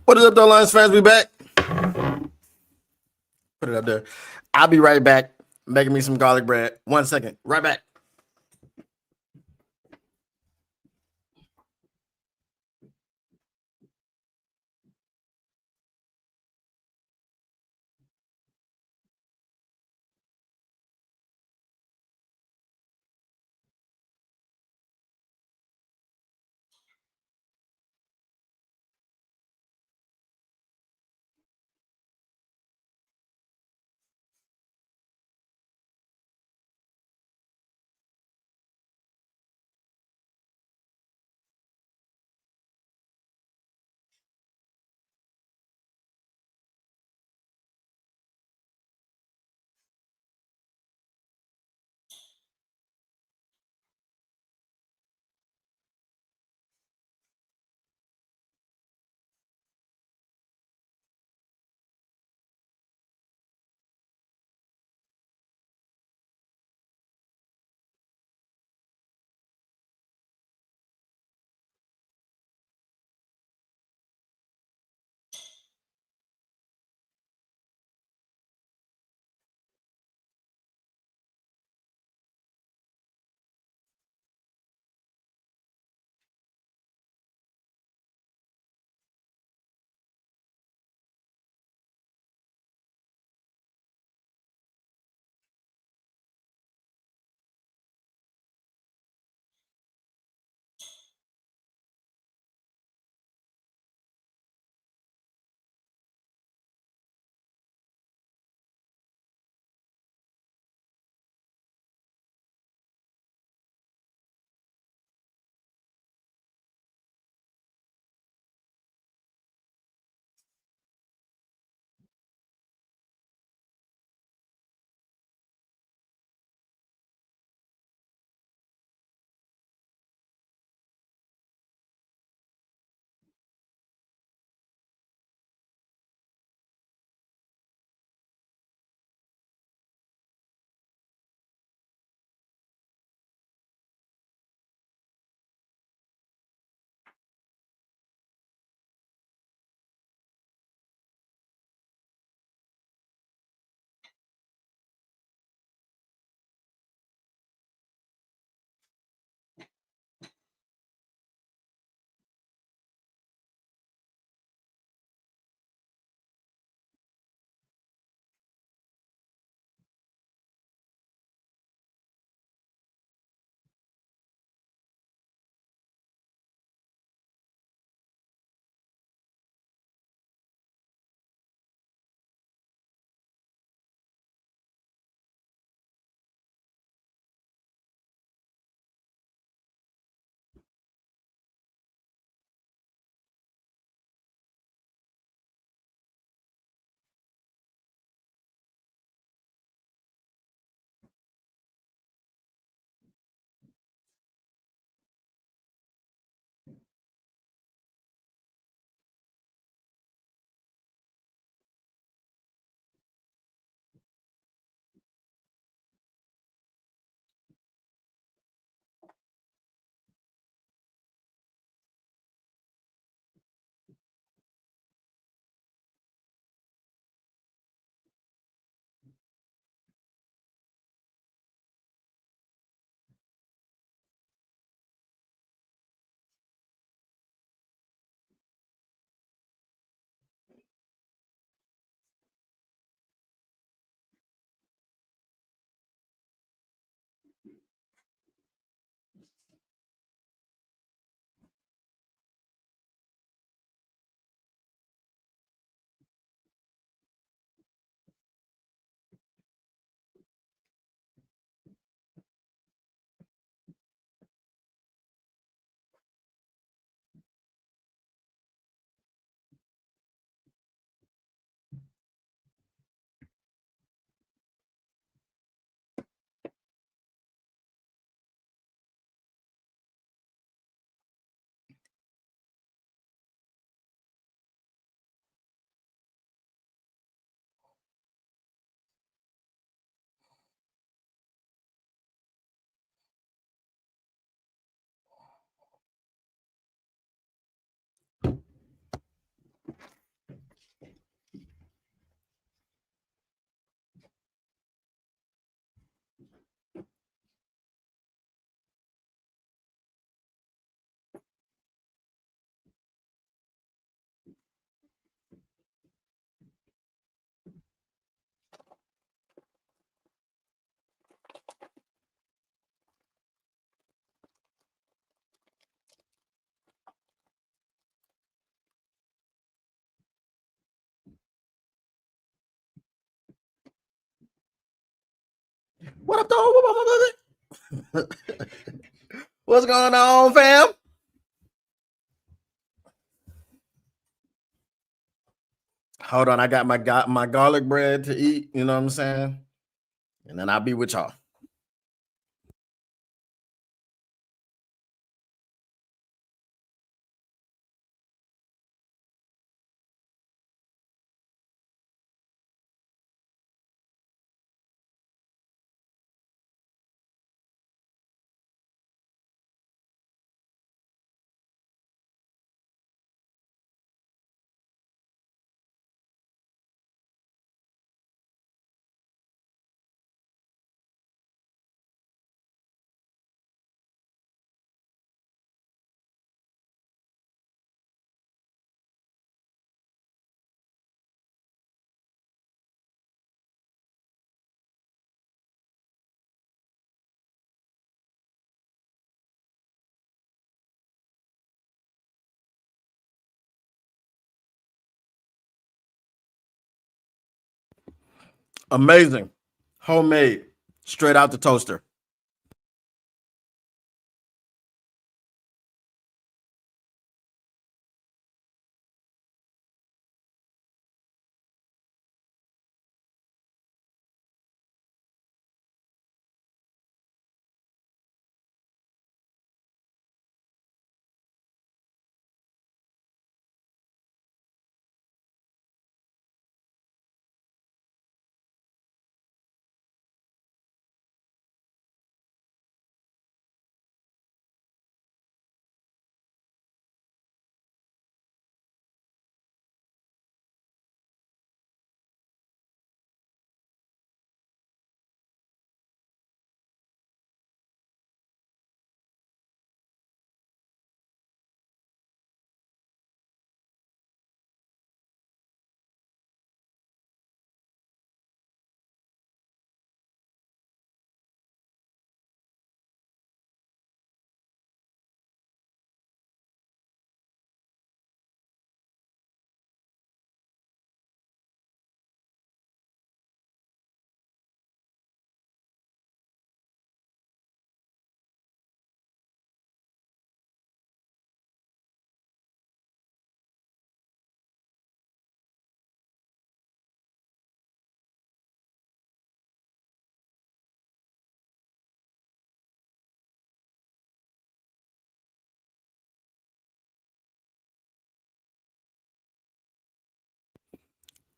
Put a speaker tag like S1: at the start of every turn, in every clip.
S1: What is up, though, Lions fans? We back. Put it up there. I'll be right back. Making me some garlic bread. 1 second. Right back. What up, though? What's going on, fam? Hold on, I got my garlic bread to eat. You know what I'm saying? And then I'll be with y'all. Amazing, homemade, straight out the toaster.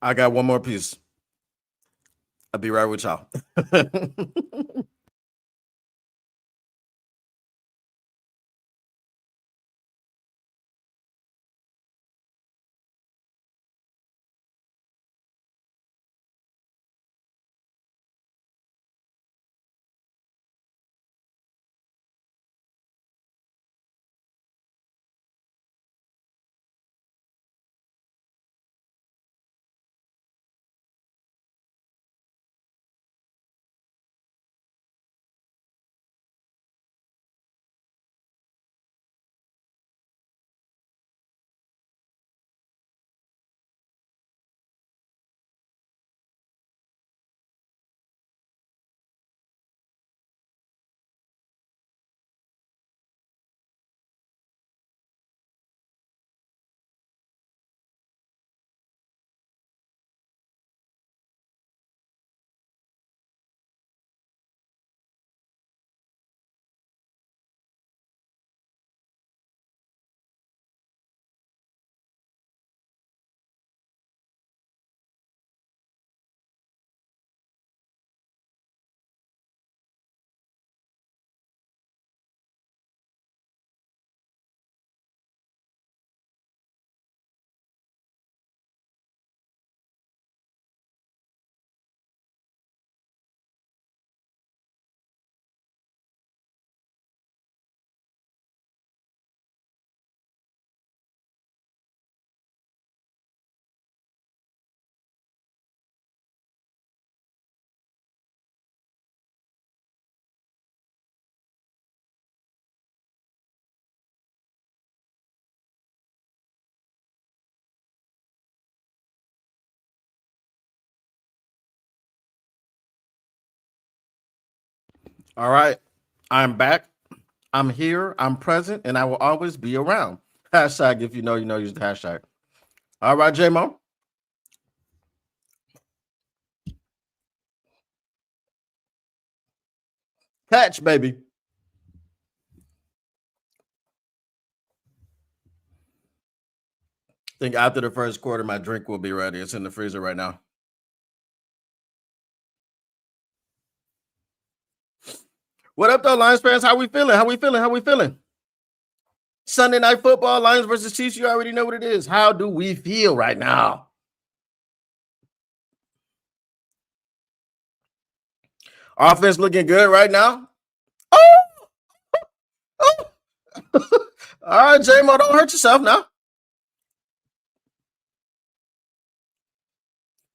S1: I got one more piece. I'll be right with y'all. All right. I'm back. I'm here. I'm present, and I will always be around. Hashtag if you know, you know, use the hashtag. All right, J-Mo. Catch, baby. I think after the first quarter, my drink will be ready. It's in the freezer right now. What up, though, Lions fans? How we feeling? How we feeling? How we feeling? Sunday night football, Lions versus Chiefs. You already know what it is. How do we feel right now? Offense looking good right now. Oh, oh. All right, J-Mo, don't hurt yourself now.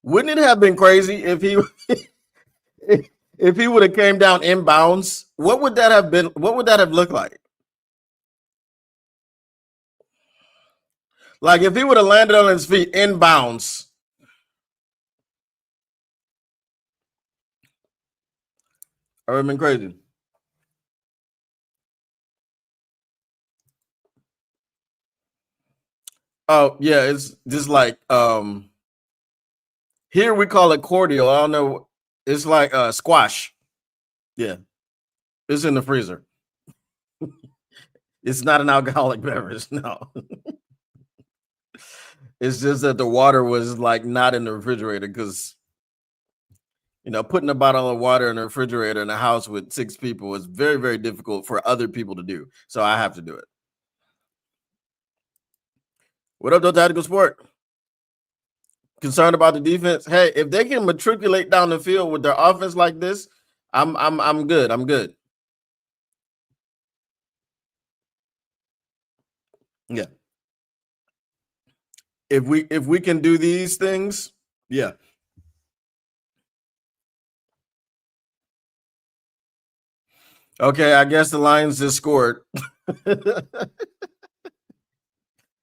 S1: Wouldn't it have been crazy if he if he would have came down inbounds? What would that have been? What would that have looked like? Like if he would have landed on his feet inbounds. It would have been crazy. Oh yeah, it's just like here we call it cordial. I don't know. It's like squash. Yeah, it's in the freezer. It's not an alcoholic beverage. No, it's just that the water was like not in the refrigerator because putting a bottle of water in the refrigerator in a house with 6 people is very, very difficult for other people to do. So I have to do it. What up, though, Tactical Sport? Concerned about the defense? Hey, if they can matriculate down the field with their offense like this, I'm good. I'm good. Yeah. If we can do these things, yeah. Okay, I guess the Lions just scored.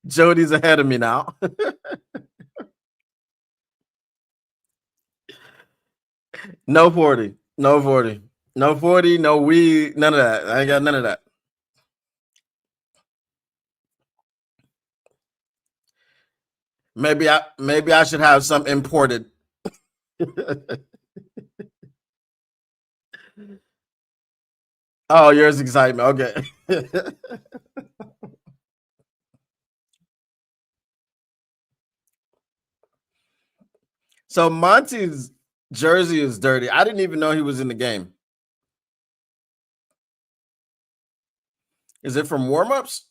S1: Jody's ahead of me now. No 40. No 40. No 40, no weed, none of that. I ain't got none of that. Maybe I should have some imported. Oh, yours excitement. Okay. So Monty's jersey is dirty. I didn't even know he was in the game. Is it from warmups?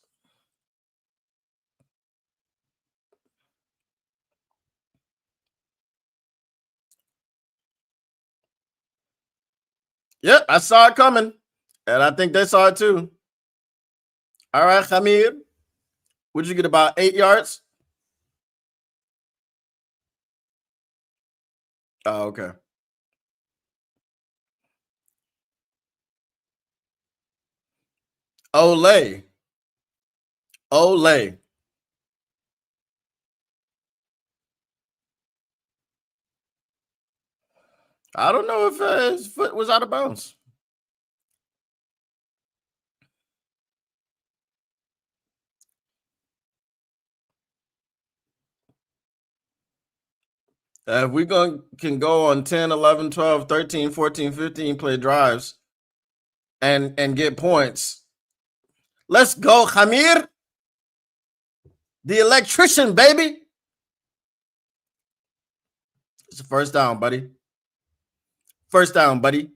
S1: Yep, I saw it coming. And I think they saw it too. All right, Hamid. Would you get about 8 yards? Oh, okay. Olay. Olay. I don't know if his foot was out of bounds. If we can go on 10, 11, 12, 13, 14, 15 play drives and get points. Let's go, Hamir. The electrician, baby. It's a first down, buddy. First down, buddy.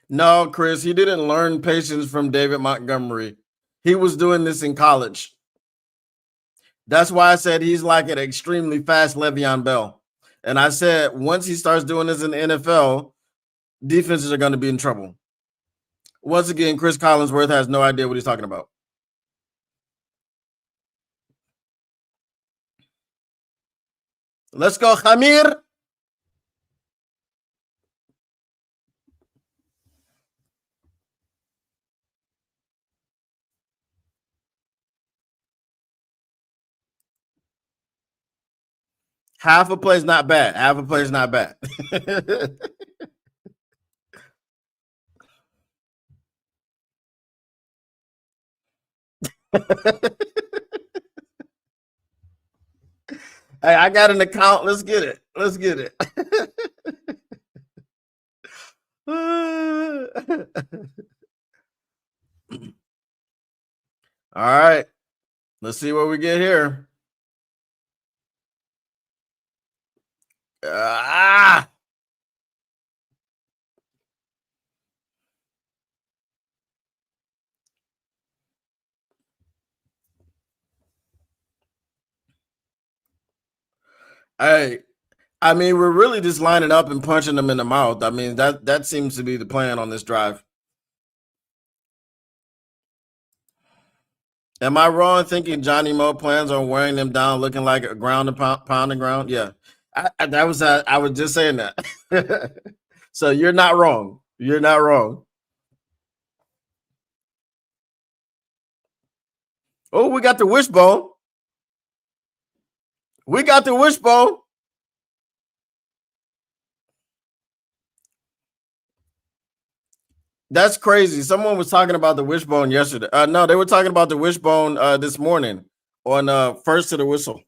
S1: No, Chris, he didn't learn patience from David Montgomery. He was doing this in college. That's why I said he's like an extremely fast Le'Veon Bell. And I said once he starts doing this in the NFL, defenses are going to be in trouble. Once again, Chris Collinsworth has no idea what he's talking about. Let's go, Hamir. Half a play is not bad. Half a play is not bad. Hey, I got an account. Let's get it. Let's get it. All right. Let's see what we get here. Ah. Hey, I mean, we're really just lining up and punching them in the mouth. I mean, that seems to be the plan on this drive. Am I wrong thinking Johnny Mo plans on wearing them down, looking like a ground and pound and ground? Yeah, I was just saying that. So you're not wrong. You're not wrong. Oh, we got the wishbone. We got the wishbone. That's crazy. Someone was talking about the wishbone yesterday. No, they were talking about the wishbone this morning on First to the Whistle.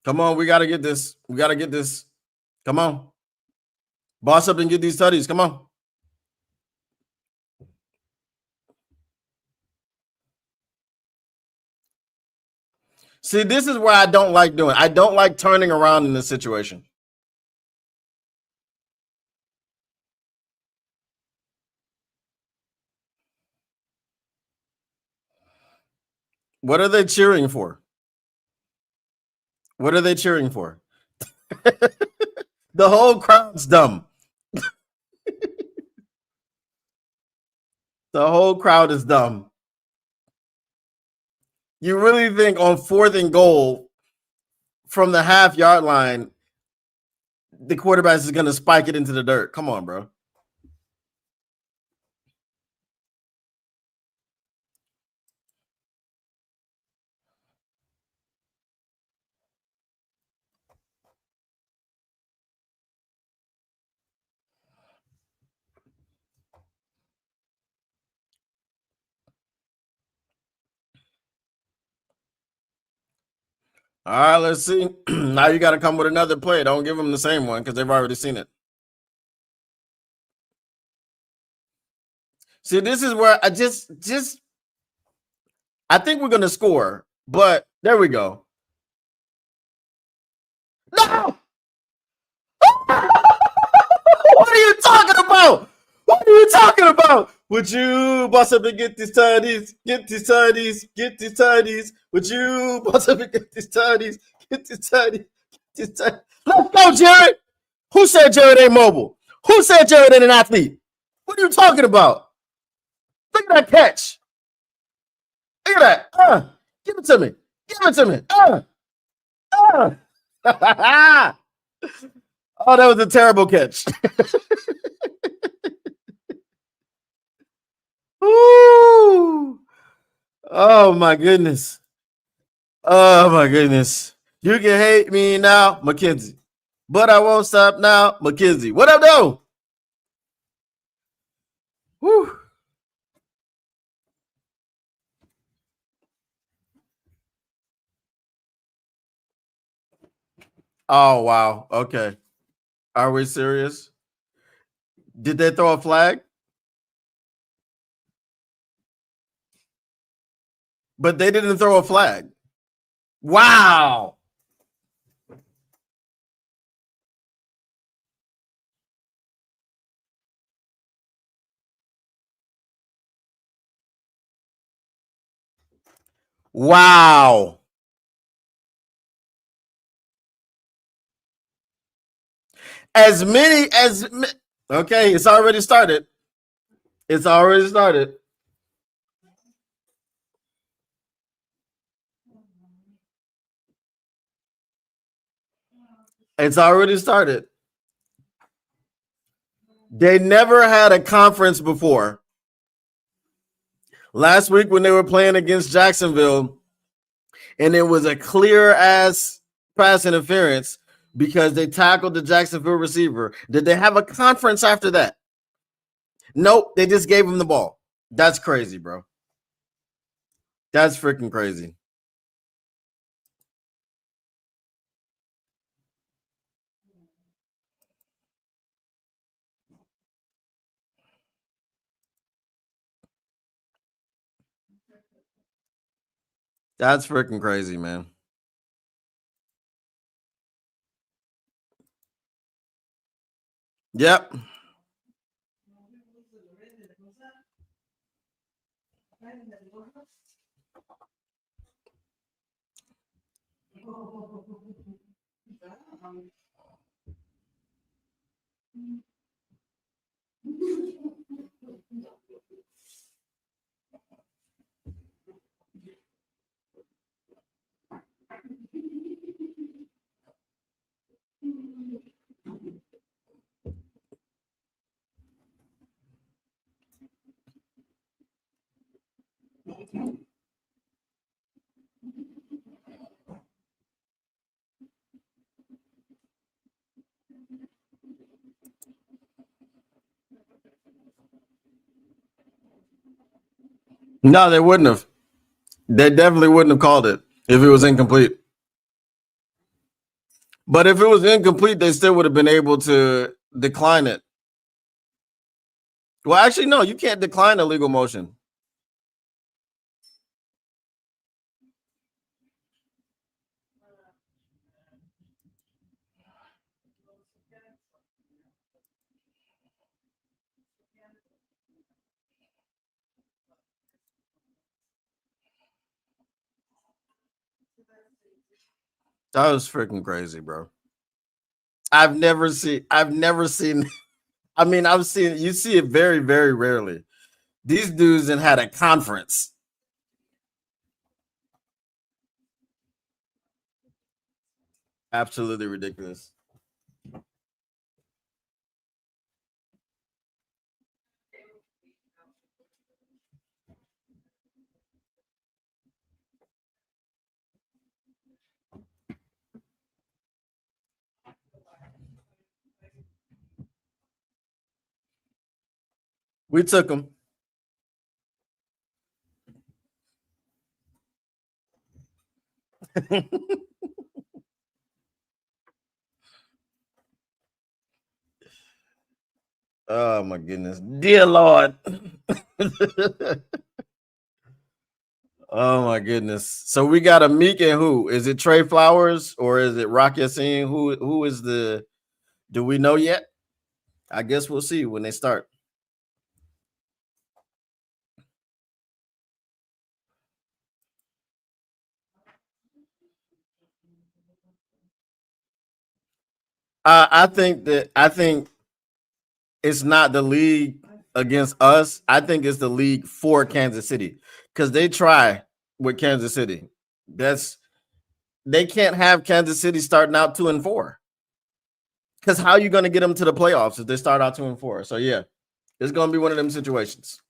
S1: Come on, we got to get this. We got to get this. Come on. Boss up and get these studies. Come on. See, this is where I don't like doing. I don't like turning around in this situation. What are they cheering for? What are they cheering for? The whole crowd's dumb. The whole crowd is dumb. You really think on 4th and goal from the half-yard line, the quarterback is going to spike it into the dirt? Come on, bro. All right, let's see. Now you got to come with another play. Don't give them the same one because they've already seen it. See, this is where I I think we're going to score, but there we go. No! What are you talking about? What are you talking about? Would you boss up and get these tidies? Get these tidies? Get these tidies? Would you boss up and get these tidies? Get these tidies? Get these tidies? Let's go, Jared. Who said Jared ain't mobile? Who said Jared ain't an athlete? What are you talking about? Look at that catch. Look at that. Give it to me. Give it to me. Oh, that was a terrible catch. Ooh. Oh my goodness. Oh my goodness. You can hate me now, Mackenzie. But I won't stop now, Mackenzie. What up, though? Whew. Oh wow. Okay. Are we serious? Did they throw a flag? But they didn't throw a flag. Wow. Wow. As many as okay, it's already started. It's already started. It's already started. They never had a conference before. Last week when they were playing against Jacksonville, and it was a clear ass pass interference because they tackled the Jacksonville receiver. Did they have a conference after that? Nope, they just gave him the ball. That's crazy, bro. That's freaking crazy. That's freaking crazy, man. Yep. No, they wouldn't have. They definitely wouldn't have called it if it was incomplete. But if it was incomplete, they still would have been able to decline it. Well, actually, no, you can't decline a legal motion. That was freaking crazy, bro. I've never seen I mean, I've seen you see it very, very rarely. These dudes had a conference. Absolutely ridiculous. We took them. Oh my goodness. Dear Lord. Oh my goodness. So we got a Meek and who? Is it Trey Flowers or is it Rock Yassin? Who is the do we know yet? I guess we'll see when they start. I think it's not the league against us. I think it's the league for Kansas City because they try with Kansas City. That's they can't have Kansas City starting out 2-4 because how are you going to get them to the playoffs if they start out 2-4? So yeah, it's going to be one of them situations.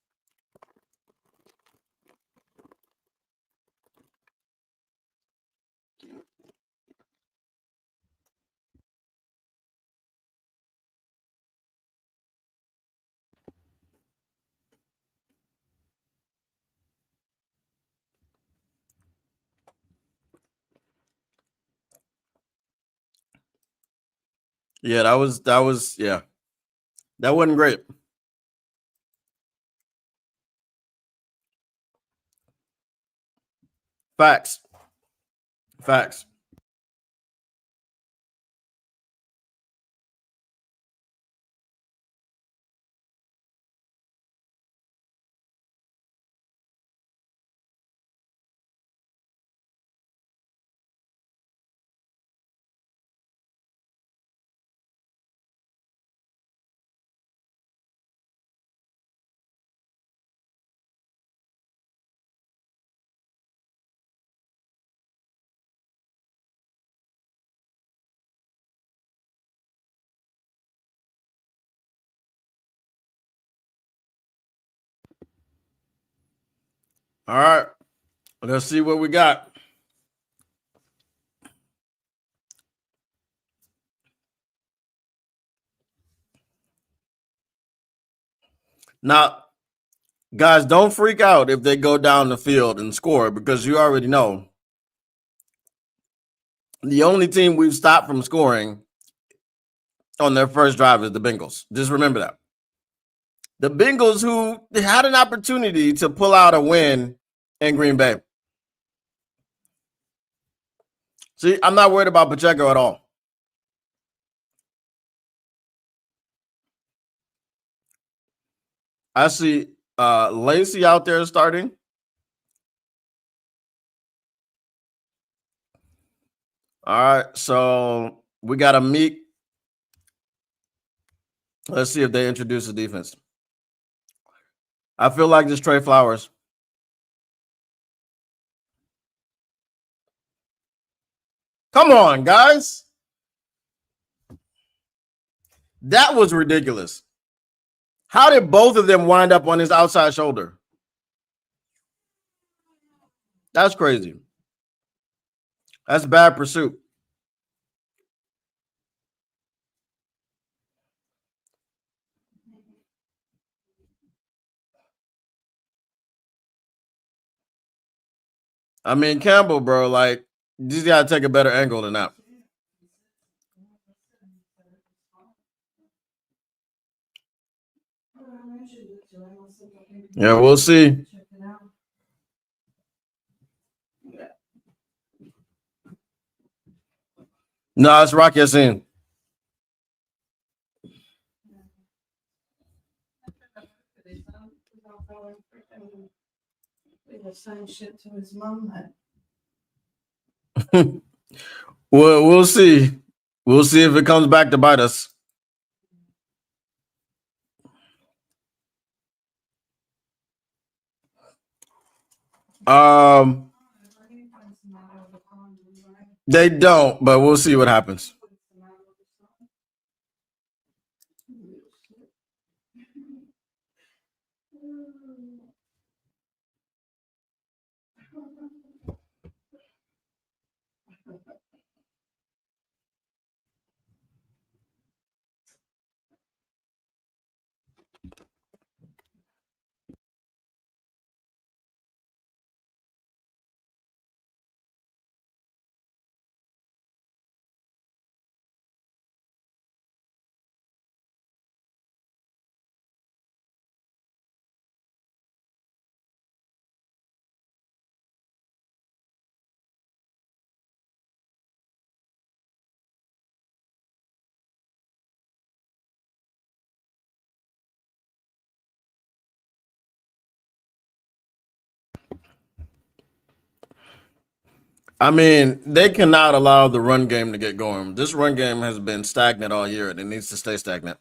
S1: Yeah, that was yeah, that wasn't great. Facts, facts. All right. Let's see what we got. Now, guys, don't freak out if they go down the field and score, because you already know the only team we've stopped from scoring on their first drive is the Bengals. Just remember that. The Bengals, who had an opportunity to pull out a win in Green Bay. See, I'm not worried about Pacheco at all. I see Lacy out there starting. All right, so we got a Meek. Let's see if they introduce the defense. I feel like just Trey Flowers. Come on, guys. That was ridiculous. How did both of them wind up on his outside shoulder? That's crazy. That's bad pursuit. I mean, Campbell, bro, like, you just got to take a better angle than that. Yeah, we'll see. No, it's Rock Ya-Sin. The same shit to his mom. Well, we'll see. We'll see if it comes back to bite us. They don't, but we'll see what happens. I mean, they cannot allow the run game to get going. This run game has been stagnant all year, and it needs to stay stagnant.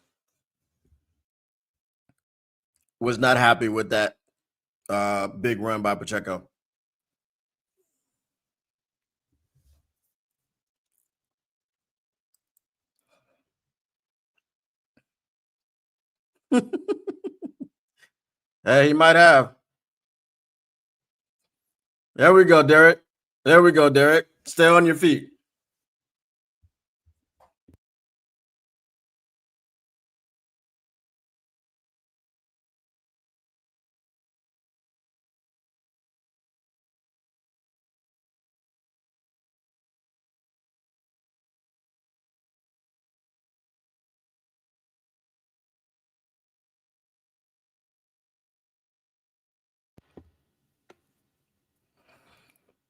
S1: Was not happy with that big run by Pacheco. Hey, he might have. There we go, Derek. There we go, Derek. Stay on your feet.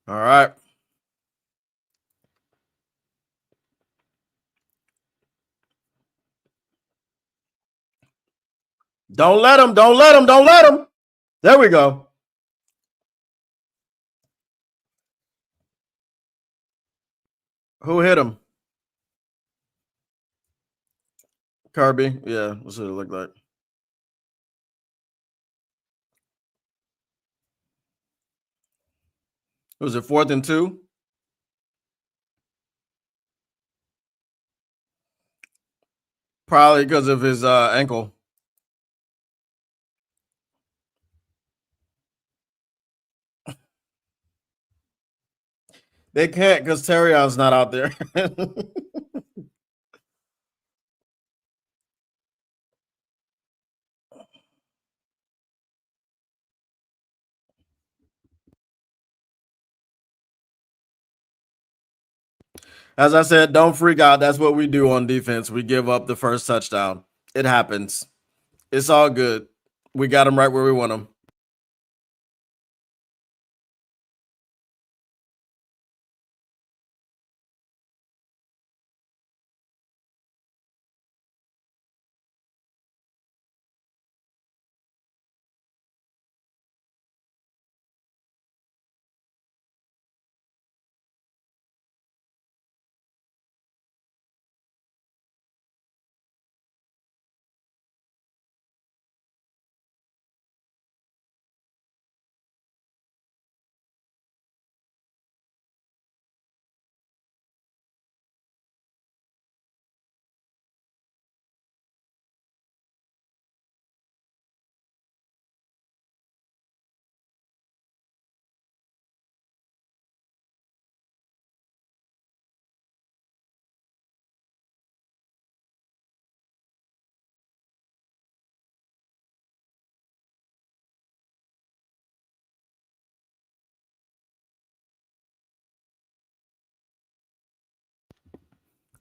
S1: All right. Don't let him. Don't let him. Don't let him. There we go. Who hit him? Kirby. Yeah, that's what it looked like. Was it 4th and 2? Probably because of his ankle. They can't because Terrion's not out there. As I said, don't freak out. That's what we do on defense. We give up the first touchdown. It happens. It's all good. We got them right where we want them.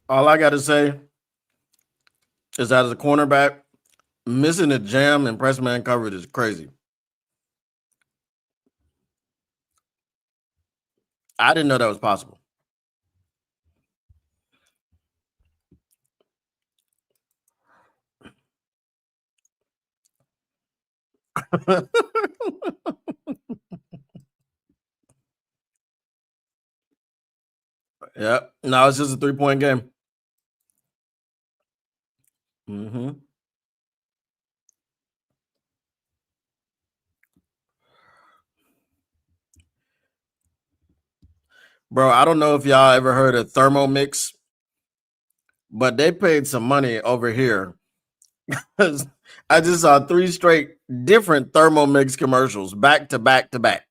S1: All I got to say is that as a cornerback, missing a jam and press man coverage is crazy. I didn't know that was possible. Yeah. No, it's just a 3-point game. Mm-hmm. Bro, I don't know if y'all ever heard of Thermomix, but they paid some money over here. I just saw 3 straight different Thermomix commercials back to back to back.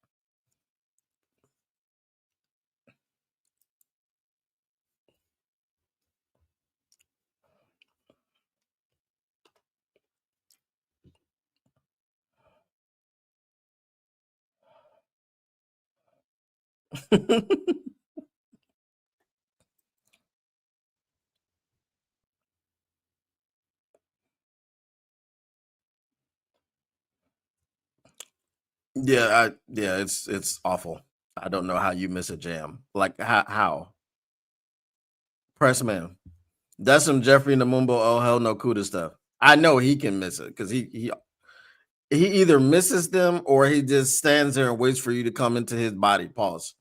S1: It's awful. I don't know how you miss a jam. Like how? Press man. That's some Jeffrey Namumbo oh hell no Kuda stuff. I know he can miss it because he either misses them or he just stands there and waits for you to come into his body. Pause.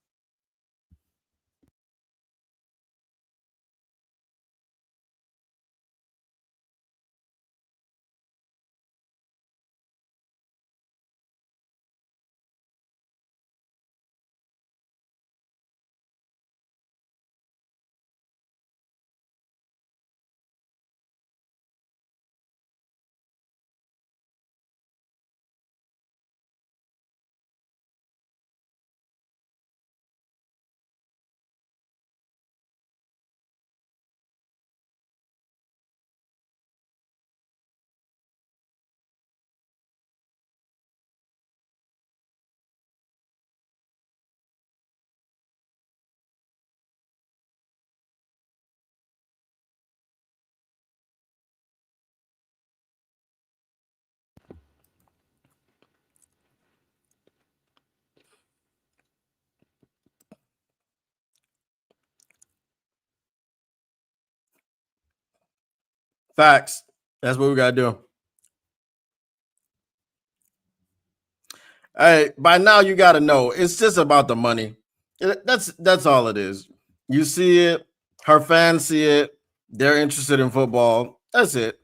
S1: Facts. That's what we gotta do. Hey, by now you gotta know it's just about the money. That's all it is. You see it, her fans see it, they're interested in football. That's it.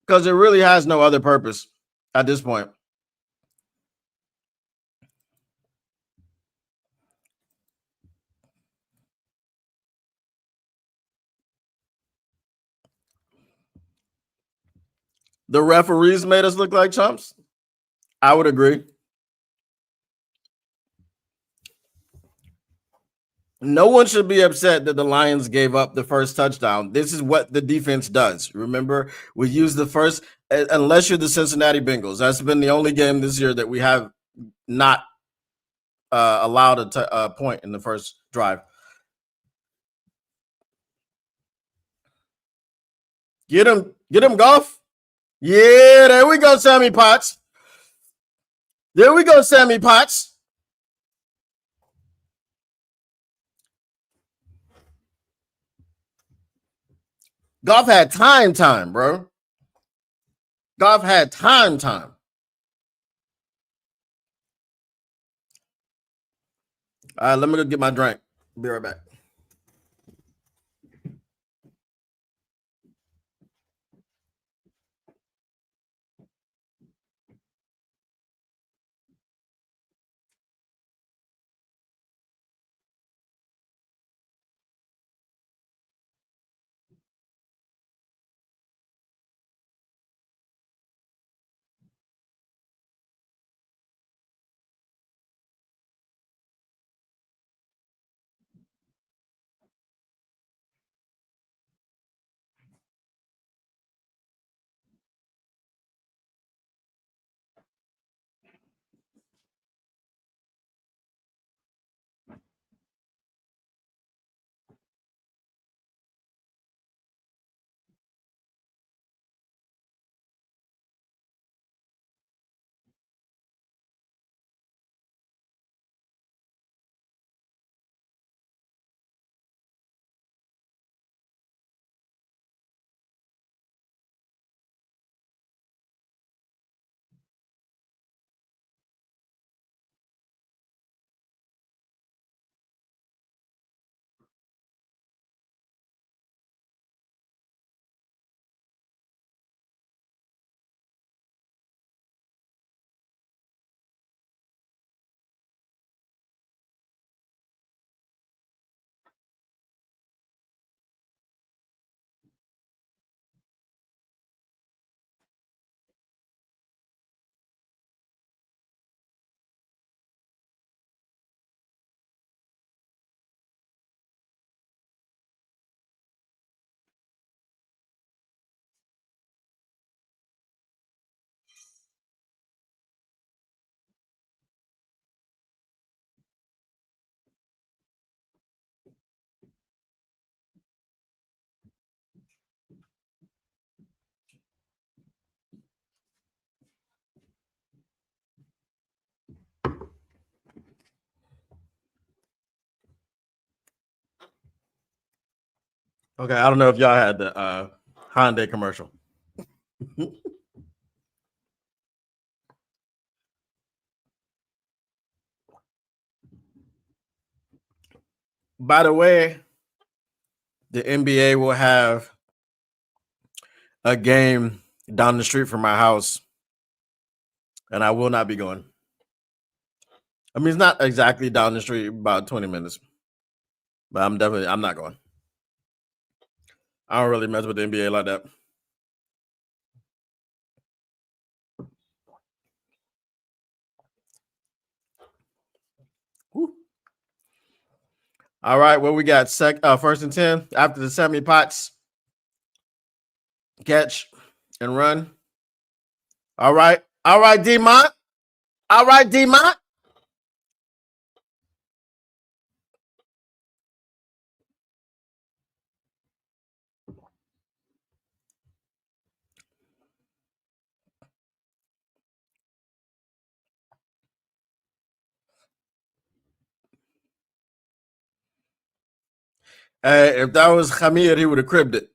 S1: Because it really has no other purpose at this point. The referees made us look like chumps. I would agree. No one should be upset that the Lions gave up the first touchdown. This is what the defense does. Remember, we use the first, unless you're the Cincinnati Bengals. That's been the only game this year that we have not allowed a point in the first drive. Get him, Goff. Yeah, there we go, Sammy Potts. There we go, Sammy Potts. Goff had time, bro. Goff had time. All right, let me go get my drink. Be right back. Okay, I don't know if y'all had the Hyundai commercial. By the way, the NBA will have a game down the street from my house, and I will not be going. I mean, it's not exactly down the street, about 20 minutes, but I'm not going. I don't really mess with the NBA like that. Whew. All right, what we got? First and 10 after the Sammy Potts catch and run. All right, Demont. All right, Demont. If that was Hamid, he would have cribbed it.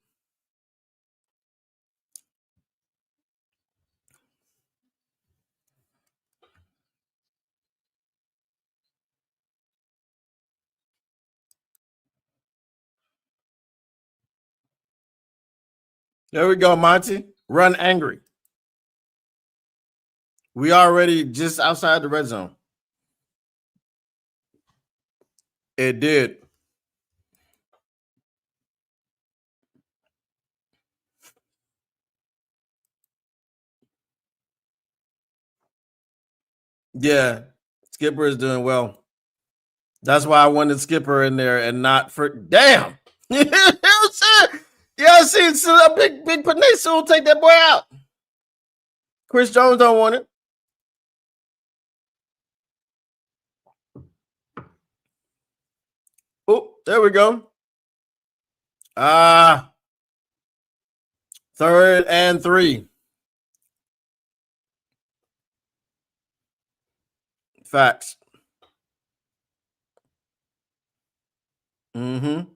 S1: There we go, Monty. Run angry. We already just outside the red zone. It did. Yeah, Skipper is doing well. That's why I wanted Skipper in there and not for damn. You know what I'm saying? Yeah, see, so a big Panay will take that boy out. Chris Jones don't want it. Oh, there we go. Third and 3. Facts. Mm-hmm.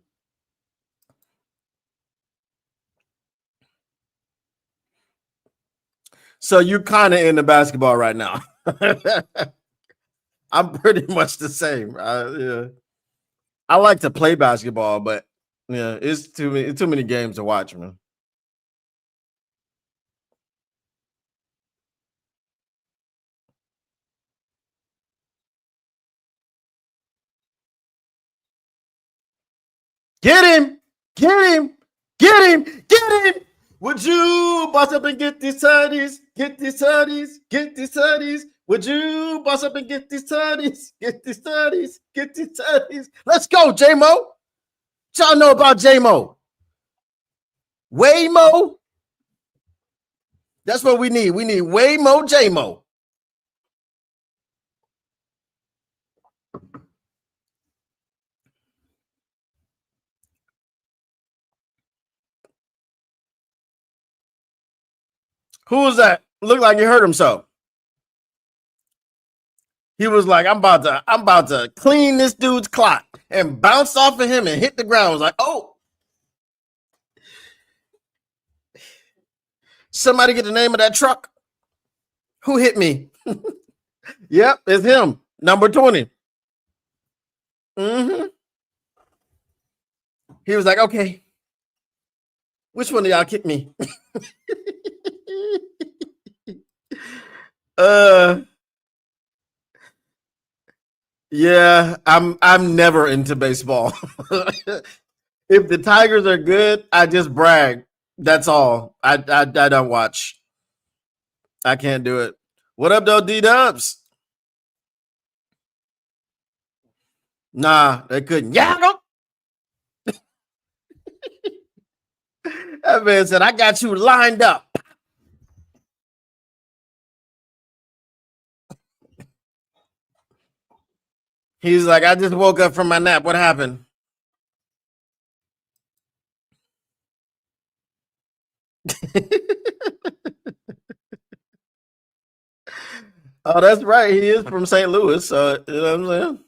S1: So you kind of into basketball right now. I'm pretty much the same. Yeah. I like to play basketball, but yeah, it's too many games to watch, man. Get him! Get him! Get him! Get him! Would you boss up and get these tutties? Get these tutties? Get these tutties? Would you boss up and get these tutties? Get these tutties? Get these tutties? Let's go, J-Mo. What y'all know about J-Mo? Waymo? That's what we need. We need Waymo J-Mo. Who was that? Looked like he hurt himself. He was like, I'm about to clean this dude's clock, and bounced off of him and hit the ground. I was like, oh, somebody get the name of that truck. Who hit me? Yep, it's him. Number 20. Mm-hmm. He was like, okay, which one of y'all kicked me? uh yeah, I'm never into baseball. If the Tigers are good, I just brag. That's all. I don't watch. I can't do it. What up, though, D Dubs? Nah, they couldn't. Yeah, no. That man said, I got you lined up. He's like, I just woke up from my nap. What happened? Oh, that's right. He is from St. Louis. So, you know what I'm saying?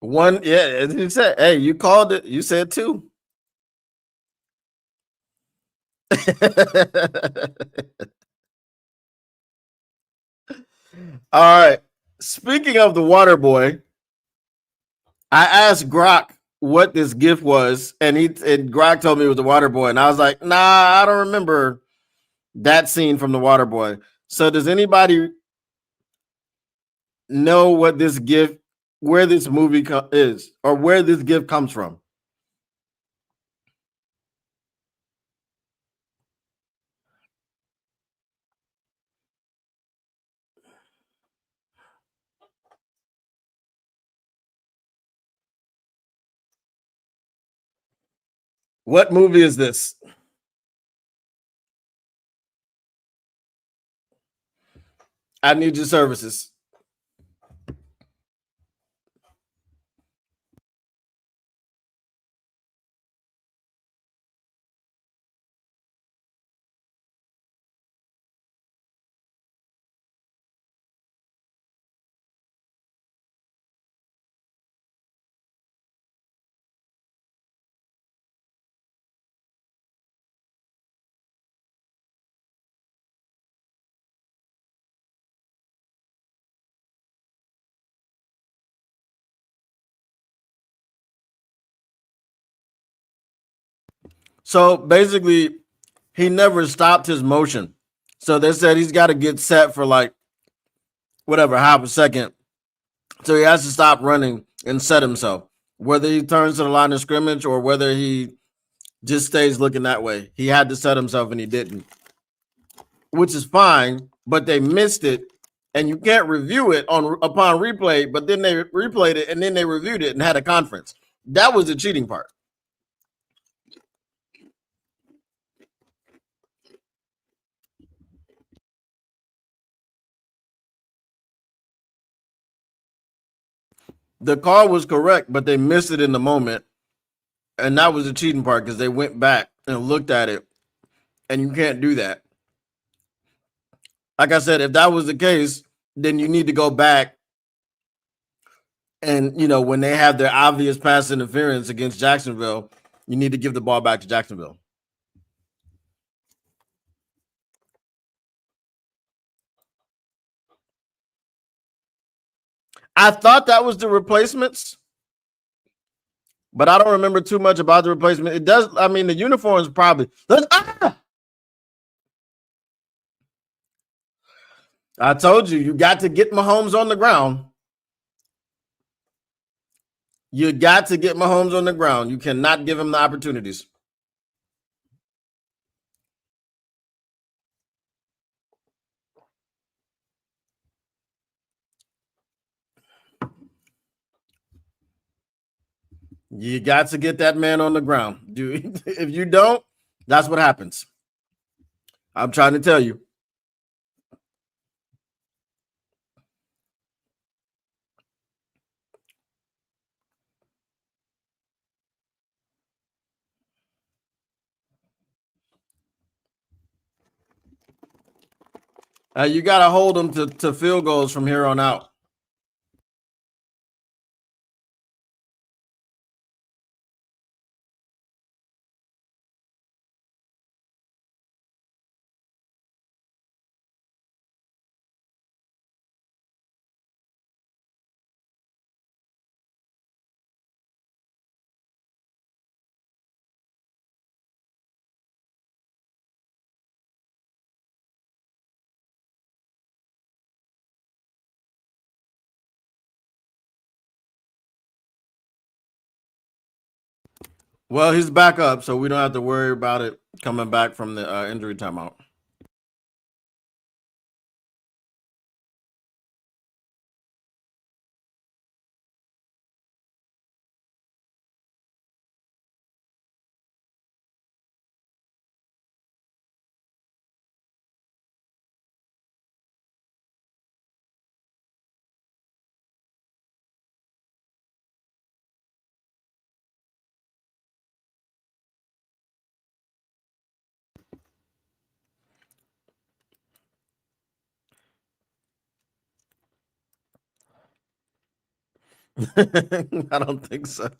S1: One, yeah, as you said, hey, you called it. You said 2. All right. Speaking of the water boy, I asked Grok what this gift was, and Grok told me it was the water boy, and I was like, nah, I don't remember that scene from the water boy. So does anybody know what this gift, where this movie is, or where this gift comes from? What movie is this? I need your services. So basically, he never stopped his motion. So they said he's got to get set for like whatever half a second. So he has to stop running and set himself. Whether he turns to the line of scrimmage or whether he just stays looking that way, he had to set himself and he didn't, which is fine. But they missed it, and you can't review it on upon replay. But then they replayed it and then they reviewed it and had a conference. That was the cheating part. The call was correct, but they missed it in the moment, and that was the cheating part because they went back and looked at it, and you can't do that. Like I said, if that was the case, then you need to go back and when they have their obvious pass interference against Jacksonville, you need to give the ball back to Jacksonville. I thought that was the replacements, but I don't remember too much about the replacement. It does. I mean, the uniforms probably. I told you, you got to get Mahomes on the ground. You got to get Mahomes on the ground. You cannot give him the opportunities. You got to get that man on the ground. Dude, if you don't, that's what happens. I'm trying to tell you. You got to hold them to field goals from here on out. Well, he's back up, so we don't have to worry about it coming back from the injury timeout. I don't think so.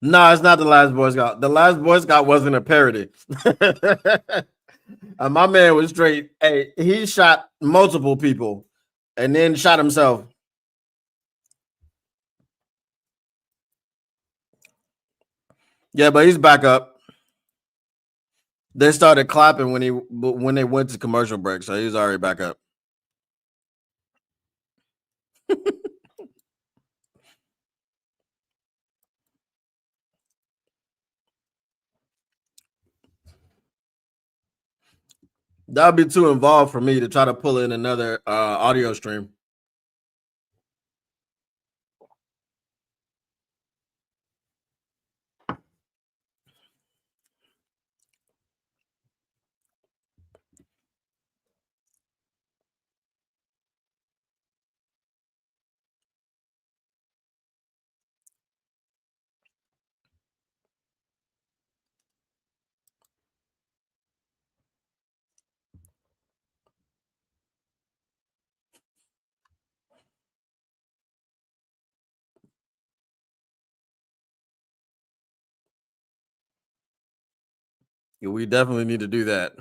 S1: No, it's not the last Boy Scout. The last Boy Scout wasn't a parody. My man was straight. Hey, he shot multiple people and then shot himself. Yeah, but he's back up. They started clapping when they went to commercial break, so he's already back up. That would be too involved for me to try to pull in another audio stream. We definitely need to do that.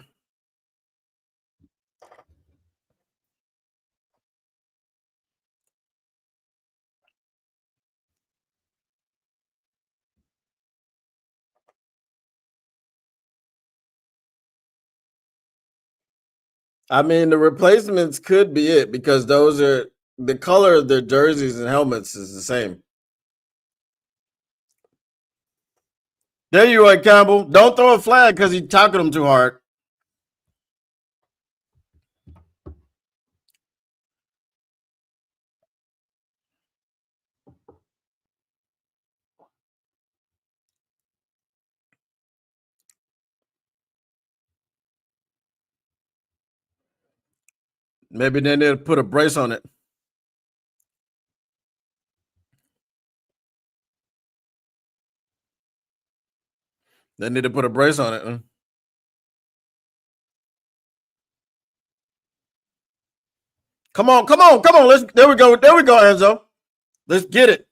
S1: I mean, the replacements could be it because those are the color of their jerseys and helmets is the same. There you are, Campbell. Don't throw a flag because you're talking them too hard. Maybe they need to put a brace on it. They need to put a brace on it. Come on, come on, come on. There we go. There we go, Enzo. Let's get it.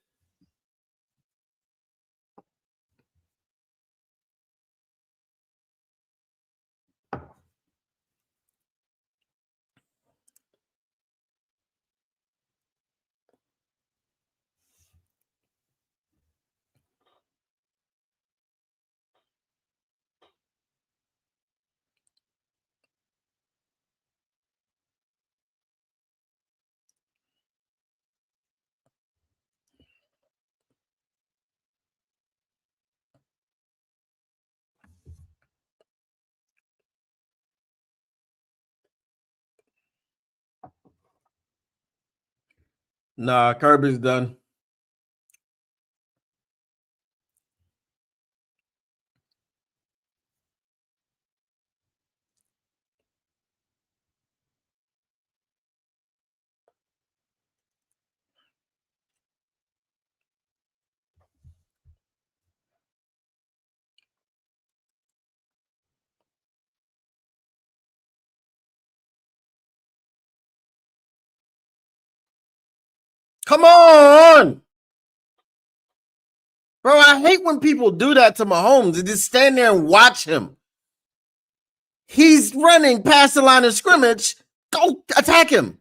S1: Nah, Kirby's done. Come on. Bro, I hate when people do that to Mahomes and just stand there and watch him. He's running past the line of scrimmage. Go attack him.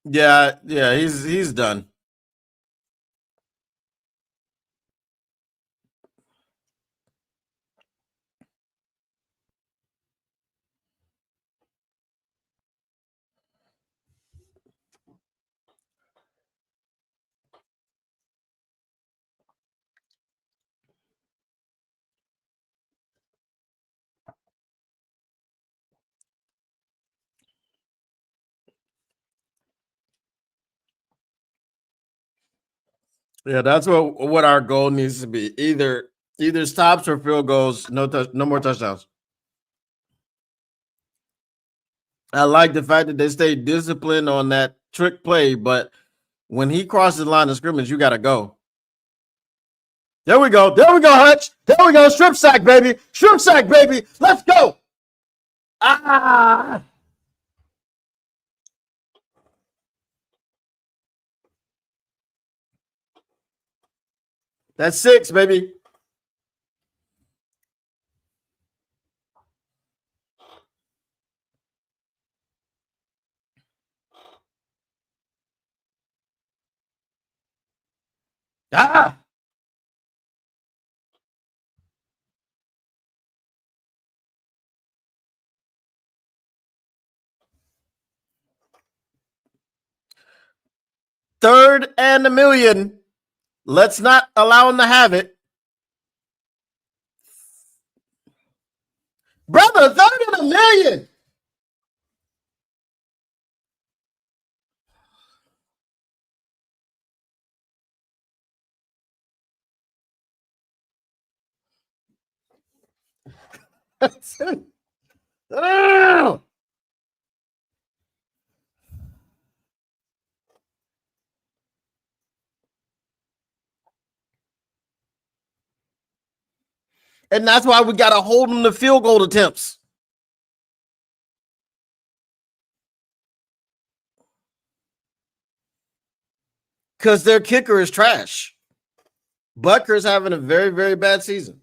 S1: Yeah, he's done. Yeah, that's what our goal needs to be. Either stops or field goals. No more touchdowns. I like the fact that they stay disciplined on that trick play, but when he crosses the line of scrimmage, you got to go. There we go. There we go, Hutch. There we go. Strip sack, baby. Strip sack, baby. Let's go. Ah. That's 6, baby. Ah. Third and a million. Let's not allow him to have it. Brother, third and a million. Oh. And that's why we got to hold them to field goal attempts. because their kicker is trash. Butker's having a very, very bad season.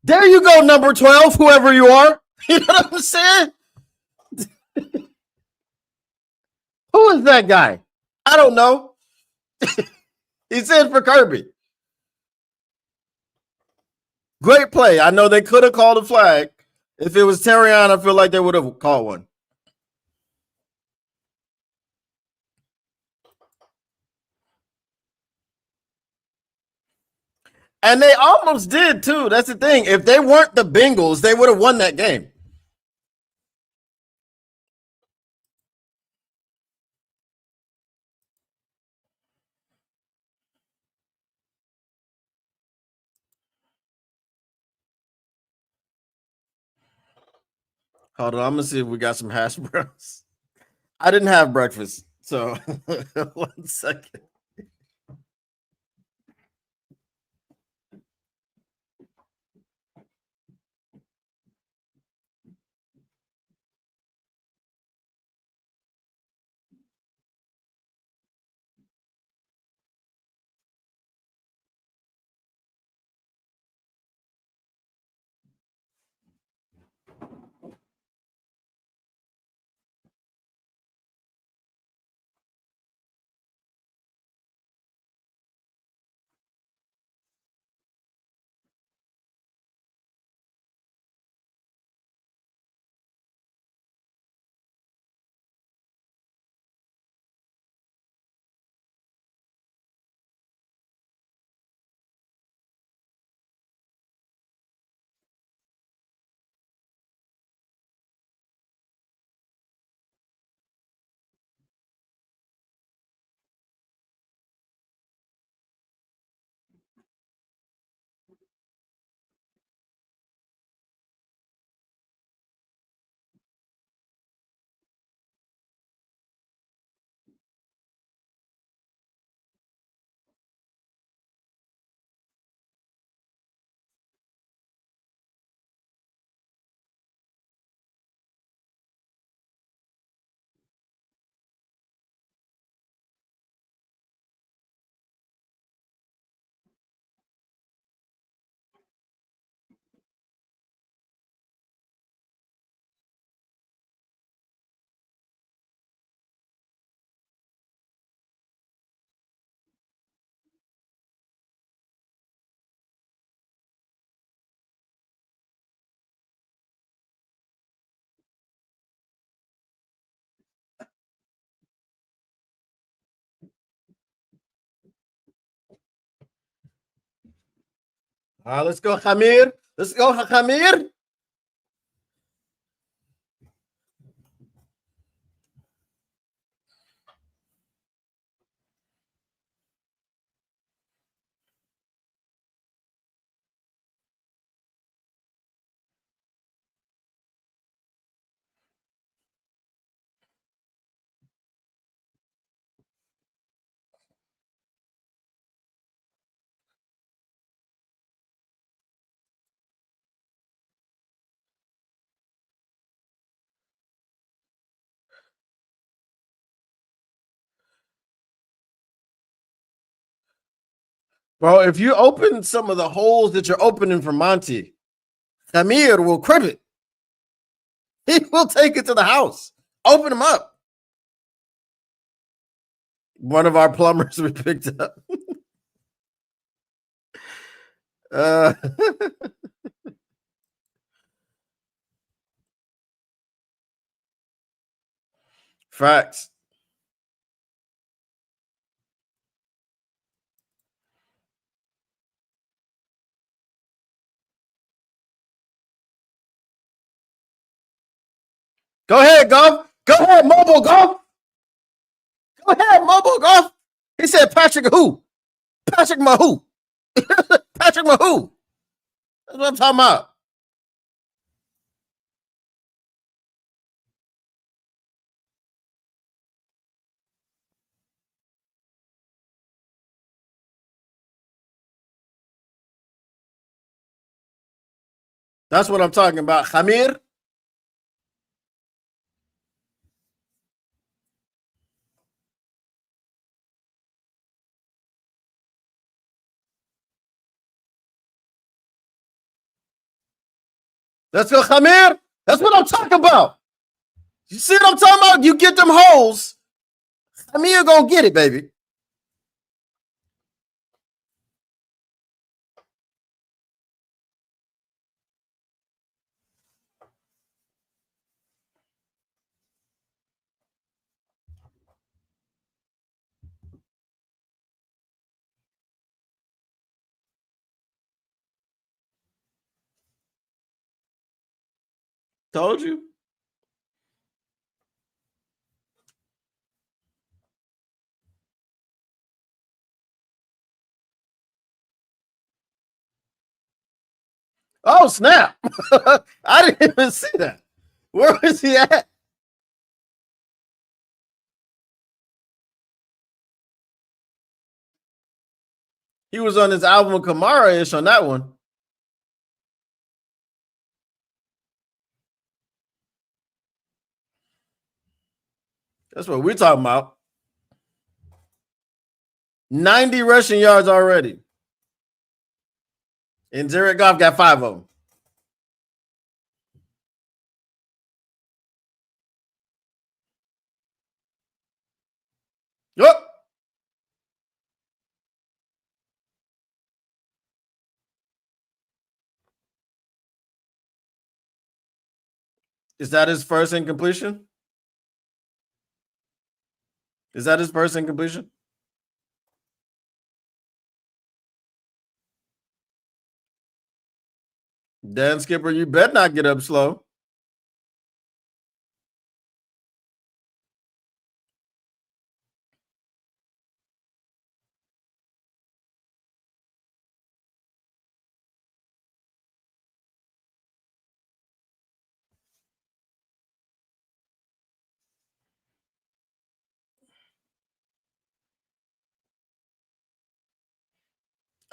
S1: There you go, number 12, whoever you are. You know what I'm saying? Who is that guy? I don't know. He said for Kirby. Great play. I know they could have called a flag. If it was Terrion, I feel like they would have called one. And they almost did too. That's the thing. If they weren't the Bengals, they would have won that game. Hold on, I'm gonna see if we got some hash browns. I didn't have breakfast, so 1 second. Let's go, Hamir. Let's go, Hamir. Bro, if you open some of the holes that you're opening for Monty, Hamir will crib it. He will take it to the house. Open them up. One of our plumbers we picked up. uh, Facts. Go ahead, Golf. Go ahead, Mobile Golf. Go ahead, Mobile Golf. He said Patrick who? Patrick Mahu. Patrick Mahu. That's what I'm talking about. That's what I'm talking about. Khamir. Let's go, Khamir. That's what I'm talking about. You see what I'm talking about? You get them holes. Khamir gonna get it, baby. Told you. Oh, snap. I didn't even see that. Where was he at? He was on his album Kamara ish on that one. That's what we're talking about. 90 rushing yards already. And Jared Goff got 5 of them. Yep. Is that his first incompletion? Is that his first incompletion? Dan Skipper, you better not get up slow.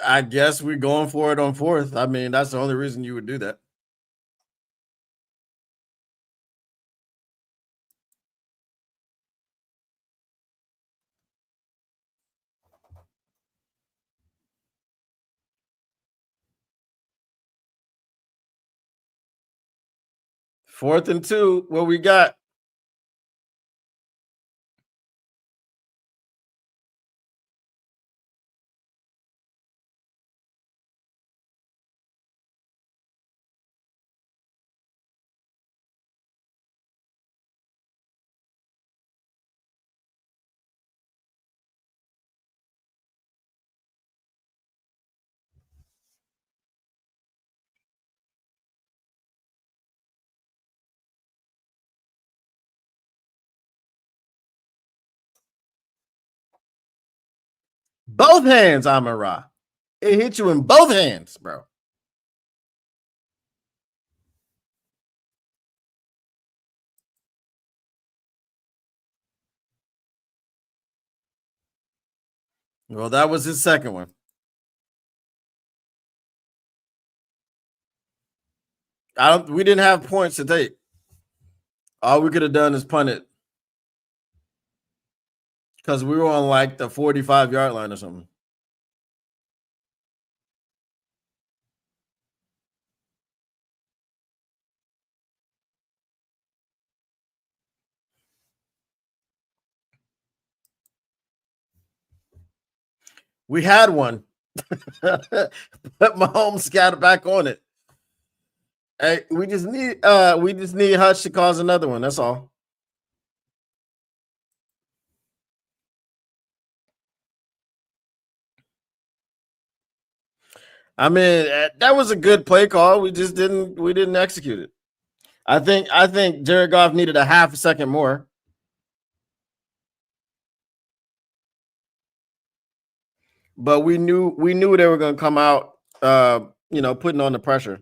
S1: I guess we're going for it on 4th. I mean, that's the only reason you would do that. Fourth and 2, what we got? Both hands, Amon Ra. It hit you in both hands, bro. Well, that was his second one. We didn't have points to take. All we could have done is punt it. Because we were on like the 45-yard line or something. We had one. But Mahomes got back on it. Hey, we just need Hutch to cause another one. That's all. I mean, that was a good play call. We didn't execute it. I think Jared Goff needed a half a second more. But we knew they were going to come out putting on the pressure.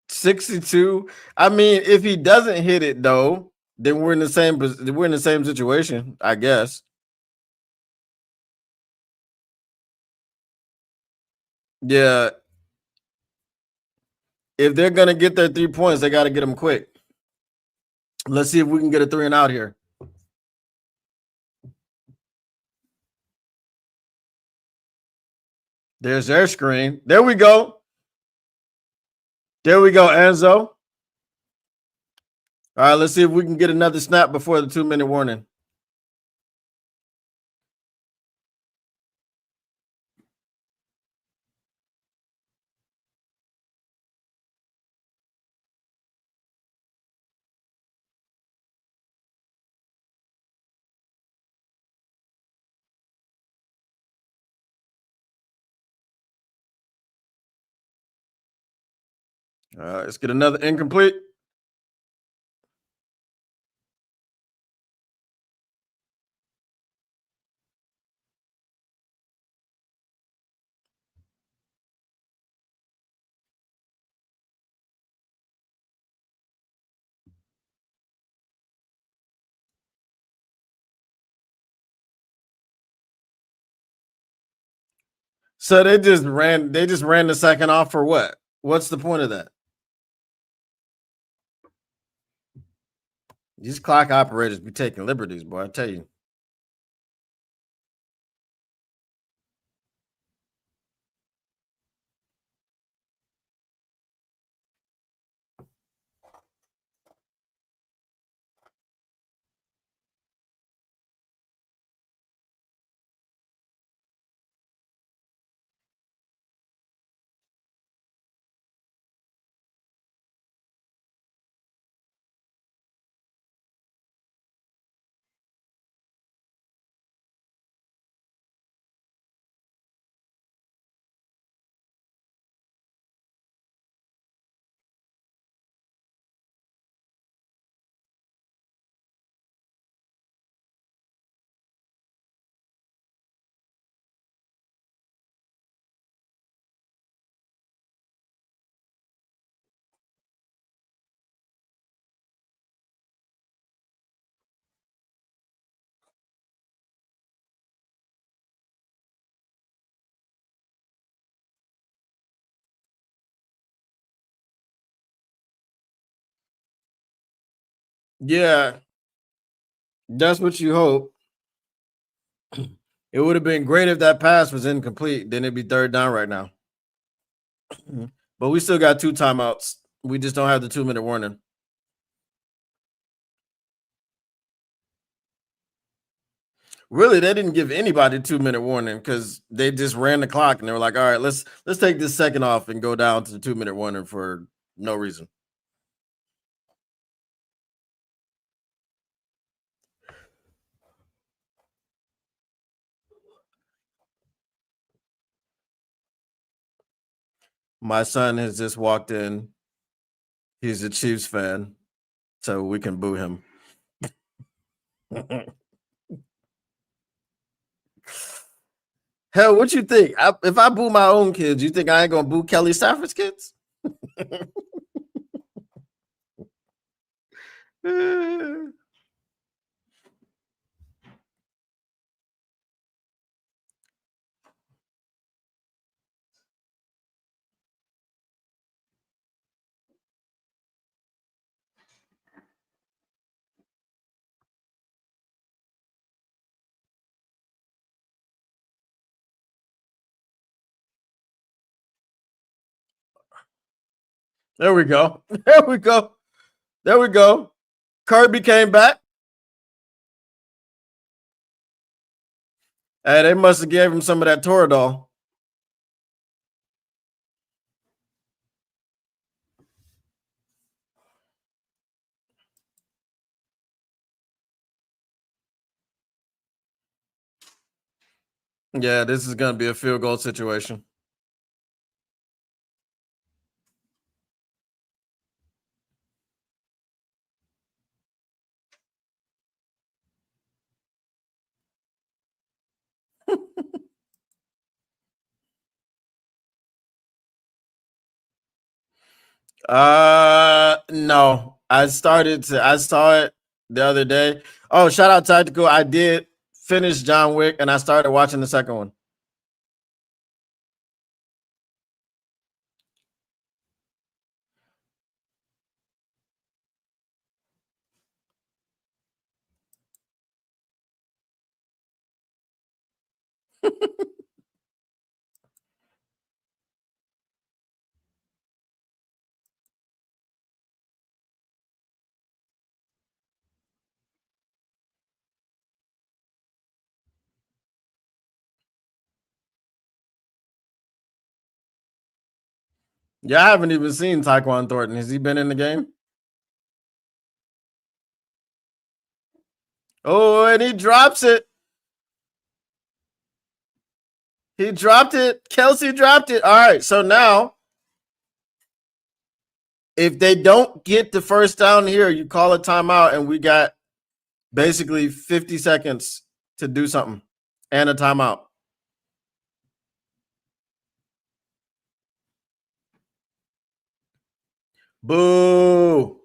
S1: $62. I mean, if he doesn't hit it though, then we're in the same situation, I guess. Yeah. If they're gonna get their 3 points, they got to get them quick. Let's see if we can get a 3 and out here. There's their screen. There we go. There we go, Enzo. All right, let's see if we can get another snap before the 2-minute warning. Let's get another incomplete. So they just ran the second off for what? What's the point of that? These clock operators be taking liberties, boy. I tell you. Yeah, that's what you hope. It would have been great if that pass was incomplete. Then it'd be third down right now. But we still got 2 timeouts. We just don't have the 2-minute warning. Really, they didn't give anybody 2-minute warning because they just ran the clock and they were like, all right, let's take this second off and go down to the 2-minute warning for no reason. My son has just walked in. He's a Chiefs fan, so we can boo him. Hell, what you think? If I boo my own kids, you think I ain't gonna boo Kelly Stafford's kids? There we go. There we go. There we go. Kirby came back. Hey, they must have gave him some of that Toradol. Yeah, this is going to be a field goal situation. No. I saw it the other day. Oh, shout out Tactical. I did finish John Wick and I started watching the second one. Yeah, I haven't even seen Tyquan Thornton. Has he been in the game? Oh, and he drops it. He dropped it. Kelsey dropped it. All right. So now, if they don't get the first down here, you call a timeout, and we got basically 50 seconds to do something and a timeout. Boo.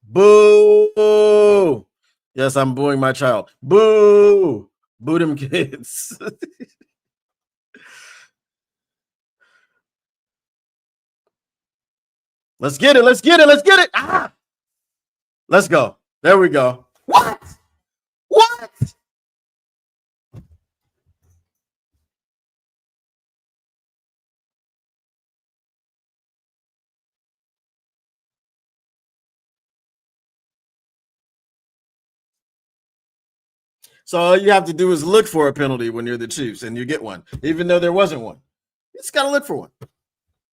S1: Boo. Yes, I'm booing my child. Boo. Boo them kids. Let's get it. Let's get it. Let's get it. Ah. Let's go. There we go. What? What? So all you have to do is look for a penalty when you're the Chiefs, and you get one, even though there wasn't one. You just gotta look for one.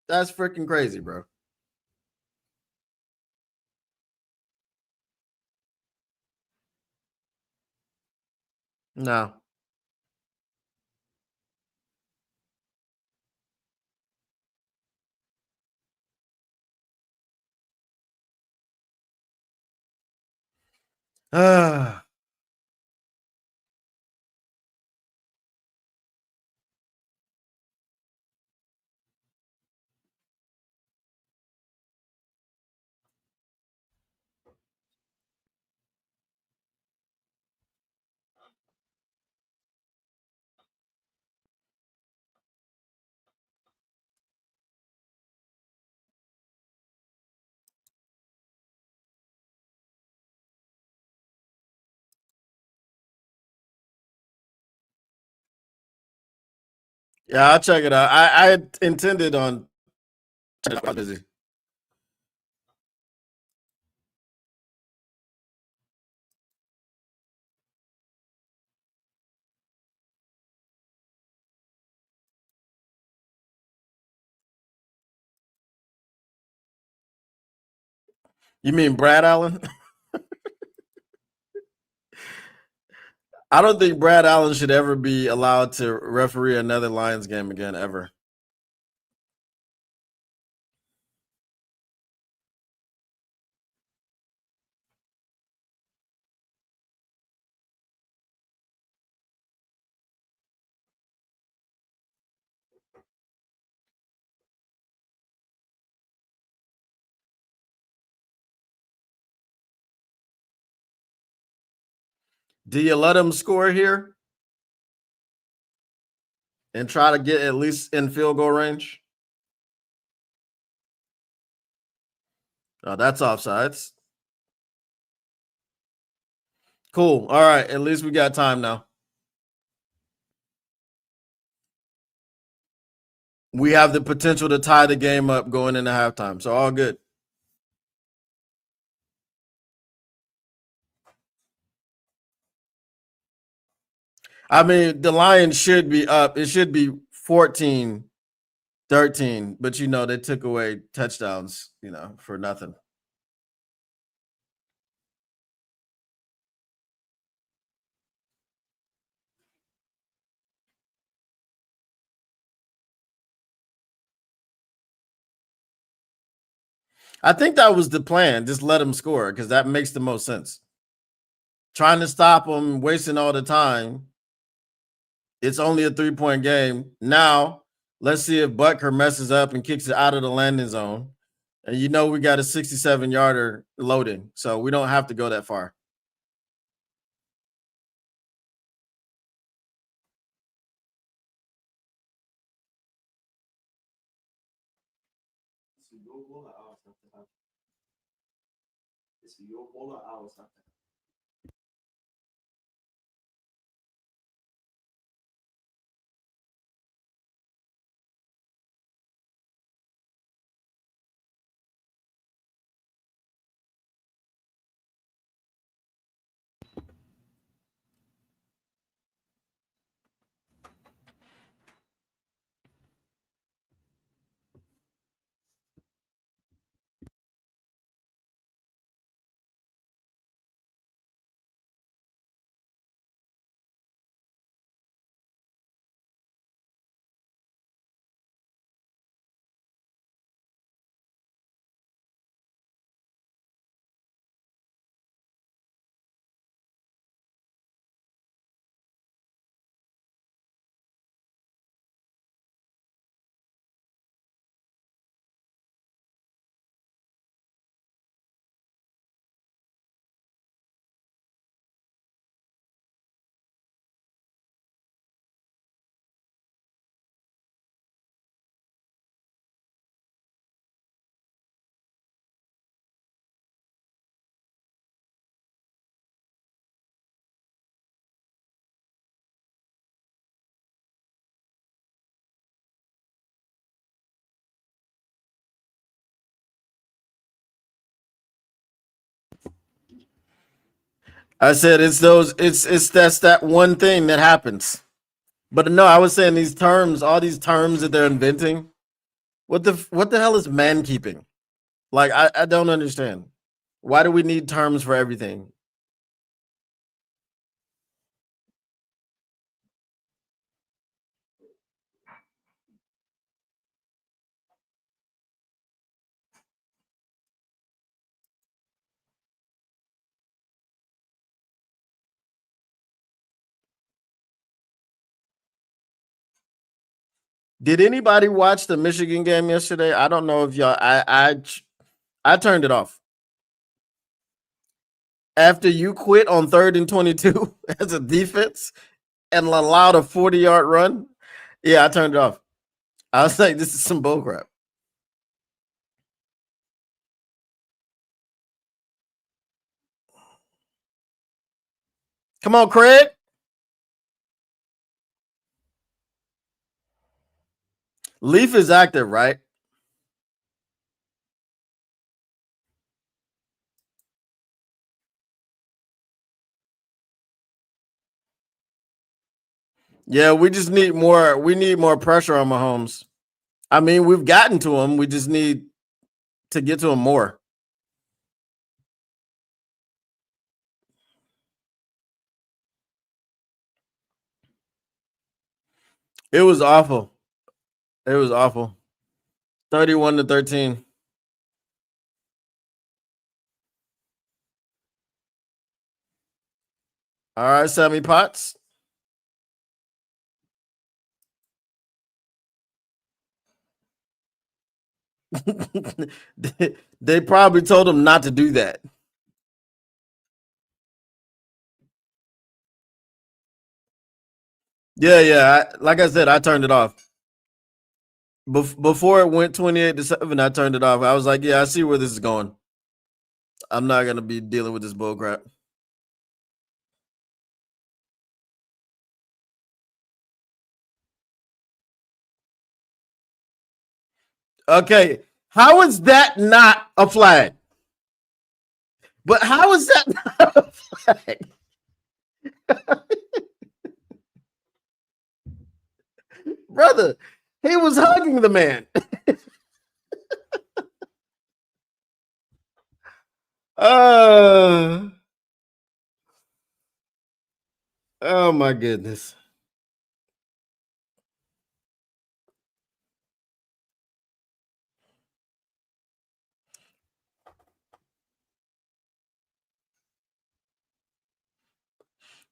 S1: That's freaking crazy, bro. No. Ah. Yeah, I'll check it out. I intended on busy. You mean Brad Allen? I don't think Brad Allen should ever be allowed to referee another Lions game again, ever. Do you let them score here and try to get at least in field goal range? Oh, that's offsides. Cool. All right. At least we got time now. We have the potential to tie the game up going into halftime. So all good. I mean, the Lions should be up. It should be 14-13, but they took away touchdowns, for nothing. I think that was the plan. Just let them score because that makes the most sense. Trying to stop them, wasting all the time. It's only a 3-point game. Now, let's see if Butker messes up and kicks it out of the landing zone. And we got a 67-yarder loading, so we don't have to go that far. I said it's that's that one thing that happens. But no, I was saying these terms, all these terms that they're inventing. What the hell is man keeping? Like I don't understand. Why do we need terms for everything? Did anybody watch the Michigan game yesterday? I don't know if y'all. I turned it off after you quit on 3rd and 22 as a defense and allowed a 40-yard run. Yeah, I turned it off. I was like, this is some bullcrap. Come on, Craig. Leaf is active, right? Yeah, we just need more. We need more pressure on Mahomes. I mean, we've gotten to him. We just need to get to him more. It was awful. It was awful. 31-13. All right, Sammy Potts. they probably told him not to do that. Yeah, yeah. Like I said, I turned it off. Before it went 28-7, I turned it off. I was like, yeah, I see where this is going. I'm not gonna be dealing with this bull crap. Okay, how is that not a flag? But how is that not a flag? Brother, he was hugging the man. Uh, oh my goodness.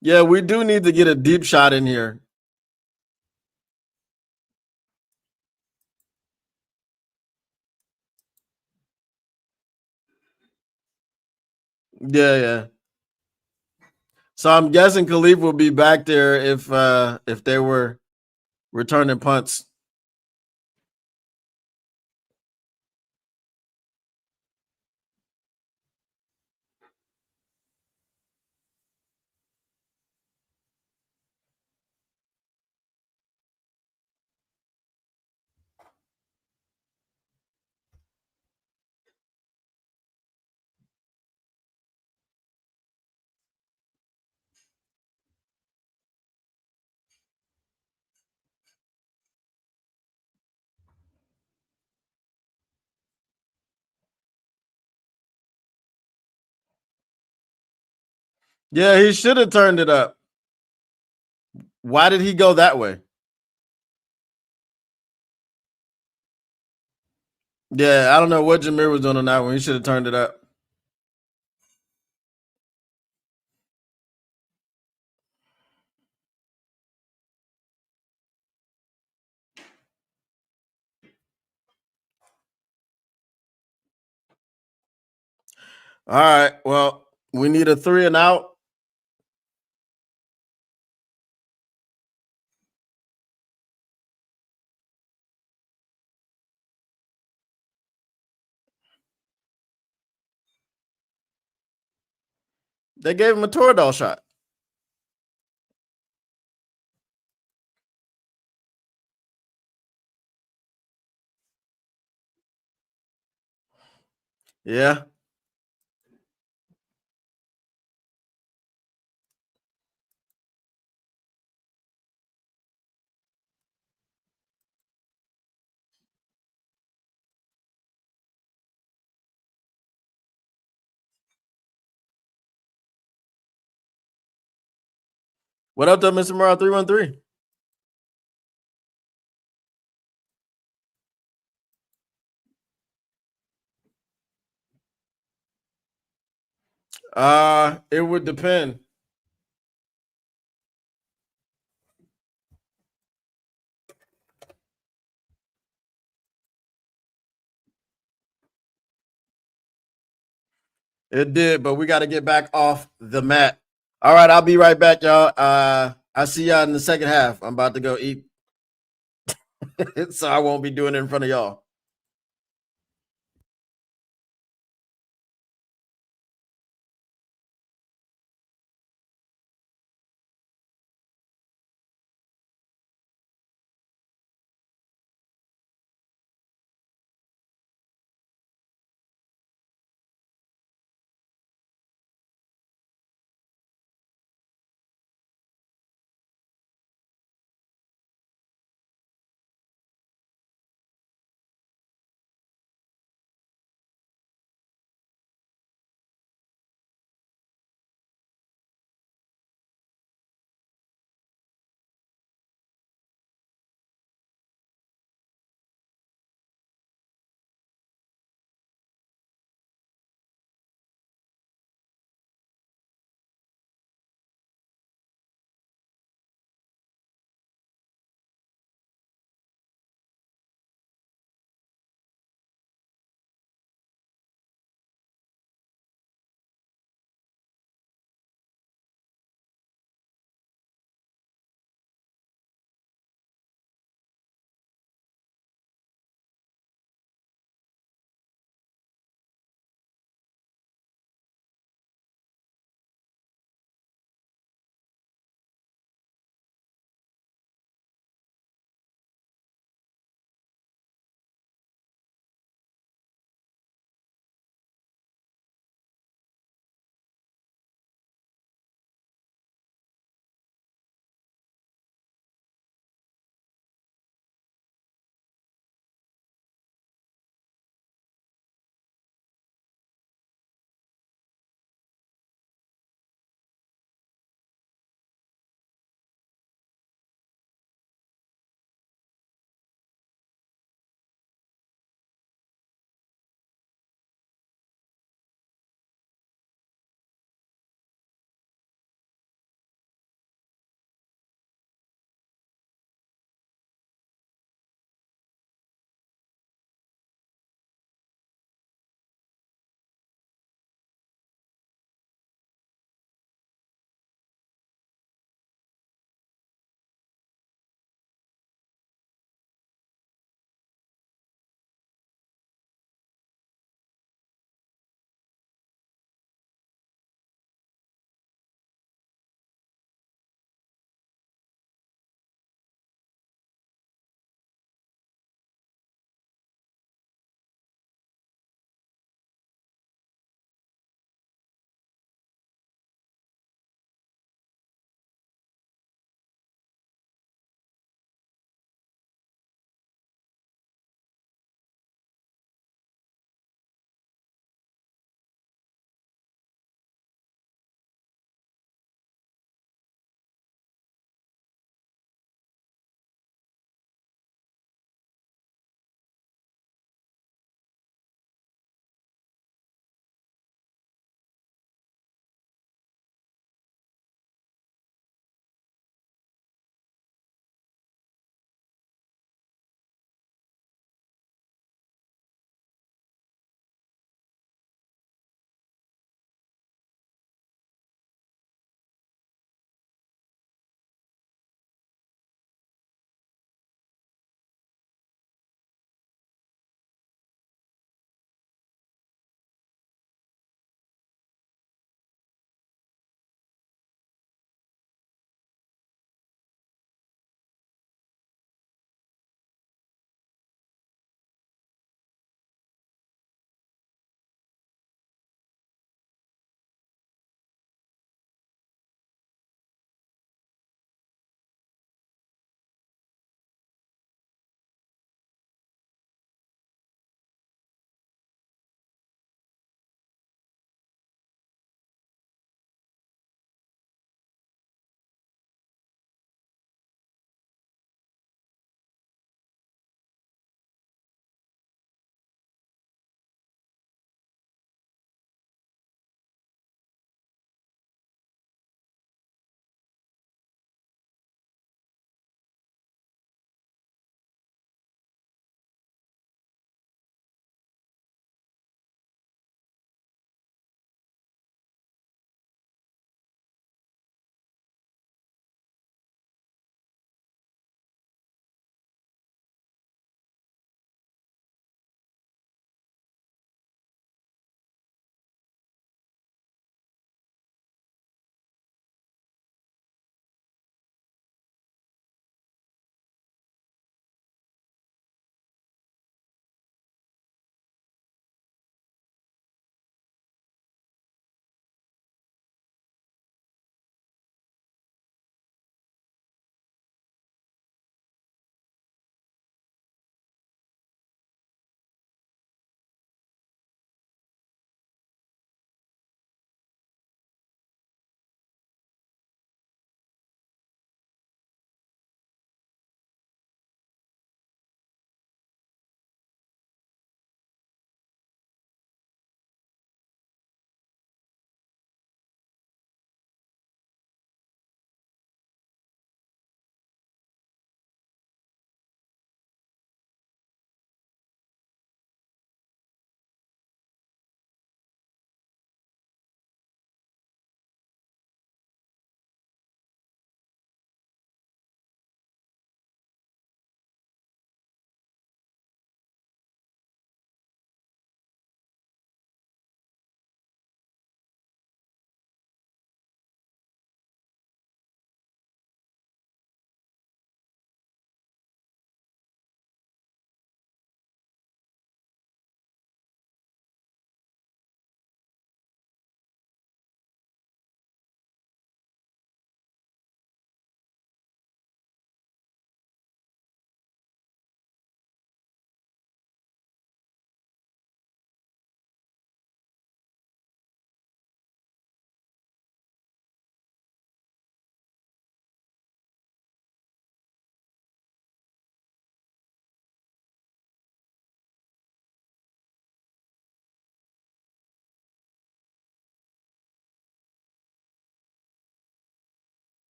S1: Yeah, we do need to get a deep shot in here. Yeah, yeah. So I'm guessing Khalif will be back there if they were returning punts. Yeah, he should have turned it up. Why did he go that way? Yeah, I don't know what Jameer was doing on that one. He should have turned it up. All right. Well, we need a 3 and out. They gave him a Toradol shot. Yeah. What up, though, Mr. Morale 313? It would depend. It did, but we got to get back off the mat. All right, I'll be right back, y'all. I'll see y'all in the second half. I'm about to go eat, so I won't be doing it in front of y'all.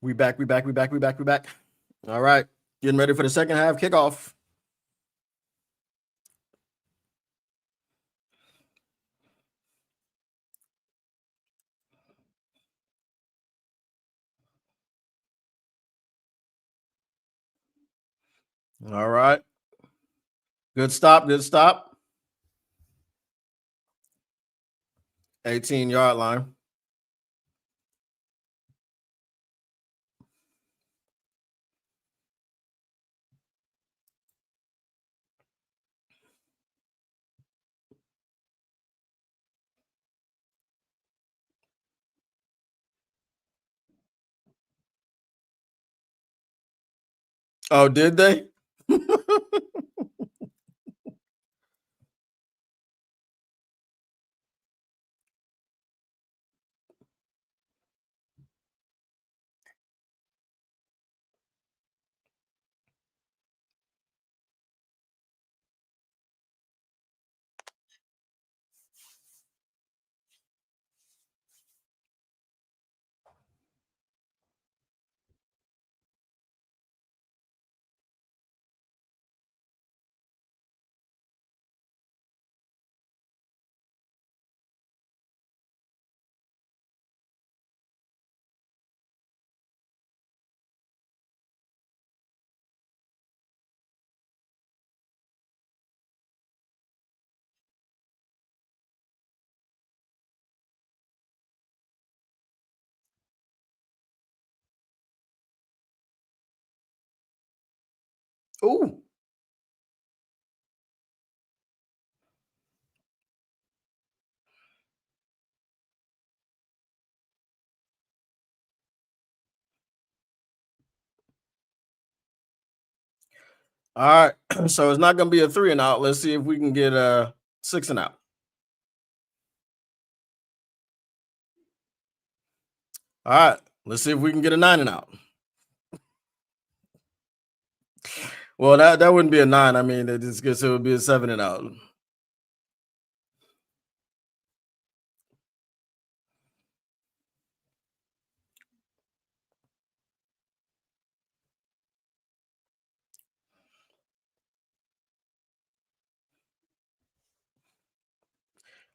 S1: We back. All right. Getting ready for the second half kickoff. All right. Good stop. 18-yard line. Oh, did they? Ooh. All right. So it's not going to be a 3 and out. Let's see if we can get a 6 and out. All right. Let's see if we can get a 9 and out. Well, that wouldn't be a 9. I mean, it would be a 7 and out.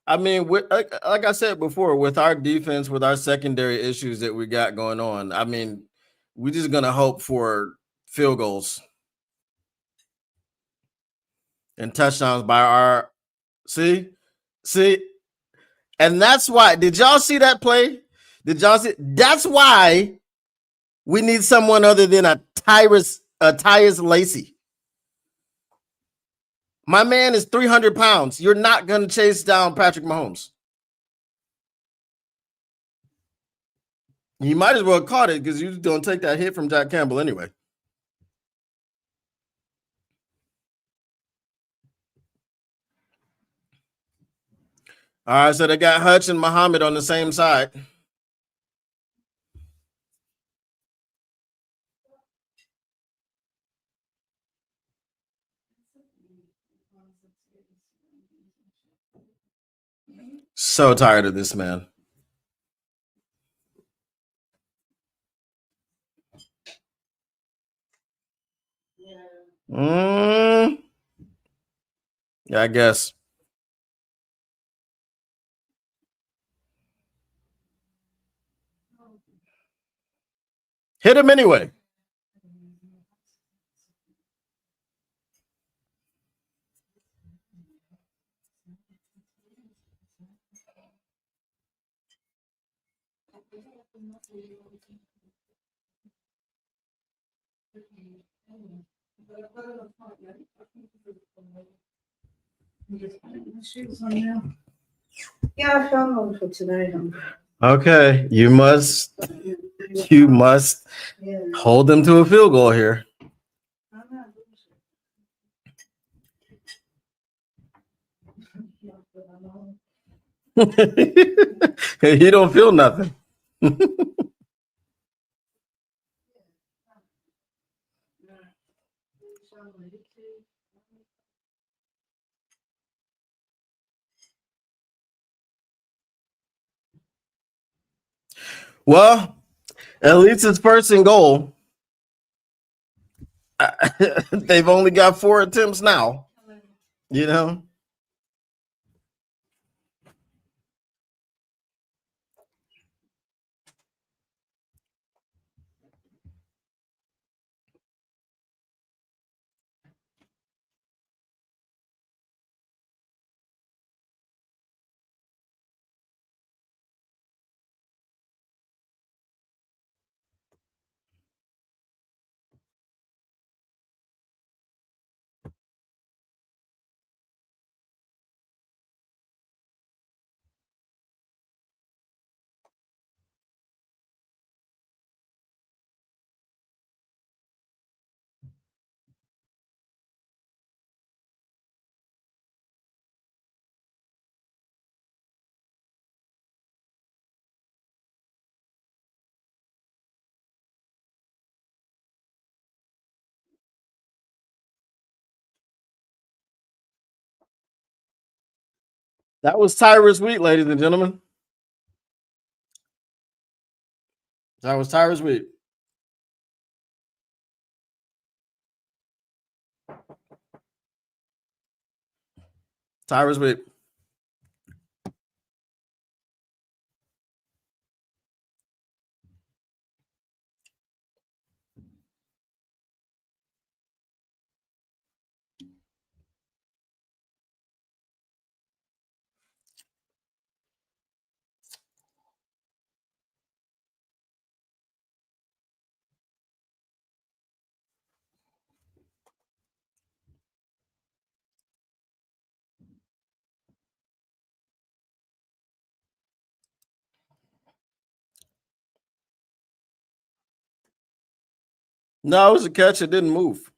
S1: I mean, like I said before, with our defense, with our secondary issues that we got going on, I mean, we're just going to hope for field goals and touchdowns by our see, and that's why. Did y'all see that play? Did y'all see? That's why we need someone other than a Tyus Lacey. My man is 300 pounds. You're not going to chase down Patrick Mahomes. You might as well have caught it because you're going to take that hit from Jack Campbell anyway. All right, so they got Hutch and Muhammad on the same side. So tired of this man. Yeah, I guess. Hit him anyway.
S2: Yeah, I found one for today.
S1: Okay, you must hold them to a field goal here. He don't feel nothing. Well, At least it's first and goal. They've only got 4 attempts now. You know. That was Tyrus Wheat, ladies and gentlemen. That was Tyrus Wheat. Tyrus Wheat. No, it was a catch. It didn't move.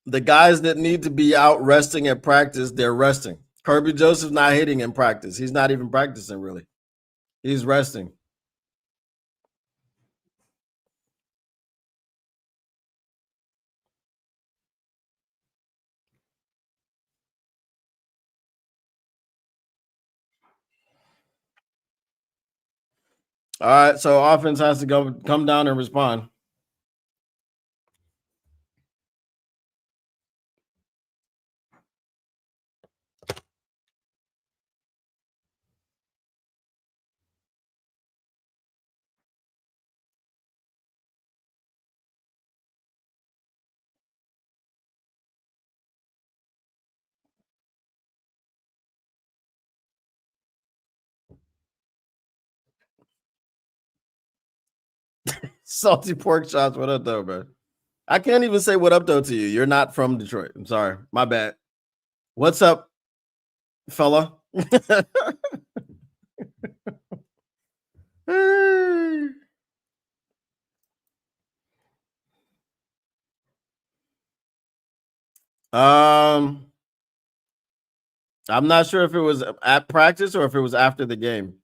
S1: The guys that need to be out resting at practice, they're resting. Kirby Joseph's not hitting in practice. He's not even practicing really. He's resting. All right, so offense has to come down and respond. Salty pork chops. What up, though, bro? I can't even say what up though to you. You're not from Detroit. I'm sorry. My bad. What's up, fella? I'm not sure if it was at practice or if it was after the game.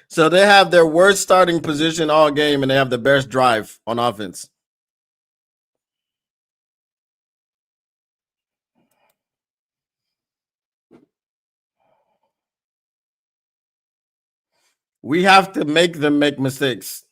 S1: So they have their worst starting position all game, and they have the best drive on offense. We have to make them make mistakes.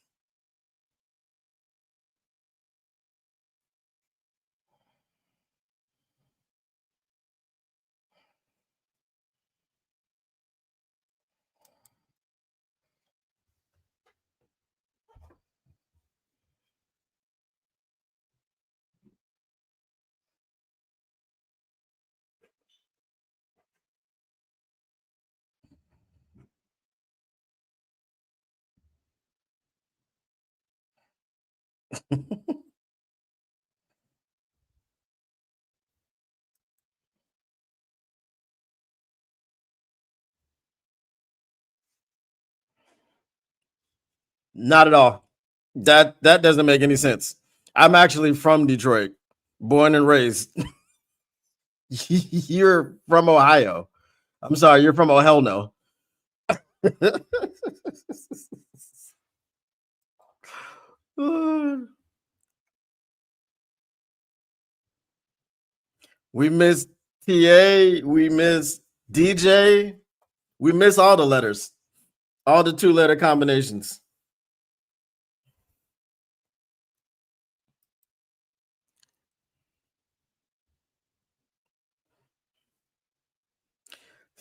S1: Not at all. That doesn't make any sense. I'm actually from Detroit, born and raised. You're from Ohio. I'm sorry, you're from Oh hell no. We miss TA, we miss DJ, we miss all the letters, all the 2-letter combinations.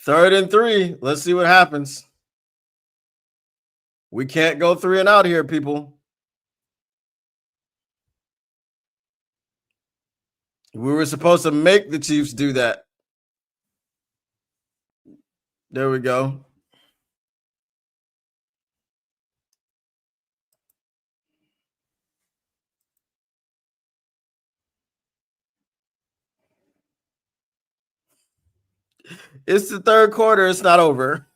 S1: Third and 3. Let's see what happens. We can't go 3 and out here, people. We were supposed to make the Chiefs do that. There we go. It's the third quarter. It's not over.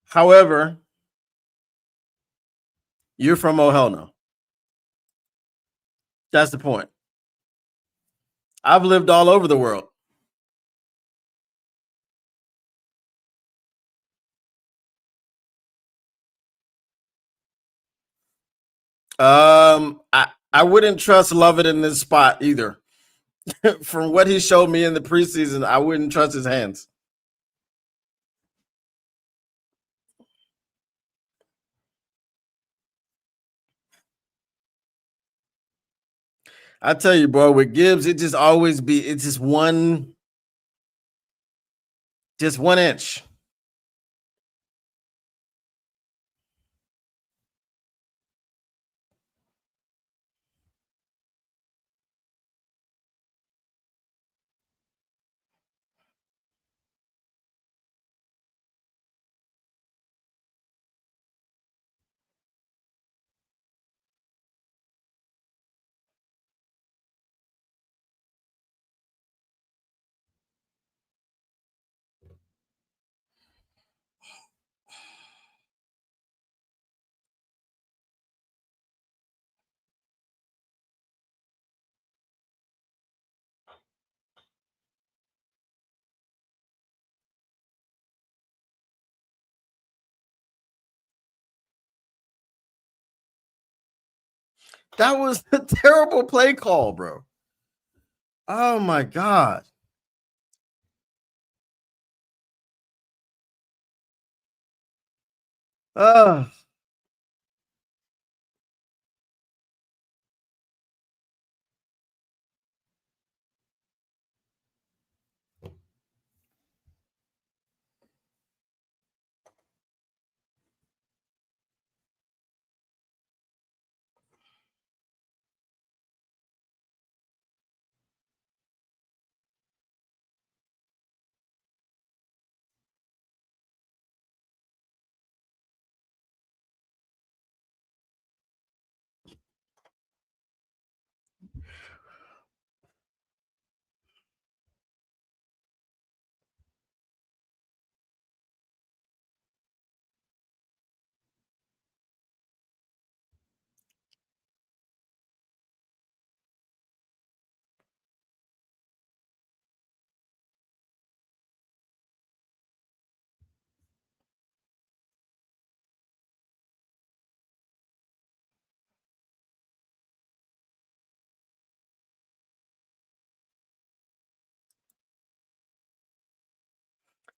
S1: However, you're from Oh hell no. That's the point. I've lived all over the world. I wouldn't trust Lovett in this spot either. From what he showed me in the preseason, I wouldn't trust his hands. I tell you, bro, with Gibbs, it just always be it's just one inch. That was a terrible play call, bro. Oh my god.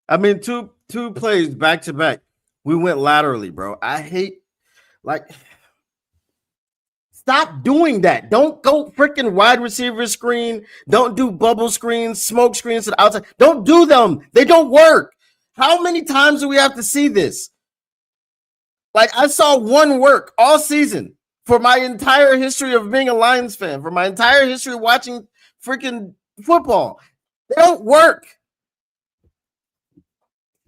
S1: I mean, two plays back to back. We went laterally, bro. I hate like stop doing that. Don't go freaking wide receiver screen. Don't do bubble screens, smoke screens to the outside. Don't do them. They don't work. How many times do we have to see this? Like I saw one work all season. For my entire history of being a Lions fan, for my entire history of watching freaking football, they don't work.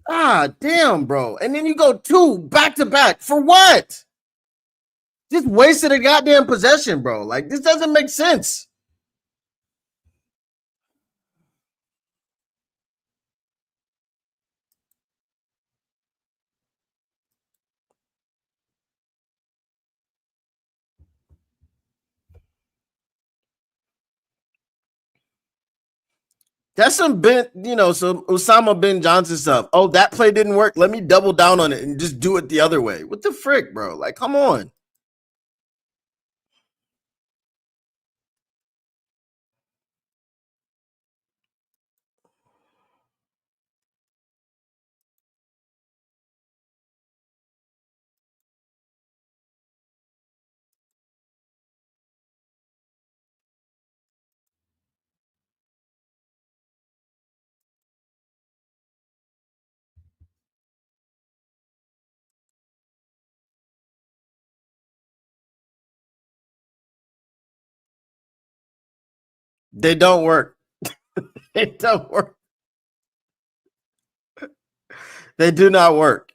S1: Ah, damn, bro. And then you go 2 back to back. For what? Just wasted a goddamn possession, bro. Like, this doesn't make sense. That's some some Osama bin Johnson stuff. Oh, that play didn't work. Let me double down on it and just do it the other way. What the frick, bro? Like, come on. They don't work. They don't work. They do not work.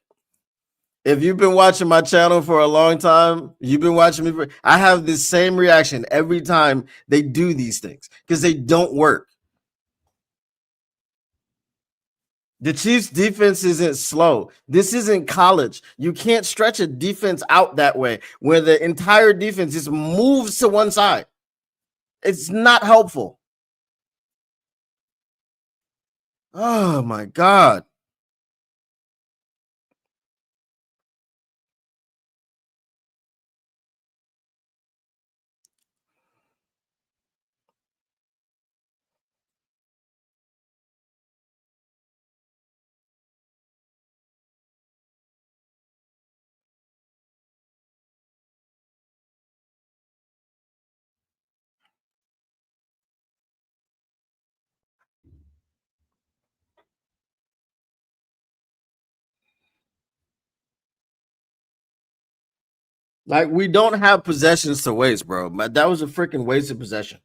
S1: If you've been watching my channel for a long time, you've been watching me I have this same reaction every time they do these things because they don't work. The Chiefs defense isn't slow. This isn't college. You can't stretch a defense out that way where the entire defense just moves to one side. It's not helpful. Oh my God. Like, we don't have possessions to waste, bro. That was a freaking wasted possession.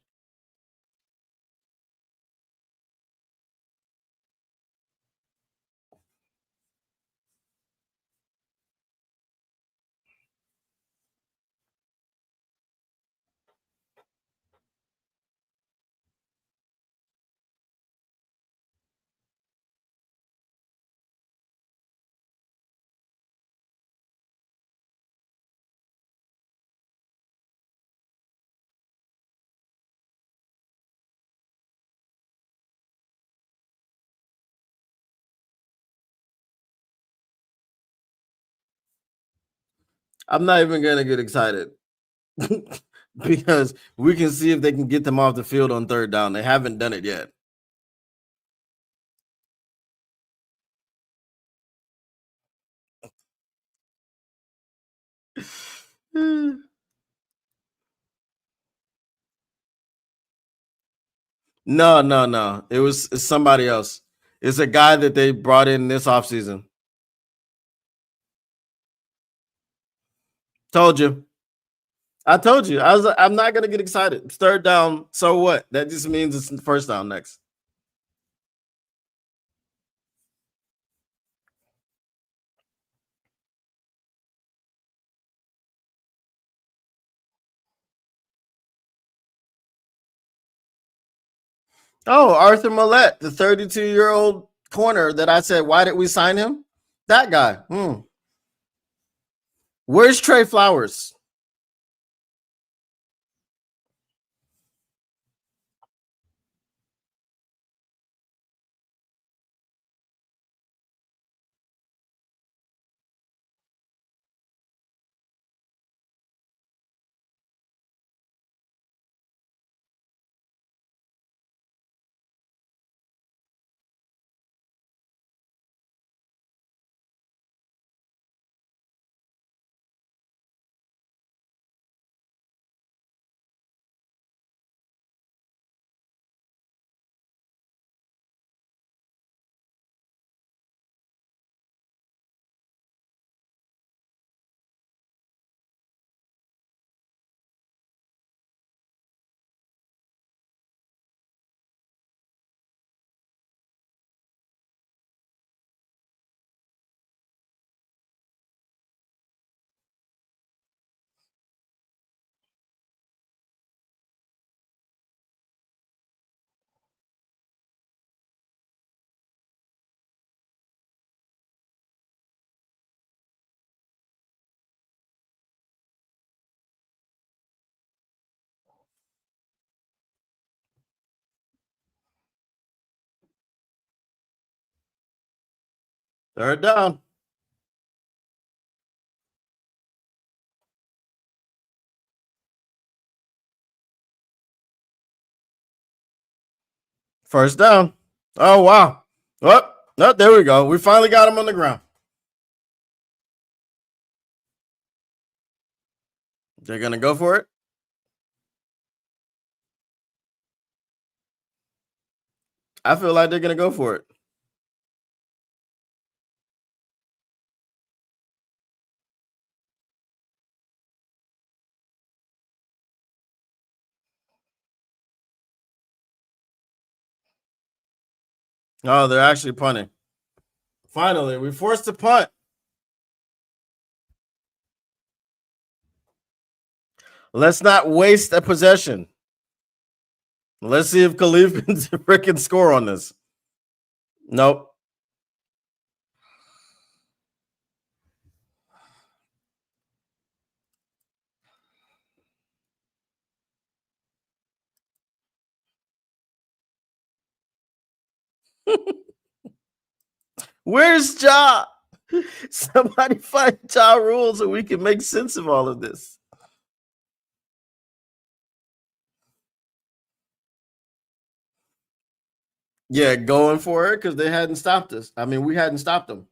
S1: I'm not even gonna get excited because we can see if they can get them off the field on third down. They haven't done it yet. No, no, no. It's somebody else. It's a guy that they brought in this offseason. Told you. I told you. I'm not gonna get excited. It's third down. So what? That just means it's the first down next. Oh, Arthur Millette, the 32-year-old corner that I said, why did we sign him? That guy. Where's Trey Flowers? Third down. First down. Oh, wow. Oh, no, there we go. We finally got him on the ground. They're going to go for it. I feel like they're going to go for it. Oh, they're actually punting. Finally, we forced to punt. Let's not waste a possession. Let's see if Khalif can freaking score on this. Nope. Where's Ja? Somebody find Ja Rule so we can make sense of all of this. Yeah, going for it because they hadn't stopped us. I mean, we hadn't stopped them.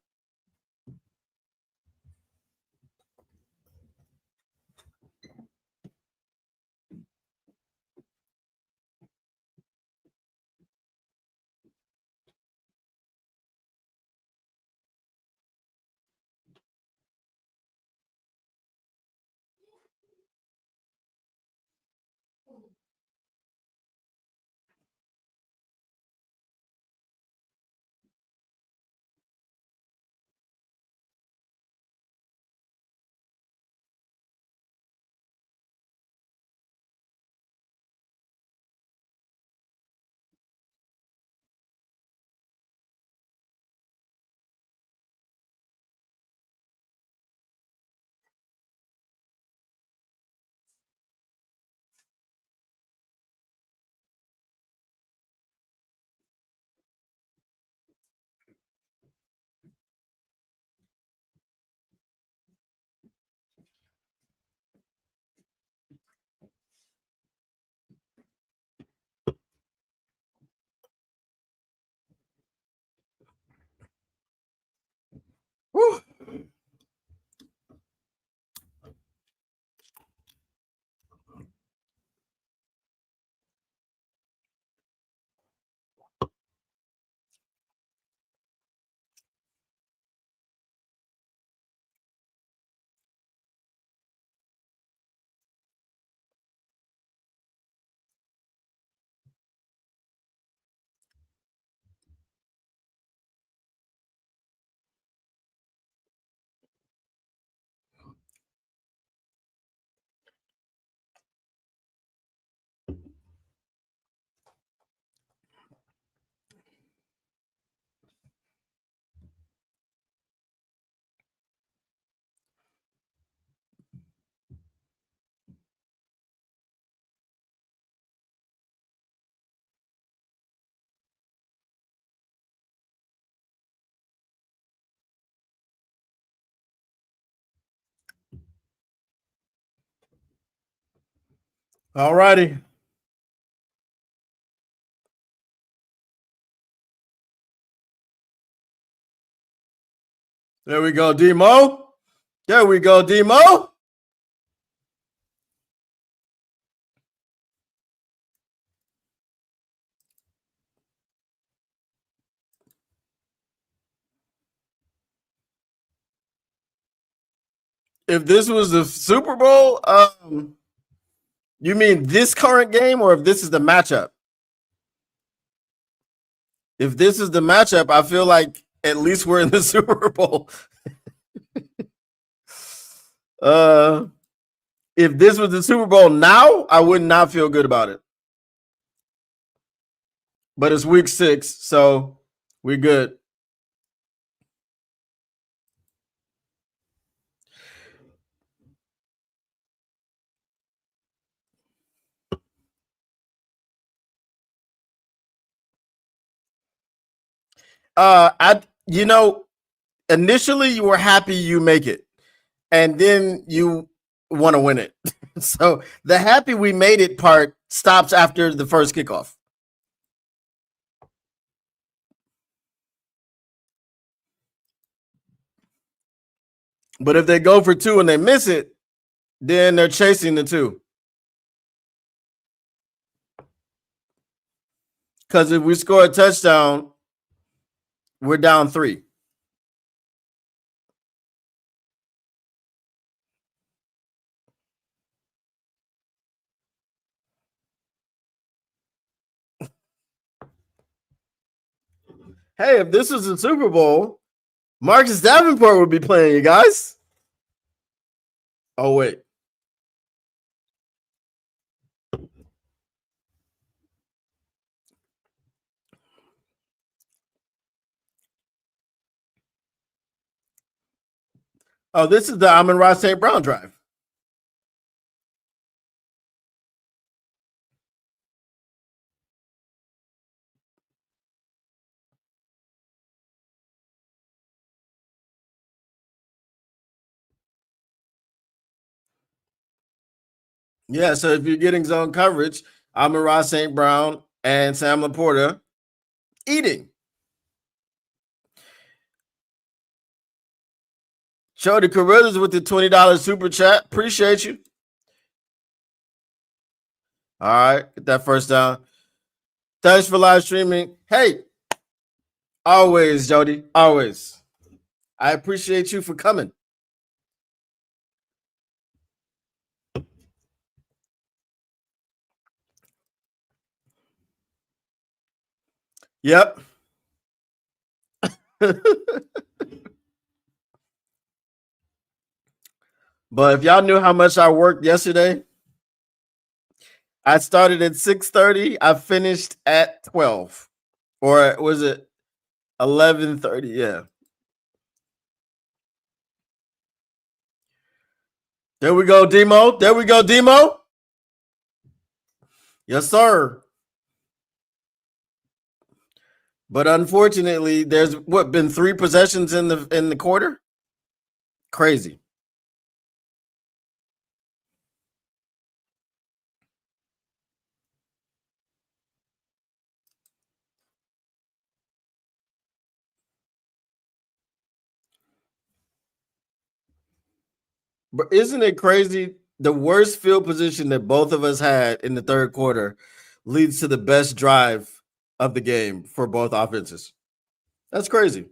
S1: Whew. All righty. There we go, Demo. There we go, Demo. If this was the Super Bowl, you mean this current game or if this is the matchup? If this is the matchup, I feel like at least we're in the Super Bowl. If this was the Super Bowl now, I would not feel good about it. But it's week 6, so we're good. I initially you were happy you make it, and then you want to win it. So the happy we made it part stops after the first kickoff. But if they go for two and they miss it, then they're chasing the two. Because if we score a touchdown, we're down 3. Hey, if this was a Super Bowl, Marcus Davenport would be playing, you guys. Oh, wait. Oh, this is the Amon-Ra St. Brown drive. Yeah, so if you're getting zone coverage, Amon-Ra St. Brown and Sam Laporta eating. Jody Carruthers with the $20 super chat. Appreciate you. All right, get that first down. Thanks for live streaming. Hey, always, Jody, always. I appreciate you for coming. Yep. But if y'all knew how much I worked yesterday, I started at 6:30. I finished at 12. Or was it 11:30? Yeah. There we go, Demo. There we go, Demo. Yes, sir. But unfortunately, there's been 3 possessions in the quarter? Crazy. But isn't it crazy? The worst field position that both of us had in the third quarter leads to the best drive of the game for both offenses. That's crazy.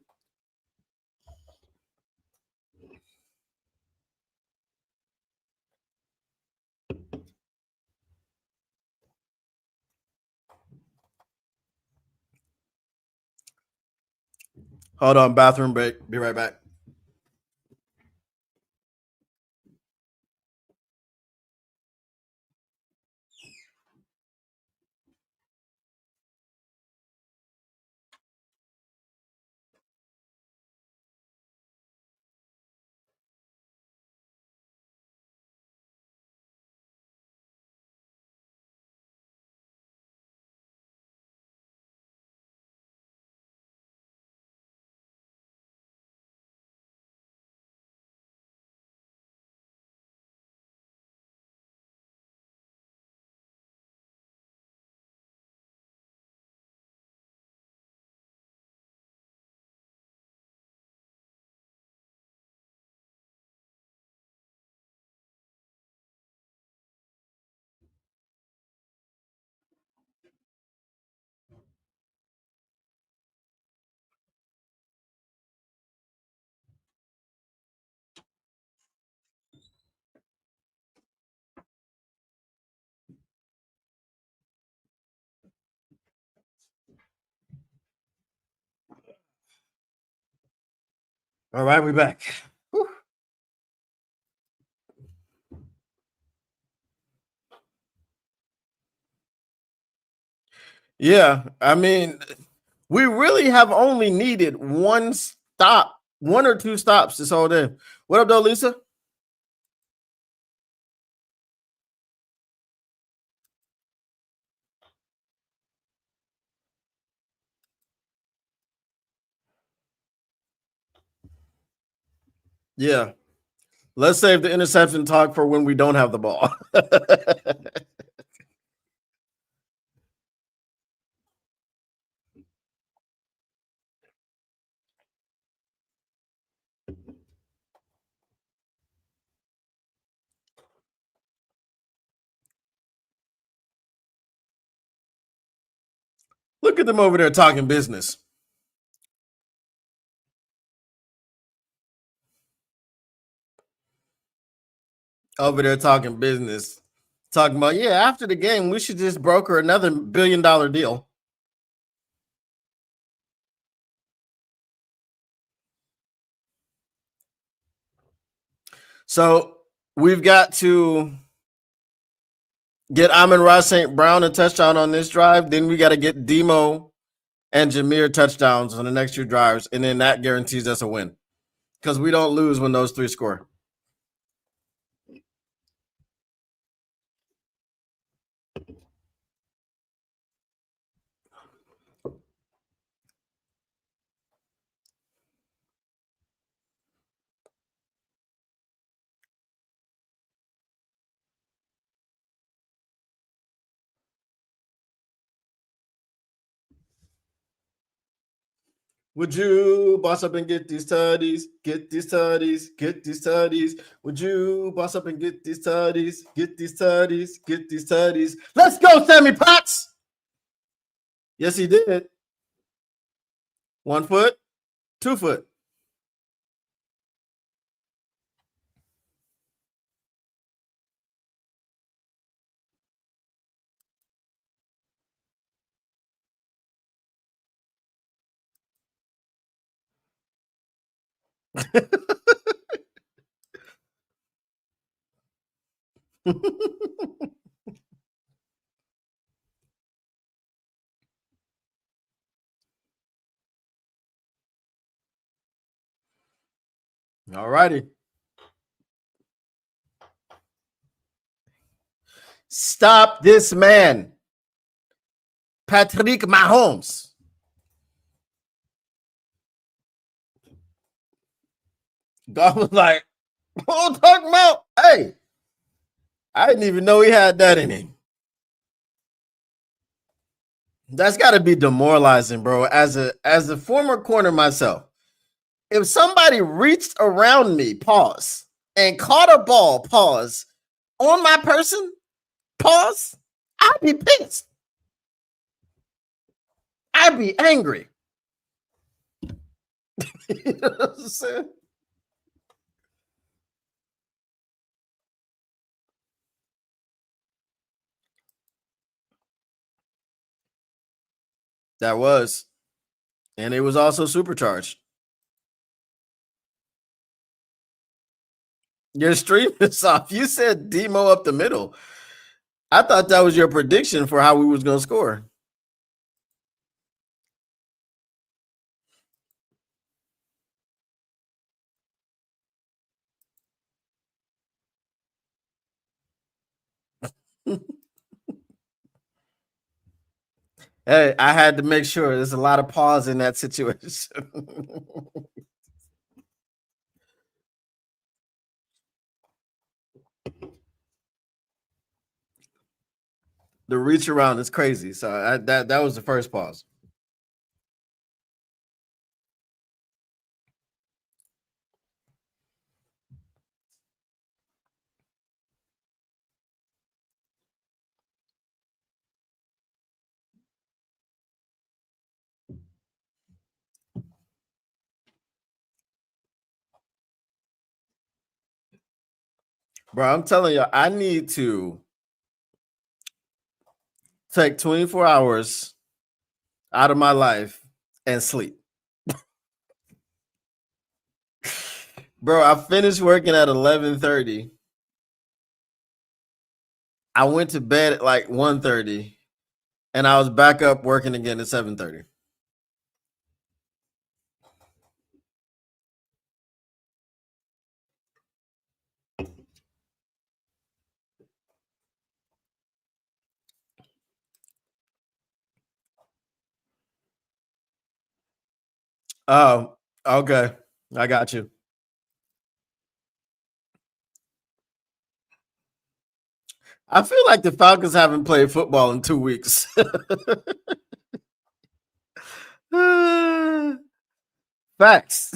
S1: Hold on, bathroom break. Be right back. All right, we're back. Whew. Yeah, I mean, we really have only needed one or two stops this whole day. What up, though, Lisa? Yeah. Let's save the interception talk for when we don't have the ball. Look at them over there talking business. Over there talking business. Talking about, yeah, after the game, we should just broker another $1 billion deal. So we've got to get Amon-Ra St. Brown a touchdown on this drive. Then we got to get Demo and Jameer touchdowns on the next 2 drives. And then that guarantees us a win. Because we don't lose when those 3 score. Would you boss up and get these tutties? Get these tutties, get these tutties. Would you boss up and get these tutties? Get these tutties, get these tutties. Let's go, Sammy Potts. Yes, he did. 1 foot, 2 foot. All righty. Stop this man, Patrick Mahomes. God was like, "Oh, talking about, hey, I didn't even know he had that in him." That's got to be demoralizing, bro. As a former corner myself, if somebody reached around me, pause, and caught a ball, pause, on my person, pause, I'd be pissed. I'd be angry. You know what I'm saying? That was. And it was also supercharged. Your stream is off. You said Demo up the middle. I thought that was your prediction for how we was going to score. Hey, I had to make sure there's a lot of pause in that situation. The reach around is crazy. So that was the first pause. Bro, I'm telling you, I need to take 24 hours out of my life and sleep. Bro, I finished working at 11:30. I went to bed at like 1:30 and I was back up working again at 7:30. Oh, okay. I got you. I feel like the Falcons haven't played football in 2 weeks. Facts.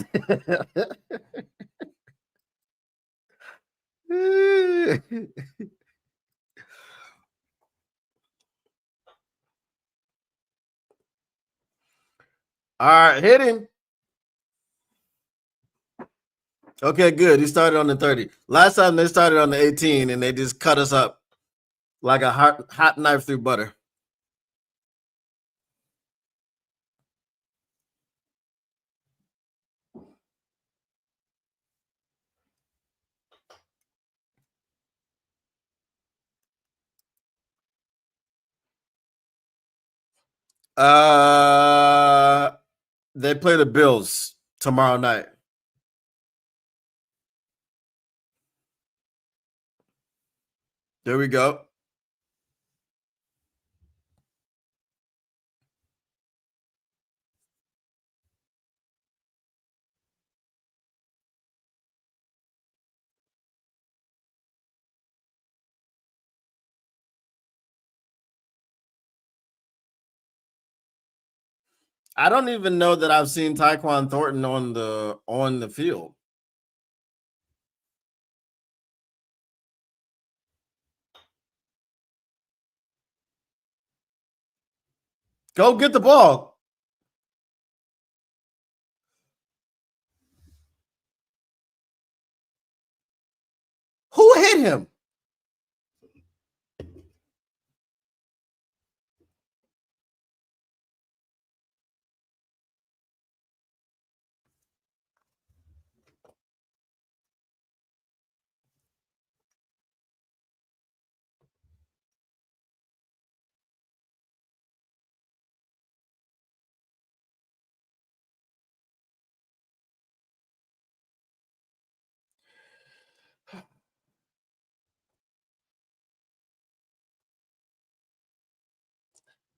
S1: All right, hit him. Okay, good. He started on the 30. Last time they started on the 18 and they just cut us up like a hot knife through butter. They play the Bills tomorrow night. There we go. I don't even know that I've seen Tyquan Thornton on the field. Go get the ball. Who hit him?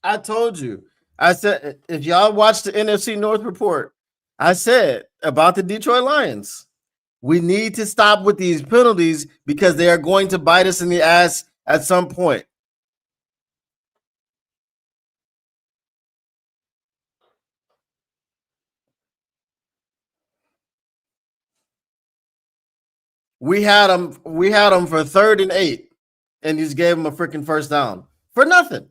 S1: I told you. I said if y'all watch the NFC North report, I said about the Detroit Lions. We need to stop with these penalties because they are going to bite us in the ass at some point. We had them for 3rd and 8, and you just gave them a freaking first down for nothing.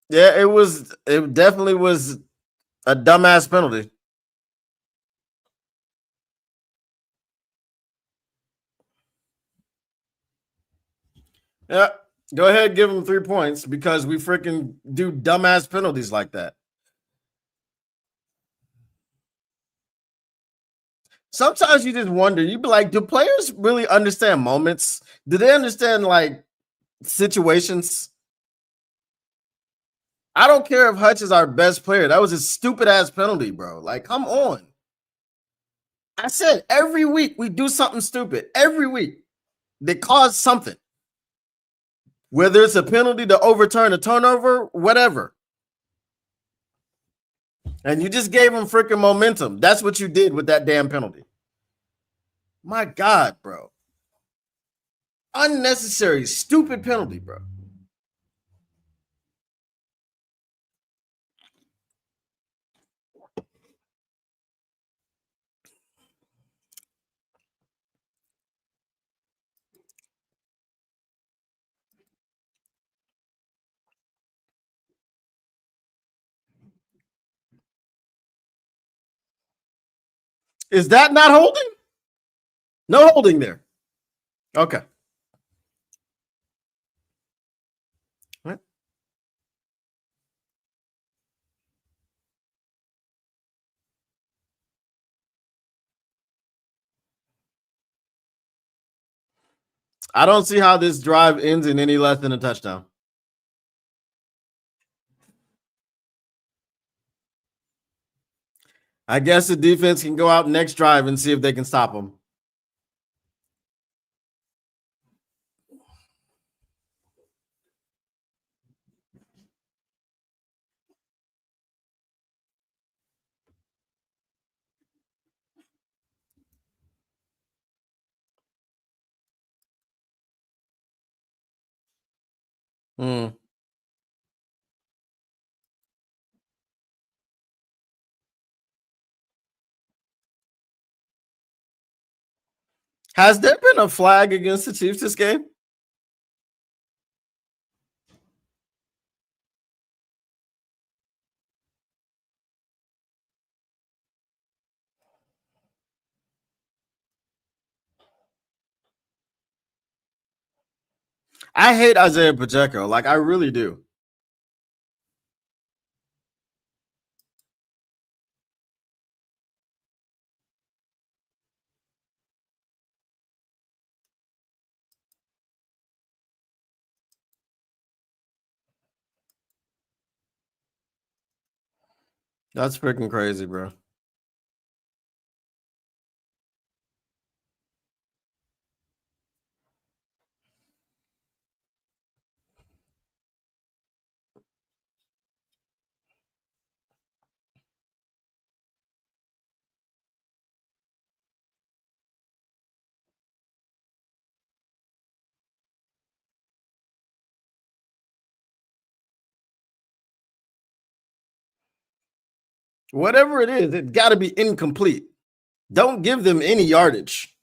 S1: Yeah, it definitely was a dumbass penalty. Yeah, go ahead, give them 3 points because we freaking do dumbass penalties like that. Sometimes you just wonder, you be like, do players really understand moments? Do they understand like situations? I don't care if Hutch is our best player. That was a stupid ass penalty, bro. Like, come on. I said every week we do something stupid. Every week they cause something. Whether it's a penalty to overturn a turnover, whatever. And you just gave them freaking momentum. That's what you did with that damn penalty. My God, bro. Unnecessary, stupid penalty, bro. Is that not holding? No holding there. Okay. What? I don't see how this drive ends in any less than a touchdown. I guess the defense can go out next drive and see if they can stop them. Mm. Has there been a flag against the Chiefs this game? I hate Isaiah Pacheco. Like, I really do. That's freaking crazy, bro. Whatever it is, it's got to be incomplete. Don't give them any yardage.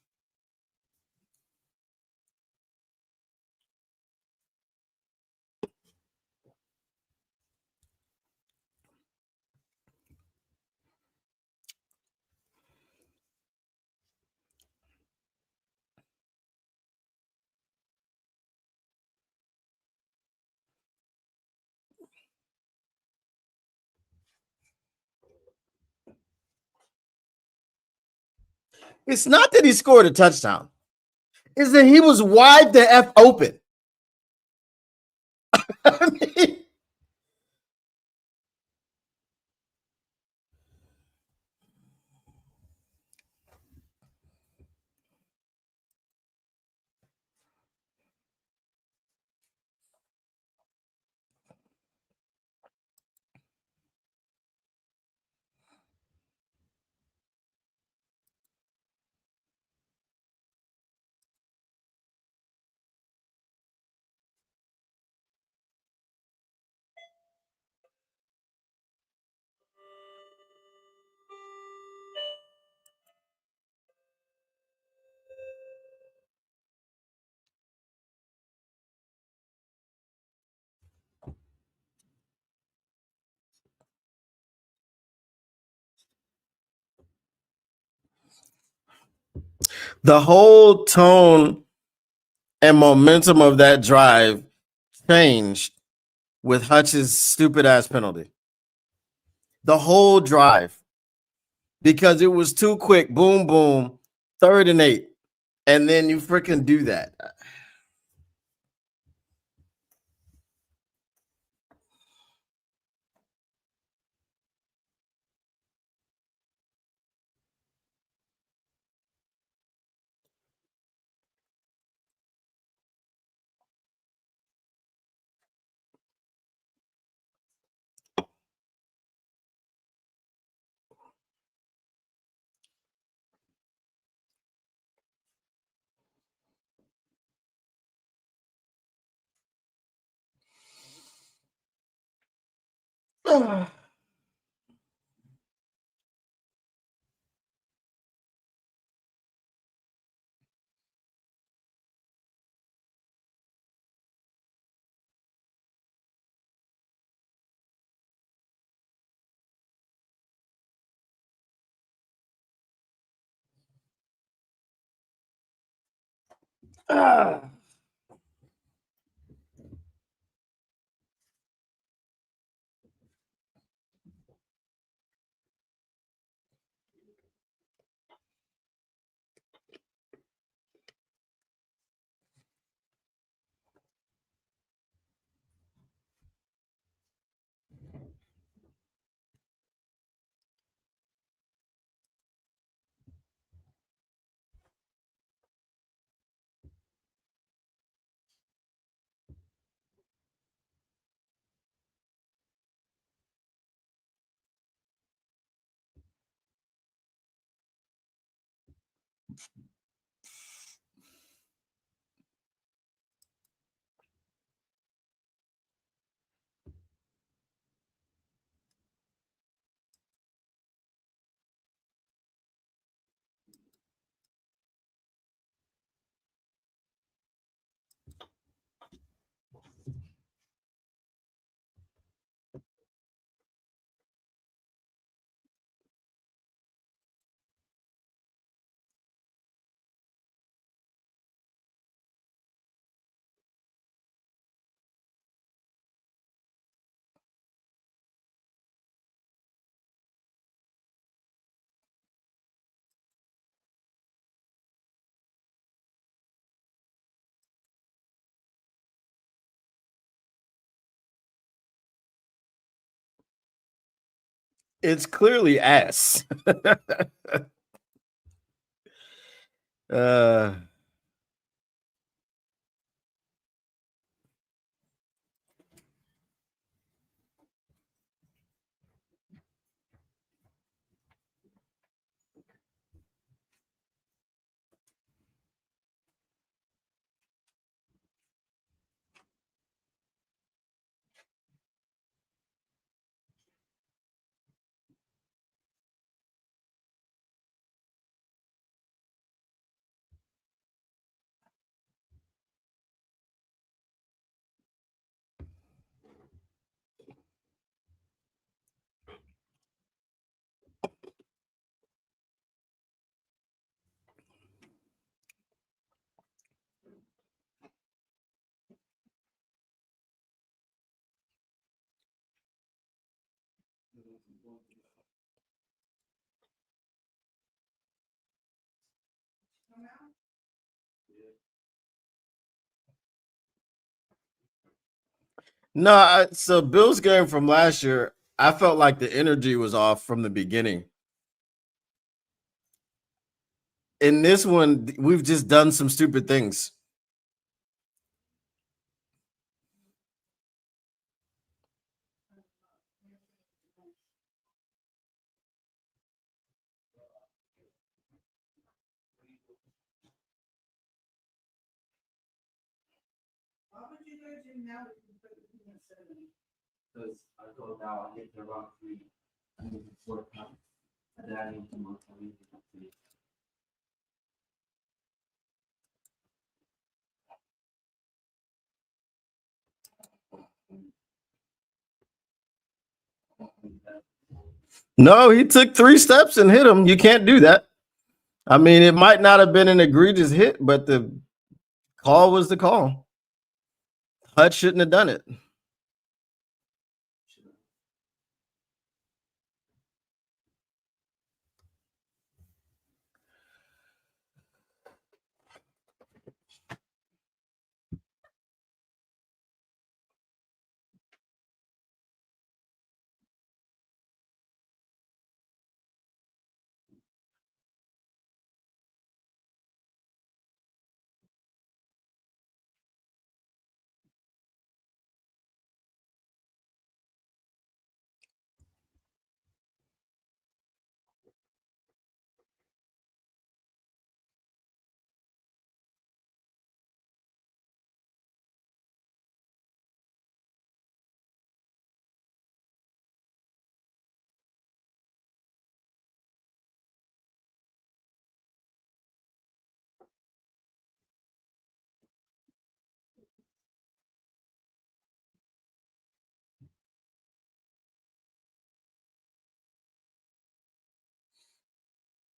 S1: It's not that he scored a touchdown. It's that he was wide the F open. I mean, the whole tone and momentum of that drive changed with Hutch's stupid ass penalty. The whole drive, because it was too quick. Boom, boom, 3rd and 8. And then you freaking do that. It's clearly ass. uh no, so Bill's game from last year, I felt like the energy was off from the beginning. In this one, we've just done some stupid things.
S2: Why would you go to now that you put the peanut cinnamon?
S3: Because I go now, I hit the wrong three. I need to 4 pounds. And then I need to move. I need to complete.
S1: No, he took 3 steps and hit him. You can't do that. I mean, it might not have been an egregious hit, but the call was the call. Hutch shouldn't have done it.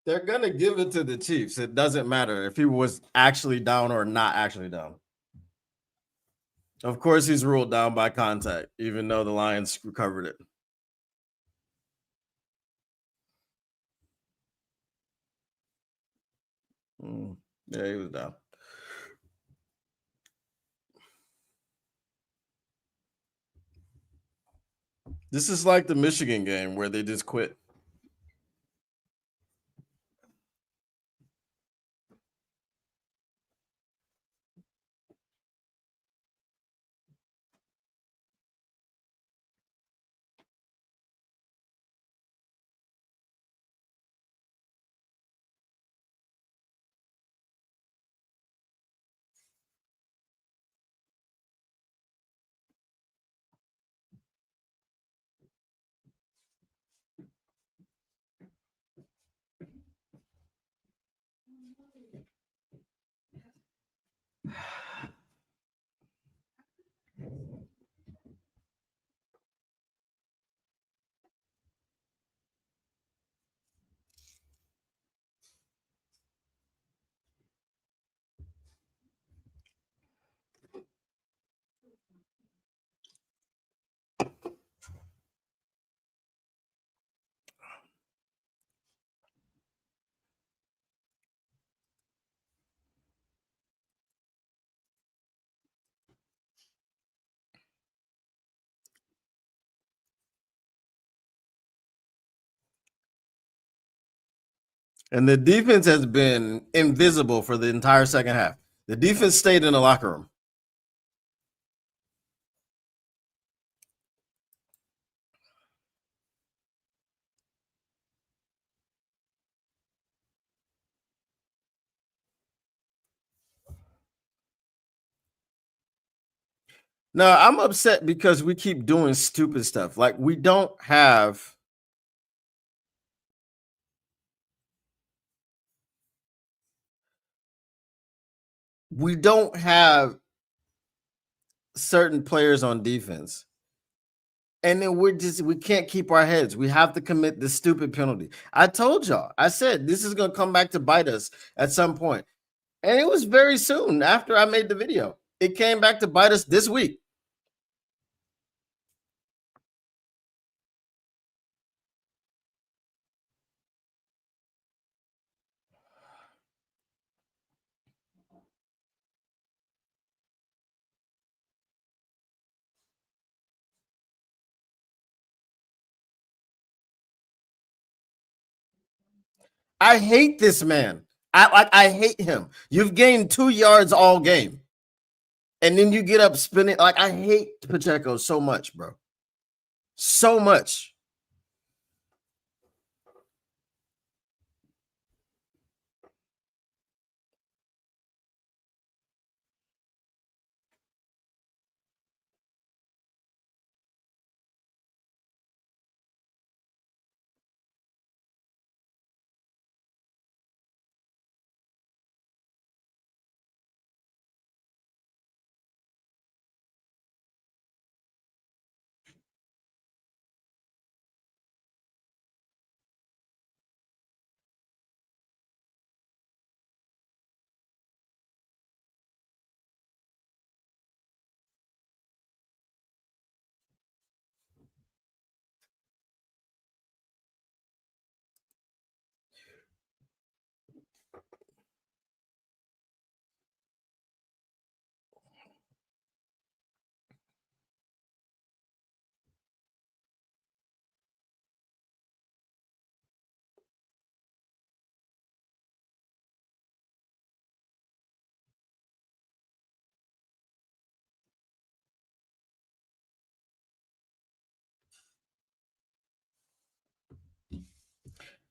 S1: They're gonna give it to the Chiefs. It doesn't matter if he was actually down or not actually down. Of course, he's ruled down by contact, even though the Lions recovered it. Yeah, he was down. This is like the Michigan game where they just quit. And the defense has been invisible for the entire second half. The defense stayed in the locker room. No, I'm upset because we keep doing stupid stuff. Like we don't have certain players on defense. And then we can't keep our heads. We have to commit this stupid penalty. I told y'all, I said this is gonna come back to bite us at some point. And it was very soon after I made the video. It came back to bite us this week. I hate this man. I hate him. You've gained 2 yards all game. And then you get up spinning. Like I hate Pacheco so much, bro. So much.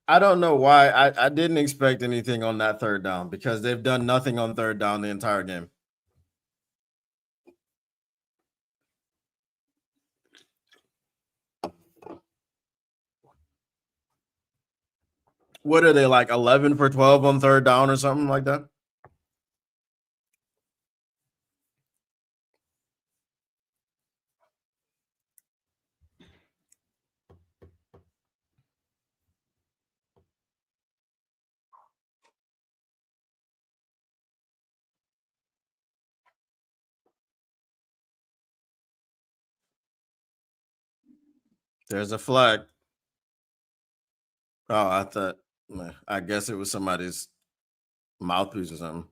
S1: I don't know why. I didn't expect anything on that third down because they've done nothing on third down the entire game. What are they like 11 for 12 on third down or something like that? There's a flag. Oh, I guess it was somebody's mouthpiece or something.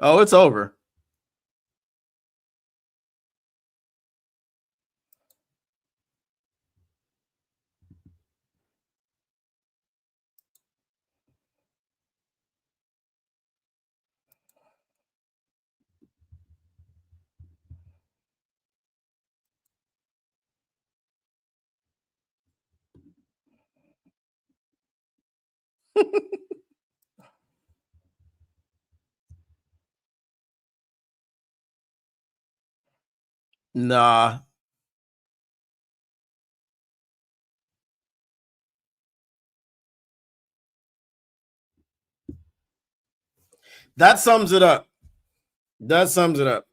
S1: Oh, it's over. Nah. That sums it up. That sums it up.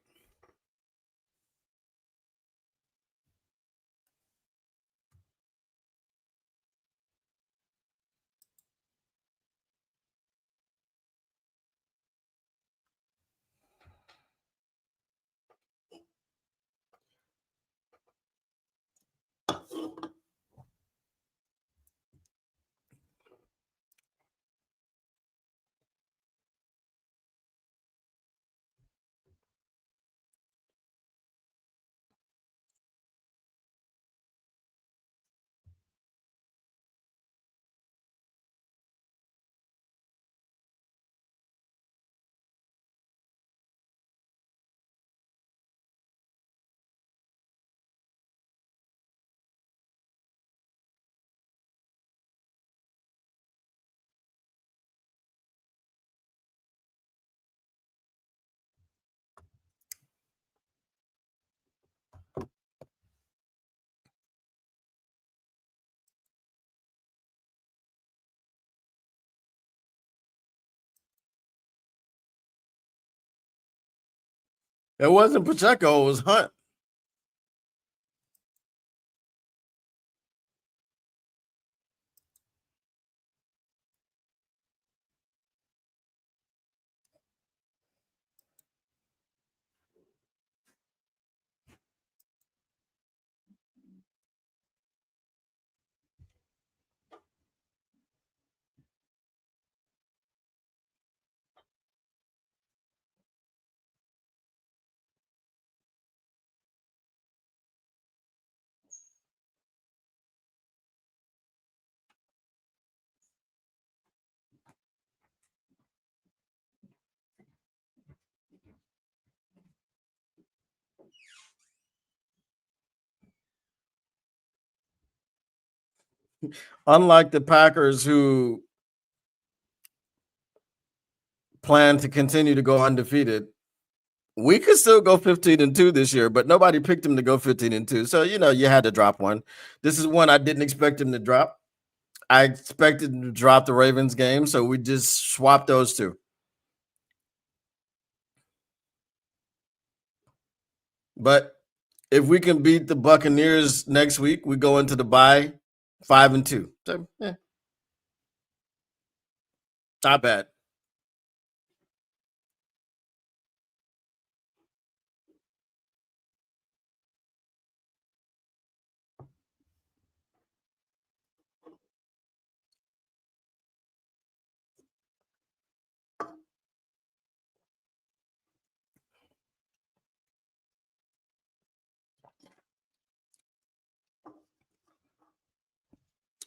S1: It wasn't Pacheco, it was Hunt. Unlike the Packers, who plan to continue to go undefeated, we could still go 15-2 this year, but nobody picked him to go 15-2. So, you had to drop one. This is one I didn't expect him to drop. I expected him to drop the Ravens game, so we just swapped those two. But if we can beat the Buccaneers next week, we go into the bye 5-2. So, not bad.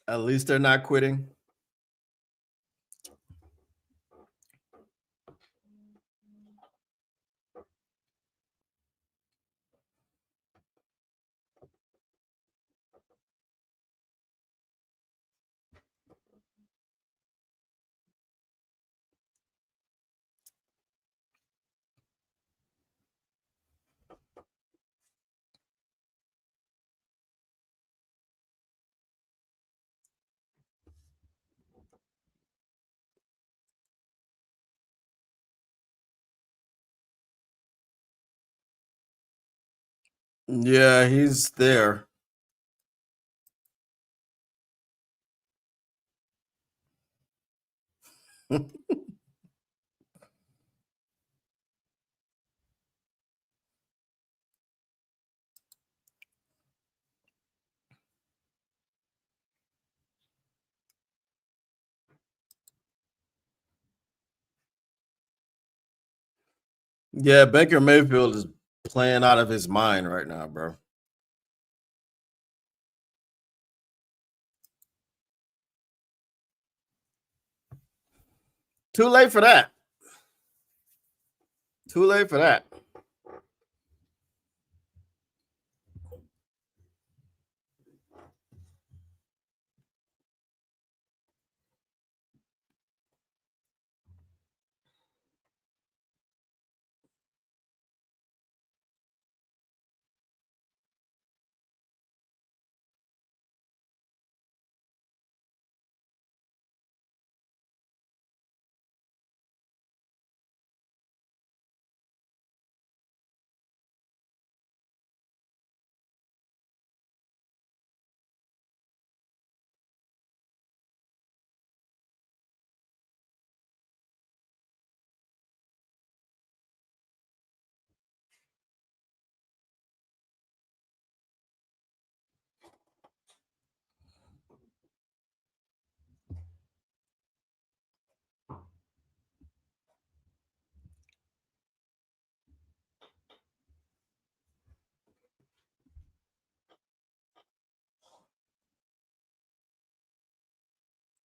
S1: At least they're not quitting. Yeah, he's there. Yeah, Baker Mayfield is playing out of his mind right now, bro. Too late for that. Too late for that.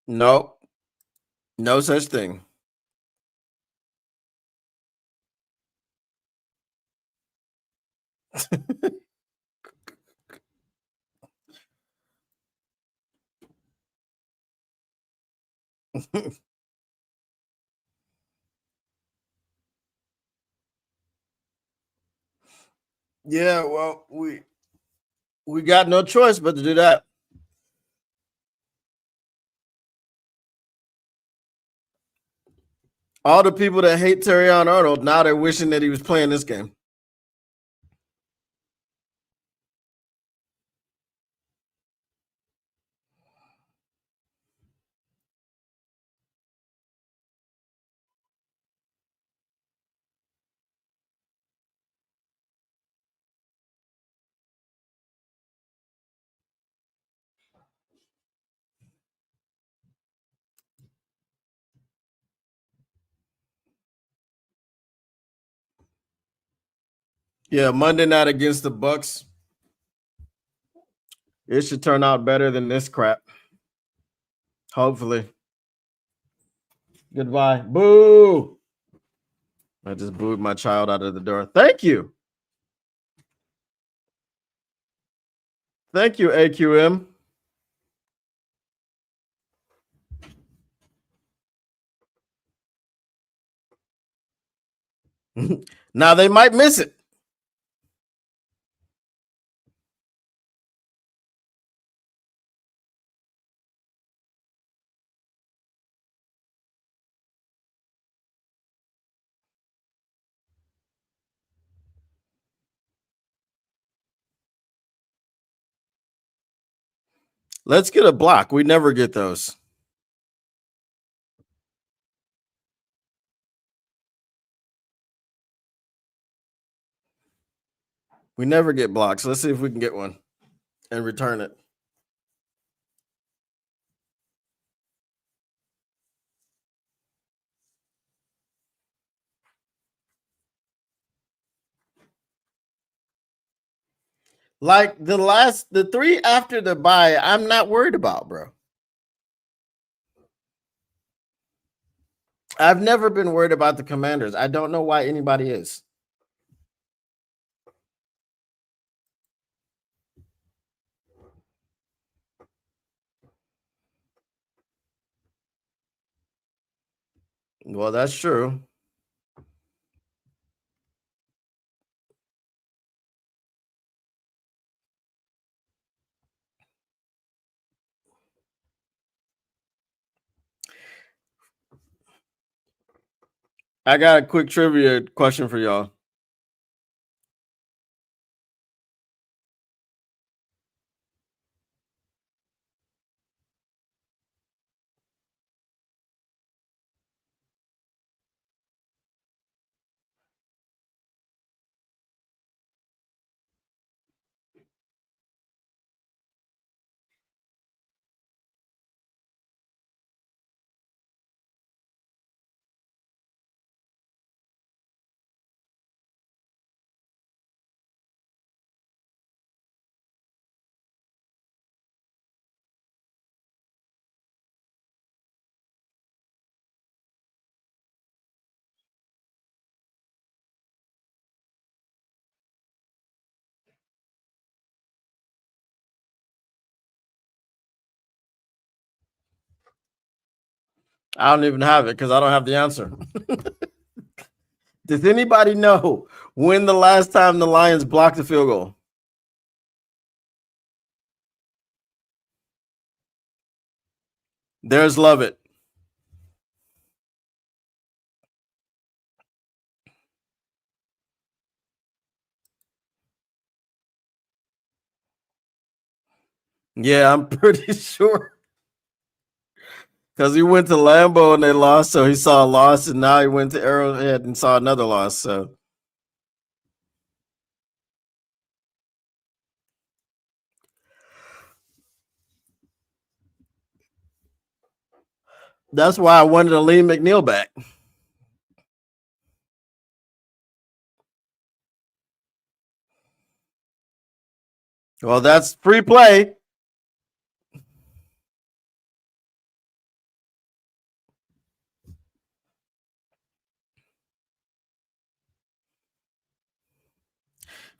S1: Nope. No such thing. Yeah, well, we got no choice but to do that. All the people that hate Terrion Arnold, now they're wishing that he was playing this game. Yeah, Monday night against the Bucks. It should turn out better than this crap. Hopefully. Goodbye. Boo. I just booed my child out of the door. Thank you. Thank you, AQM. Now they might miss it. Let's get a block. We never get those. We never get blocks. Let's see if we can get one and return it. Like the three after the bye, I'm not worried about, bro. I've never been worried about the Commanders. I don't know why anybody is. Well, that's true. I got a quick trivia question for y'all. I don't even have it because I don't have the answer. Does anybody know when the last time the Lions blocked a field goal? There's Lovett. Yeah, I'm pretty sure. Because he went to Lambeau and they lost, so he saw a loss, and now he went to Arrowhead and saw another loss. So that's why I wanted to lean McNeil back. Well, that's free play.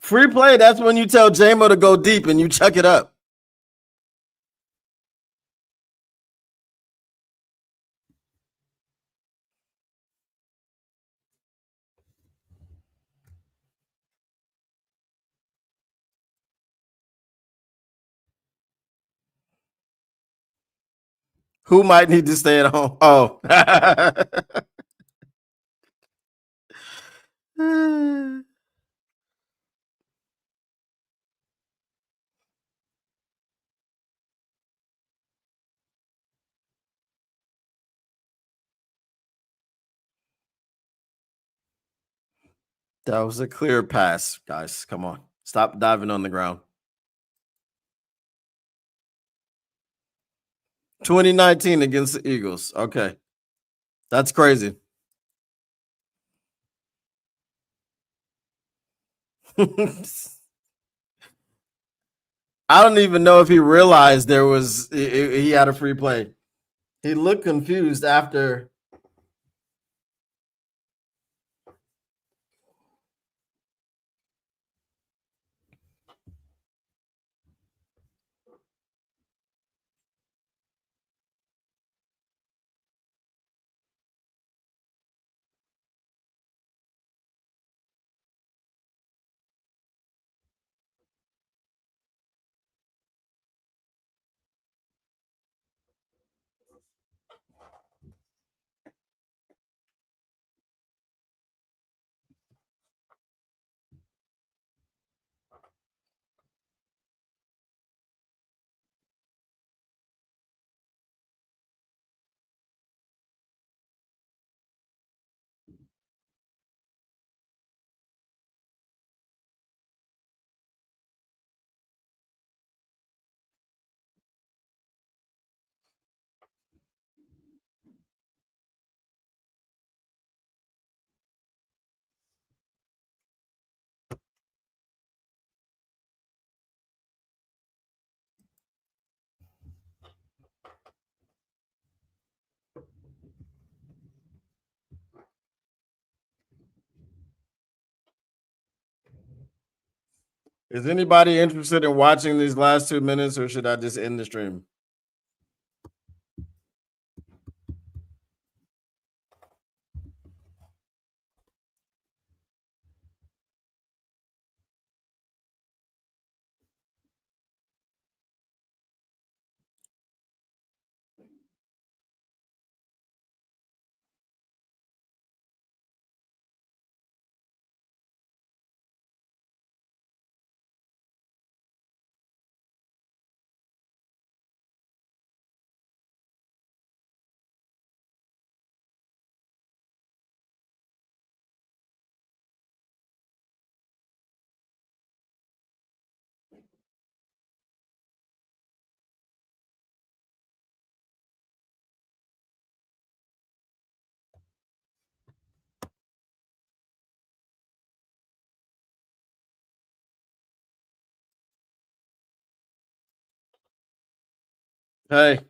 S1: Free play, that's when you tell JMO to go deep and you chuck it up. Who might need to stay at home? Oh. That was a clear pass, guys. Come on. Stop diving on the ground. 2019 against the Eagles. Okay. That's crazy. I don't even know if he realized there was he had a free play. He looked confused after. Is anybody interested in watching these last 2 minutes, or should I just end the stream? Hey,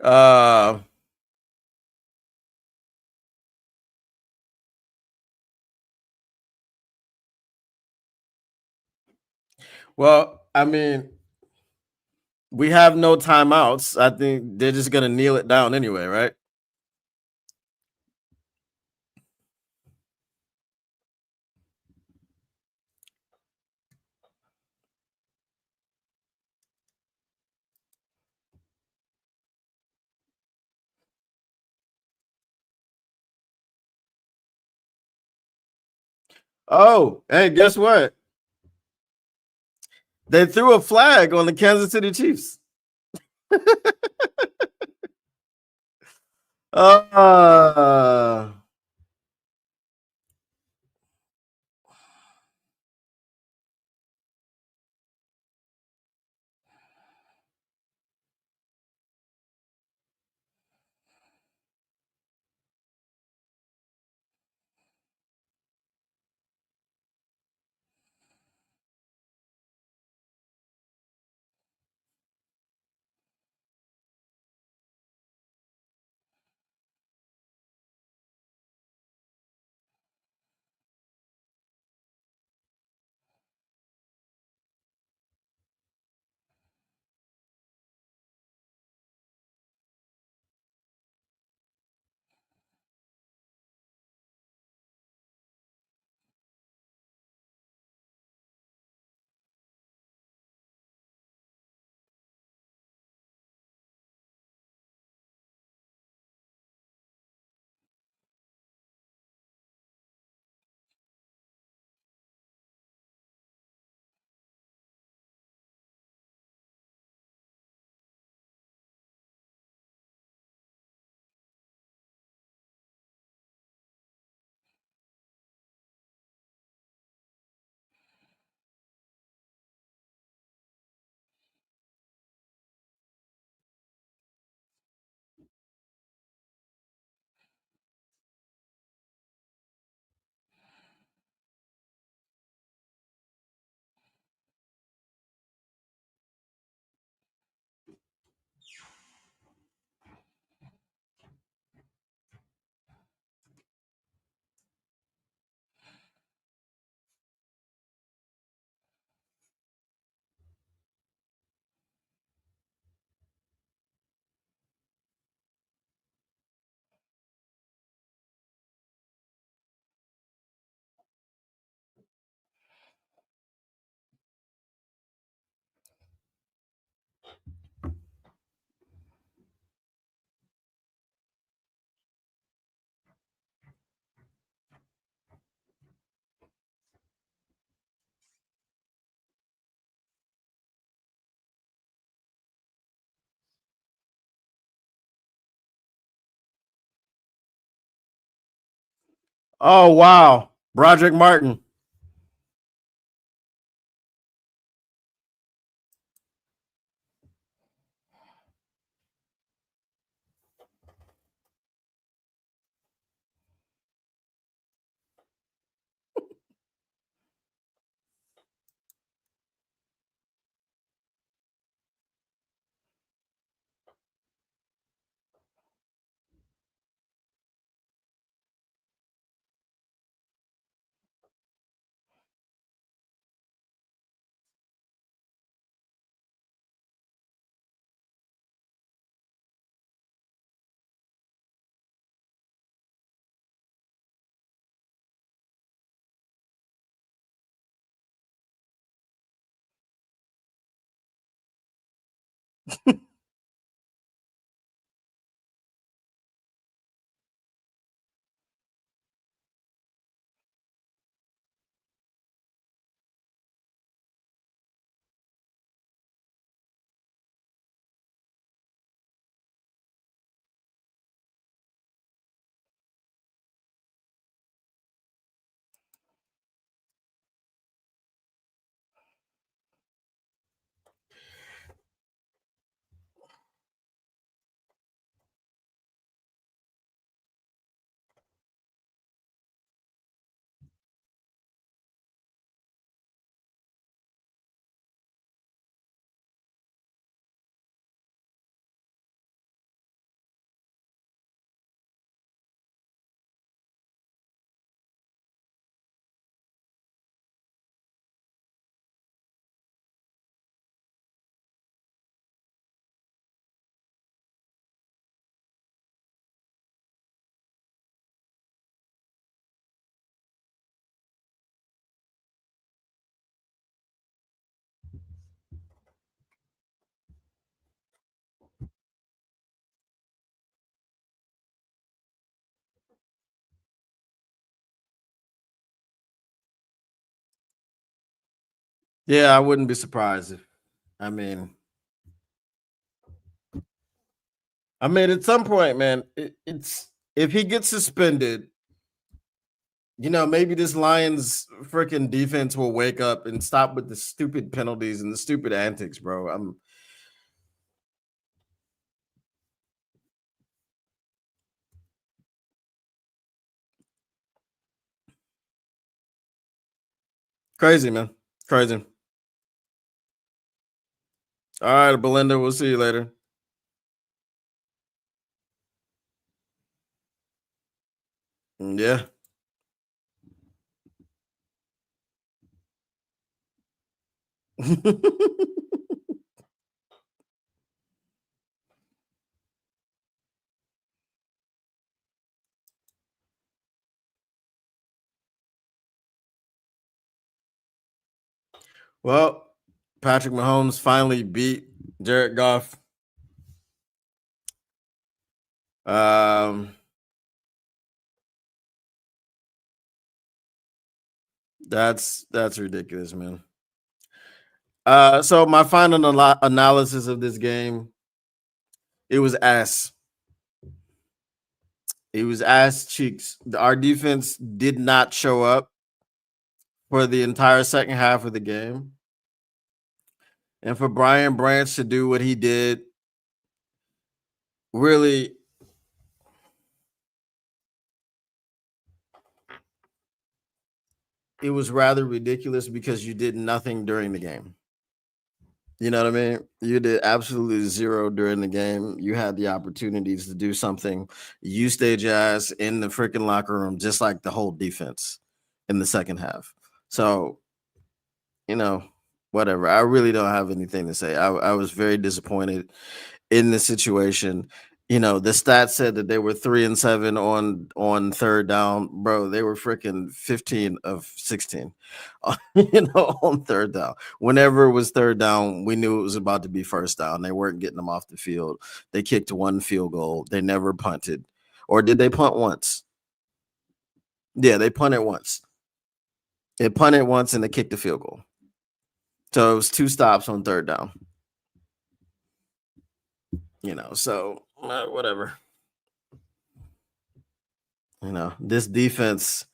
S1: uh, well, I mean, we have no timeouts. I think they're just gonna kneel it down anyway, right? Oh, hey, guess what? They threw a flag on the Kansas City Chiefs. Uh, Oh wow, Broderick Martin. Yeah, I wouldn't be surprised if. I mean, at some point, man, it's if he gets suspended, maybe this Lions freaking defense will wake up and stop with the stupid penalties and the stupid antics, bro. I'm crazy, man. Crazy. All right, Belinda, we'll see you later. Yeah. Well, Patrick Mahomes finally beat Jared Goff. Um, that's ridiculous, man. So my final analysis of this game, it was ass. It was ass cheeks. Our defense did not show up for the entire second half of the game. And for Brian Branch to do what he did, really, it was rather ridiculous because you did nothing during the game. You know what I mean? You did absolutely zero during the game. You had the opportunities to do something. You stayed your ass in the freaking locker room, just like the whole defense in the second half. So, whatever. I really don't have anything to say. I was very disappointed in the situation. The stats said that they were 3-7 on third down, bro. They were freaking 15 of 16, on third down. Whenever it was third down, we knew it was about to be first down. They weren't getting them off the field. They kicked one field goal. They never punted, or did they punt once? Yeah, they punted once. They punted once and they kicked the field goal. So it was 2 stops on third down. So whatever. This defense,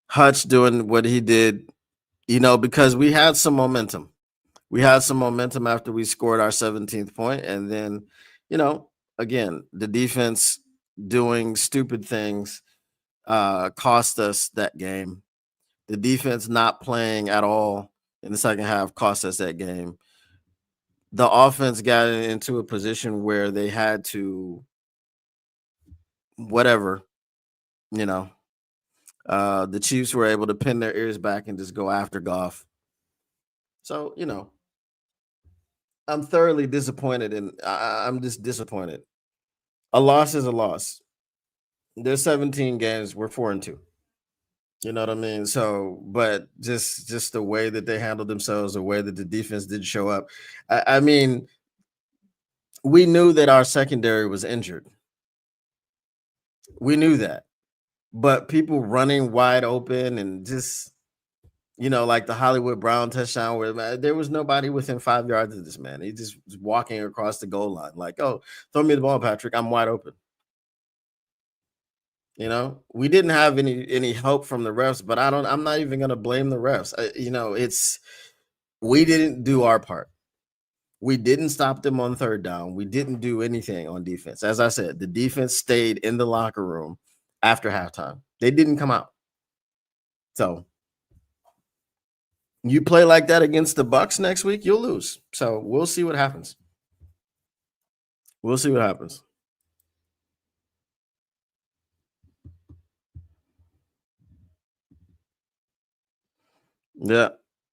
S1: Hutch doing what he did, because we had some momentum. We had some momentum after we scored our 17th point, and then, again, the defense doing stupid things cost us that game. The defense not playing at all in the second half cost us that game. The offense got into a position where they had to whatever, you know. The Chiefs were able to pin their ears back and just go after Goff. So, I'm thoroughly disappointed, and I'm just disappointed. A loss is a loss. There's 17 games. We're 4-2. You know what I mean? So, but just the way that they handled themselves, the way that the defense did show up. I mean, we knew that our secondary was injured. We knew that, but people running wide open and just like the Hollywood Brown touchdown where there was nobody within 5 yards of this man. He just was walking across the goal line like, "Oh, throw me the ball, Patrick. I'm wide open." We didn't have any help from the refs, but I'm not even going to blame the refs. It's we didn't do our part. We didn't stop them on third down. We didn't do anything on defense. As I said, the defense stayed in the locker room after halftime. They didn't come out. So you play like that against the Bucks next week, you'll lose. So we'll see what happens. We'll see what happens. Yeah.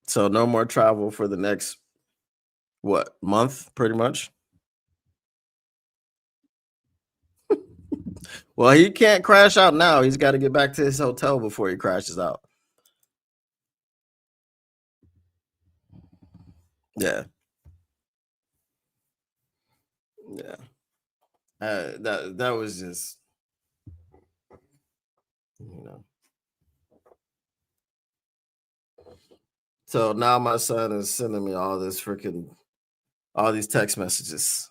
S1: So no more travel for the next month, pretty much. Well, he can't crash out now. He's got to get back to his hotel before he crashes out. Yeah. Yeah. That was just, So now my son is sending me all these text messages.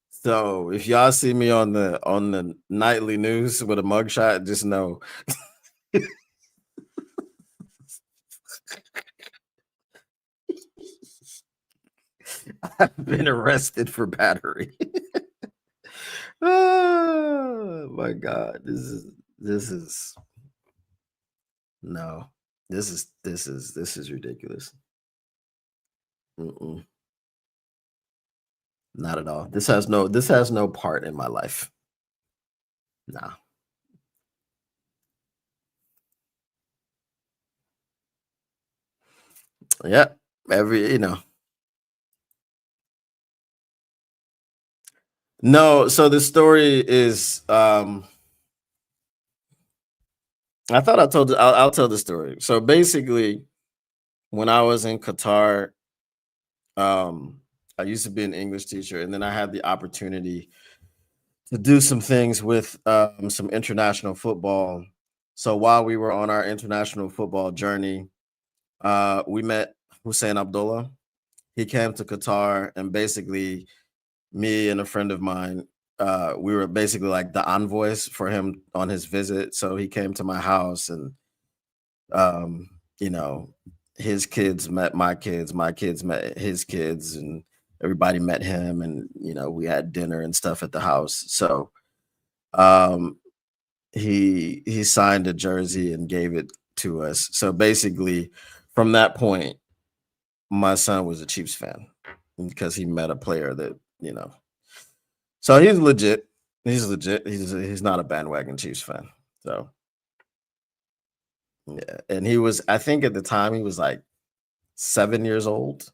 S1: So if y'all see me on the nightly news with a mugshot, just know I've been arrested for battery. Oh my God. This is no. This is ridiculous. Mm-mm. Not at all. This has no part in my life. Nah. Yeah. No, so the story is I thought I told I'll tell the story. So basically, when I was in Qatar, I used to be an English teacher, and then I had the opportunity to do some things with some international football. So while we were on our international football journey, we met Hussein Abdullah. He came to Qatar, and basically, me and a friend of mine, we were basically like the envoys for him on his visit. So he came to my house, and um, you know, his kids met my kids met his kids, and everybody met him, and we had dinner and stuff at the house. So um, he signed a jersey and gave it to us. So basically, from that point, my son was a Chiefs fan because he met a player that. So he's legit. He's legit. He's not a bandwagon Chiefs fan. So yeah, and he was. I think at the time he was like 7 years old.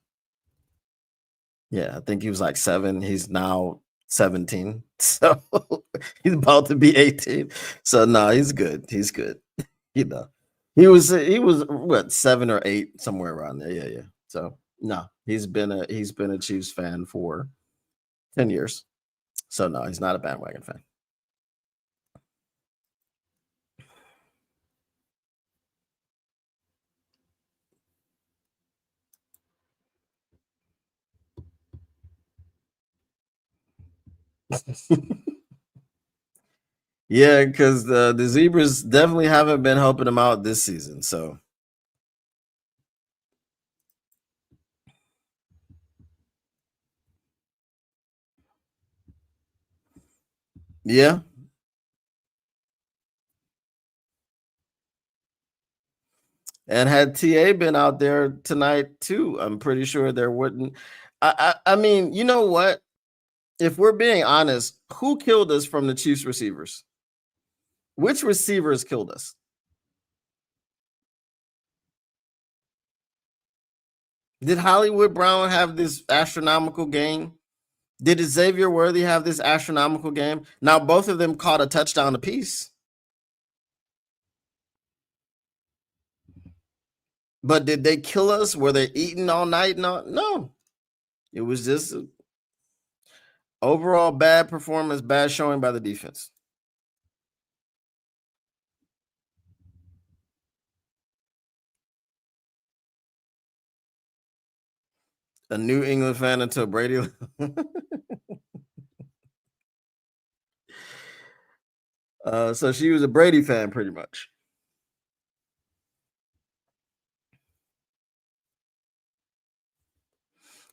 S1: Yeah, I think he was like 7. He's now 17. So he's about to be 18. So no, he's good. He's good. You know. He was what, 7 or 8, somewhere around there. Yeah, yeah. So no, he's been a Chiefs fan for 10 years. So no, he's not a bandwagon fan. Yeah, because the Zebras definitely haven't been helping him out this season. So yeah. And had TA been out there tonight too, I'm pretty sure there wouldn't. I mean, you know what? If we're being honest, who killed us from the Chiefs receivers? Which receivers killed us? Did Hollywood Brown have this astronomical game? Did Xavier Worthy have this astronomical game? Now, both of them caught a touchdown apiece. But did they kill us? Were they eating all night? No. It was just overall bad performance, bad showing by the defense. A New England fan until Brady. So she was a Brady fan pretty much.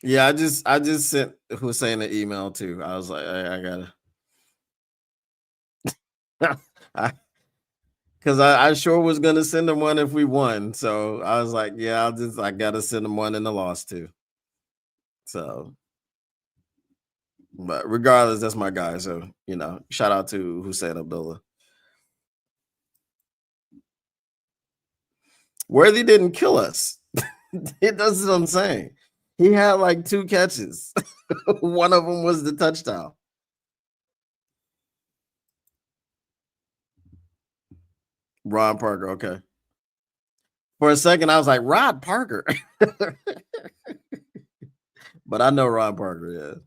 S1: Yeah, I just sent Hussein an email too. I was like, I gotta because I sure was gonna send him one if we won. So I was like, yeah, I gotta send him one in the loss too. So but regardless, that's my guy. So shout out to Hussein Abdullah. Worthy didn't kill us. That's what I'm saying. He had like 2 catches. One of them was the touchdown. Ron Parker, okay. For a second, I was like, Rod Parker. But I know Ron Parker,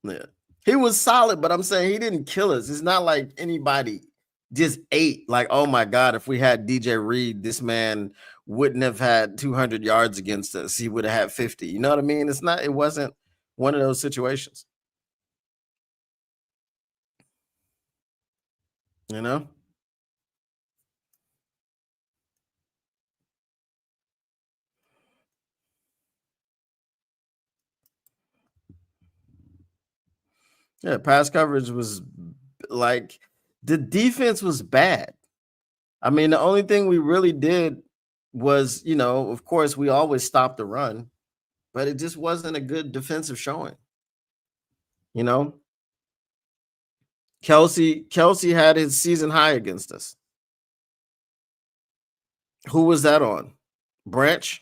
S1: yeah. He was solid, but I'm saying he didn't kill us. It's not like anybody just ate. Like, oh my God, if we had DJ Reed, this man wouldn't have had 200 yards against us. He would have had 50. You know what I mean? It wasn't one of those situations. You know? Yeah, pass coverage was like the defense was bad. I mean, the only thing we really did was, of course, we always stopped the run, but it just wasn't a good defensive showing. Kelsey had his season high against us. Who was that on? Branch?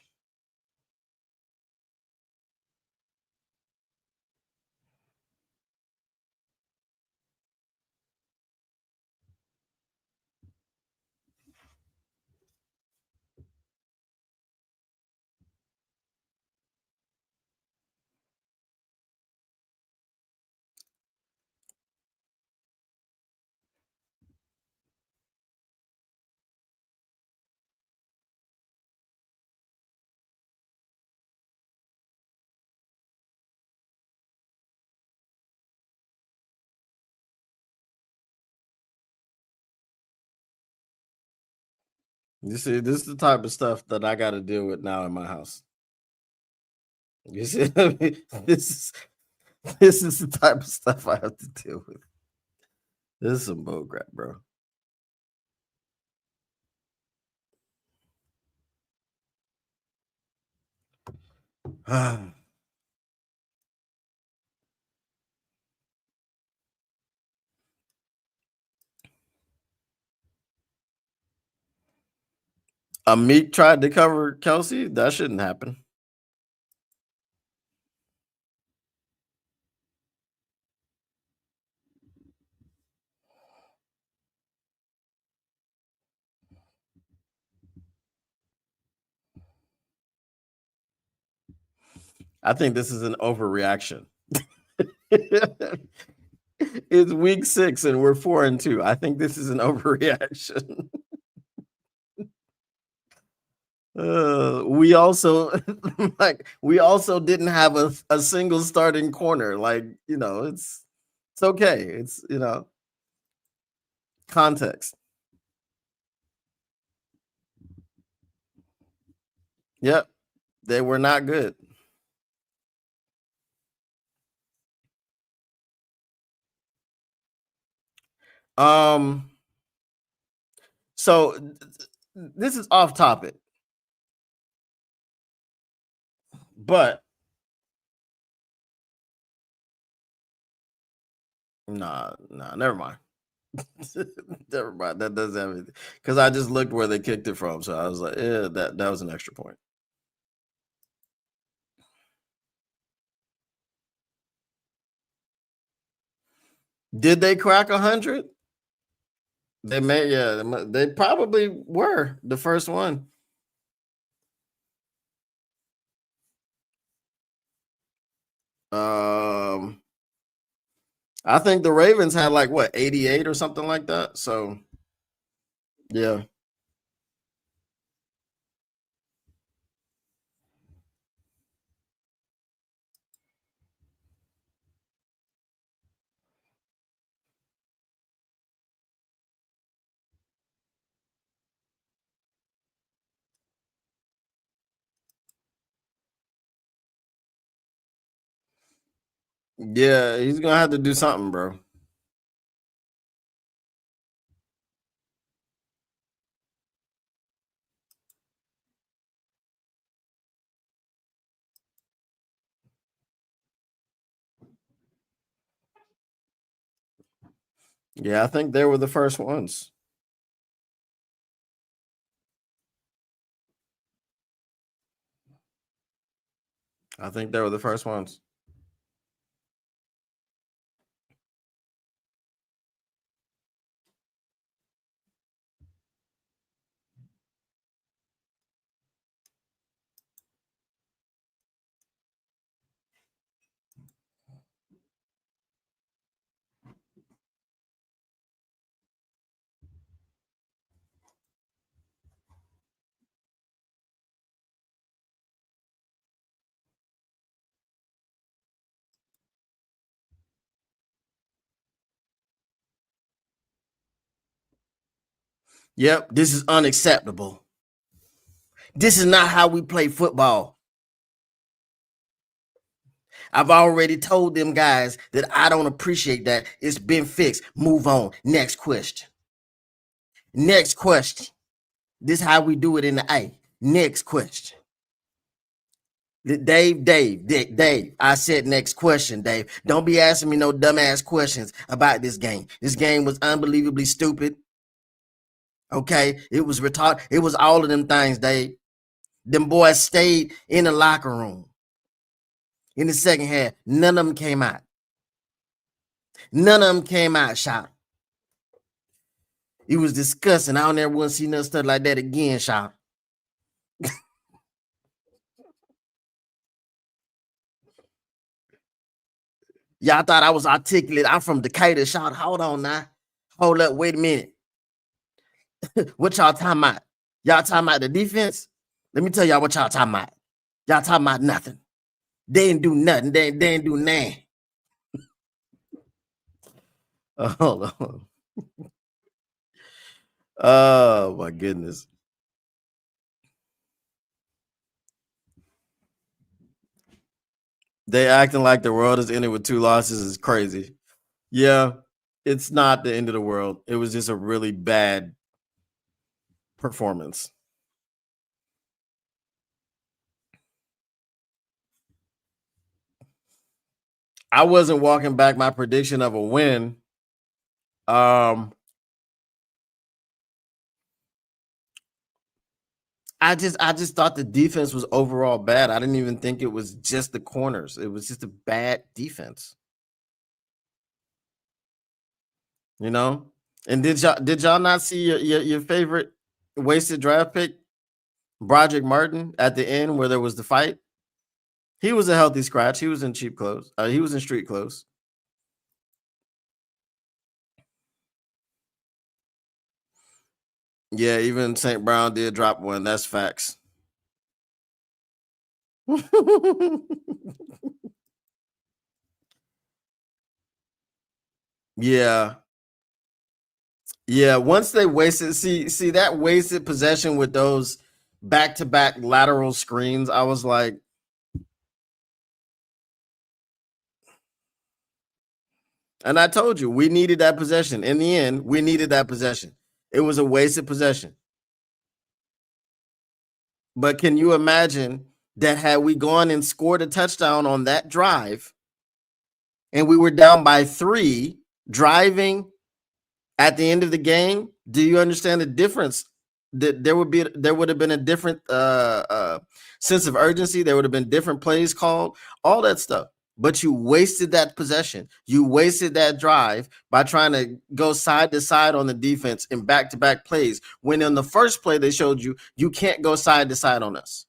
S1: You see, this is the type of stuff that I got to deal with now in my house. You see, this is the type of stuff I have to deal with. This is some bullcrap, bro. Meek tried to cover Kelsey. That shouldn't happen. I think this is an overreaction. It's week 6 and we're 4-2. I think this is an overreaction. We also we also didn't have a single starting corner. Like, it's It's okay. It's context. Yep, they were not good. So this is off topic, but nah, never mind. Never mind. That doesn't have anything because I just looked where they kicked it from, so I was like, yeah, that was an extra point. Did they crack 100? They may, yeah, they probably were the first one. I think the Ravens had like what 88 or something like that. So yeah. Yeah, he's gonna have to do something, bro. Yeah, I think they were the first ones. I think they were the first ones. Yep, this is unacceptable. This is not how we play football. I've already told them guys that I don't appreciate that. It's been fixed. Move on. Next question. Next question. This is how we do it in the A. Next question. Dave. I said next question, Dave. Don't be asking me no dumbass questions about this game. This game was unbelievably stupid. Okay, it was retarded. It was all of them things, Dave. Them boys stayed in the locker room. In the second half, none of them came out. None of them came out shot. It was disgusting. I don't ever want to see nothing stuff like that again, shot. Y'all thought I was articulate. I'm from Decatur, shot. Hold on now. Hold up. Wait a minute. What y'all talking about? Y'all talking about the defense? Let me tell y'all what y'all talking about. Y'all talking about nothing. They didn't do nothing. They didn't do nothing. Hold on. Oh my goodness. They acting like the world is ending with 2 losses is crazy. Yeah, it's not the end of the world. It was just a really bad performance. I wasn't walking back my prediction of a win. I just thought the defense was overall bad. I didn't even think it was just the corners. It was just a bad defense. You know? And did y'all not see your favorite wasted draft pick, Broderick Martin, at the end where there was the fight? He was a healthy scratch. He was in cheap clothes. He was in street clothes. Yeah, even St. Brown did drop one. That's facts. Yeah. Yeah. Once they wasted, see that wasted possession with those back-to-back lateral screens, I was like, and I told you we needed that possession. In the end, we needed that possession. It was a wasted possession. But can you imagine that had we gone and scored a touchdown on that drive and we were down by 3 driving at the end of the game? Do you understand the difference? That there would have been a different sense of urgency. There would have been different plays called, all that stuff. But you wasted that possession. You wasted that drive by trying to go side to side on the defense in back-to-back plays. When in the first play they showed you can't go side to side on us.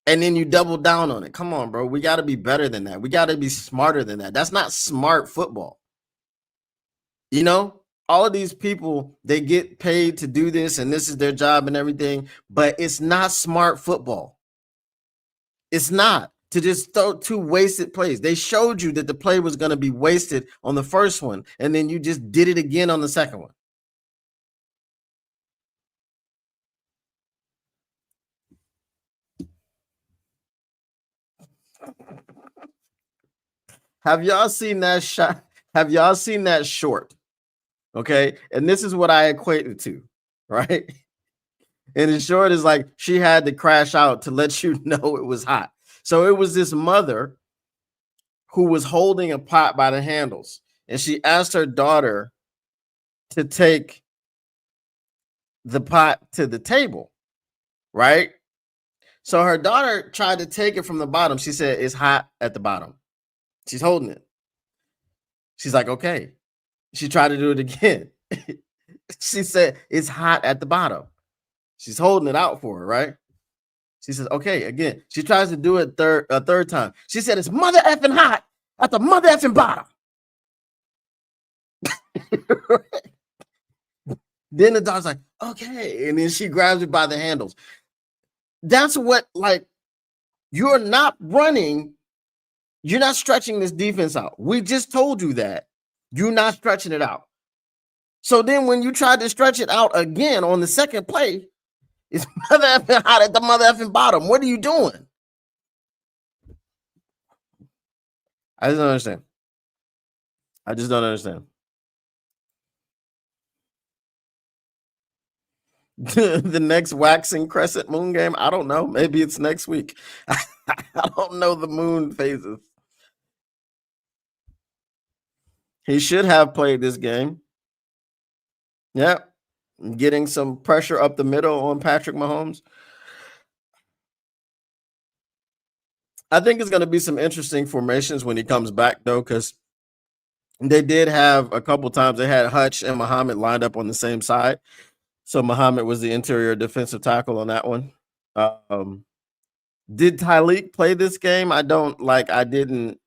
S1: And then you double down on it. Come on, bro. We got to be better than that. We got to be smarter than that. That's not smart football. You know, all of these people, they get paid to do this and this is their job and everything, but it's not smart football. It's not. To just throw 2 wasted plays. They showed you that the play was going to be wasted on the first one, and then you just did it again on the second one. Have y'all seen that shot? Have y'all seen that short? Okay. And this is what I equate it to, right? And in short is like she had to crash out to let you know it was hot. So it was this mother who was holding a pot by the handles, and she asked her daughter to take the pot to the table, right? So her daughter tried to take it from the bottom. She said, it's hot at the bottom. She's holding it. She's like, okay. She tried to do it again. She said, it's hot at the bottom. She's holding it out for her, right? She says, okay, again. She tries to do it a third time. She said, it's mother effing hot at the mother effing bottom. Then the dog's like, okay. And then she grabs it by the handles. That's what, like, you're not running. You're not stretching this defense out. We just told you that. You're not stretching it out. So then when you try to stretch it out again on the second play, it's mother effing hot at the mother effing bottom. What are you doing? I just don't understand. I just don't understand. The next waxing crescent moon game, I don't know. Maybe it's next week. I don't know the moon phases. He should have played this game. Yep. Getting some pressure up the middle on Patrick Mahomes. I think it's going to be some interesting formations when he comes back, though, because they did have a couple times they had Hutch and Muhammad lined up on the same side. So Muhammad was the interior defensive tackle on that one. Did Tyleek play this game? I didn't,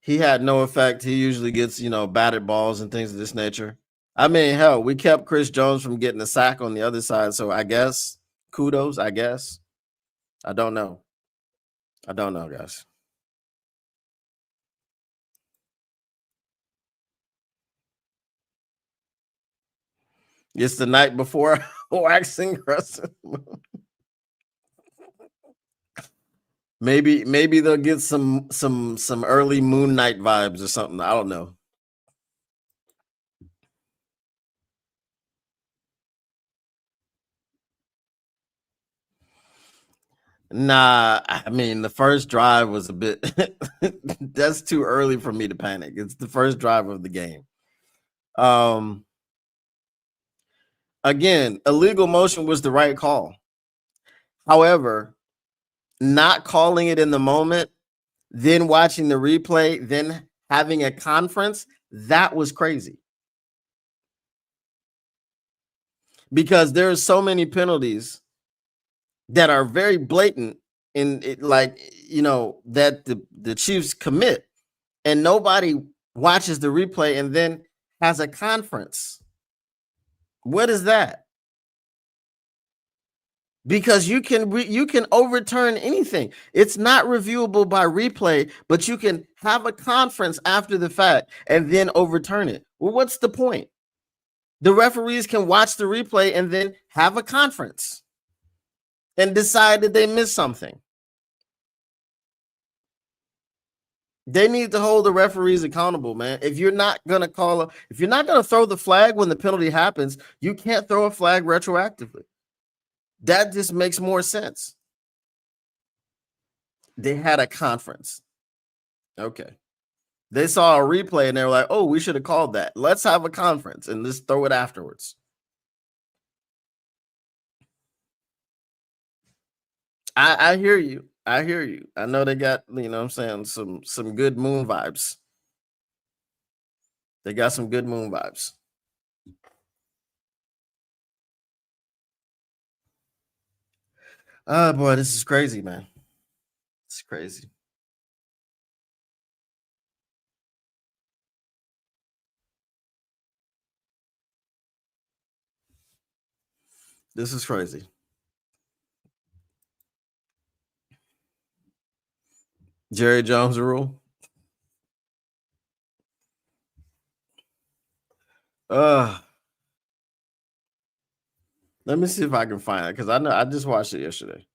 S1: he had no effect. He usually gets, batted balls and things of this nature. I mean, hell, we kept Chris Jones from getting a sack on the other side. So I guess kudos, I guess. I don't know, guys. It's the night before waxing crescent. Maybe they'll get some early Moon Knight vibes or something. I don't know. Nah, I mean the first drive was a bit that's too early for me to panic. It's the first drive of the game. Again, illegal motion was the right call. However, not calling it in the moment, then watching the replay, then having a conference, that was crazy. Because there's so many penalties that are very blatant in it, that the Chiefs commit, and nobody watches the replay and then has a conference. What is that? because you can overturn anything. It's not reviewable by replay, but you can have a conference after the fact and then overturn it. Well, what's the point? The referees can watch the replay and then have a conference and decide that they missed something. They need to hold the referees accountable, man. If you're not gonna throw the flag when the penalty happens, you can't throw a flag retroactively. That just makes more sense. They had a conference. Okay. They saw a replay and they were like, oh, we should have called that. Let's have a conference and just throw it afterwards. I hear you. I hear you. I know they got, you know what I'm saying, some good moon vibes. They got some good moon vibes. Oh boy, this is crazy, man. It's crazy. This is crazy. Jerry Jones rule. Let me see if I can find it because I know I just watched it yesterday.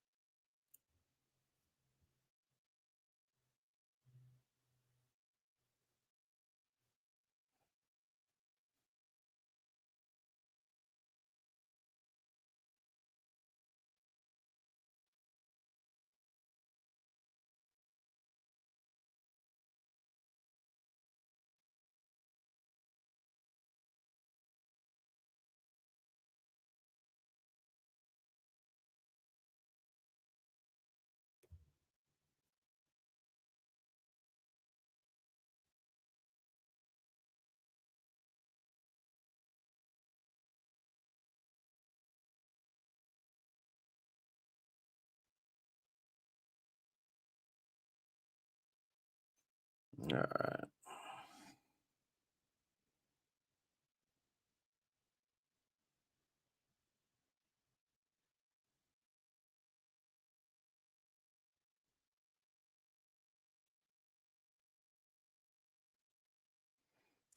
S1: All right.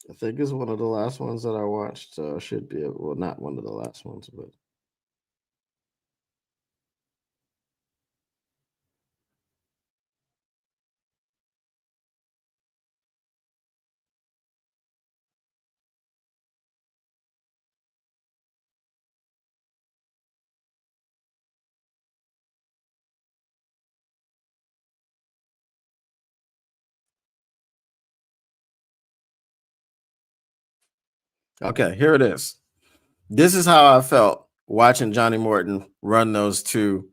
S1: I think it's one of the last ones that I watched. Should be well, not one of the last ones, but okay, here it is. This is how I felt watching Johnny Morton run those two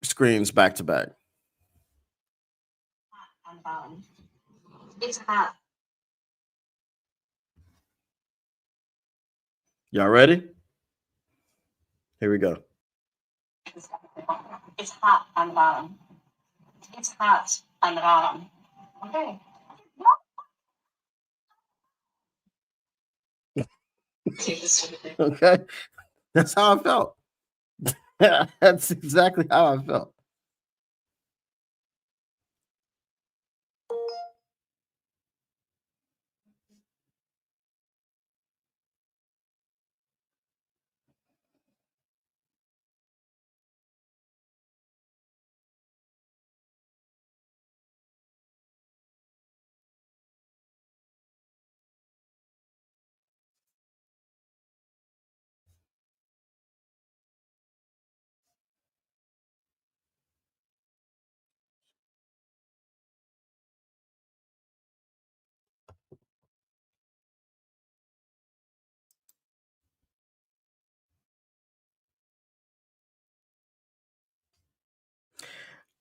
S1: screens back to back. It's hot. Y'all ready? Here we go. It's hot on the bottom. It's hot on the bottom. Okay. Okay. That's how I felt. That's exactly how I felt.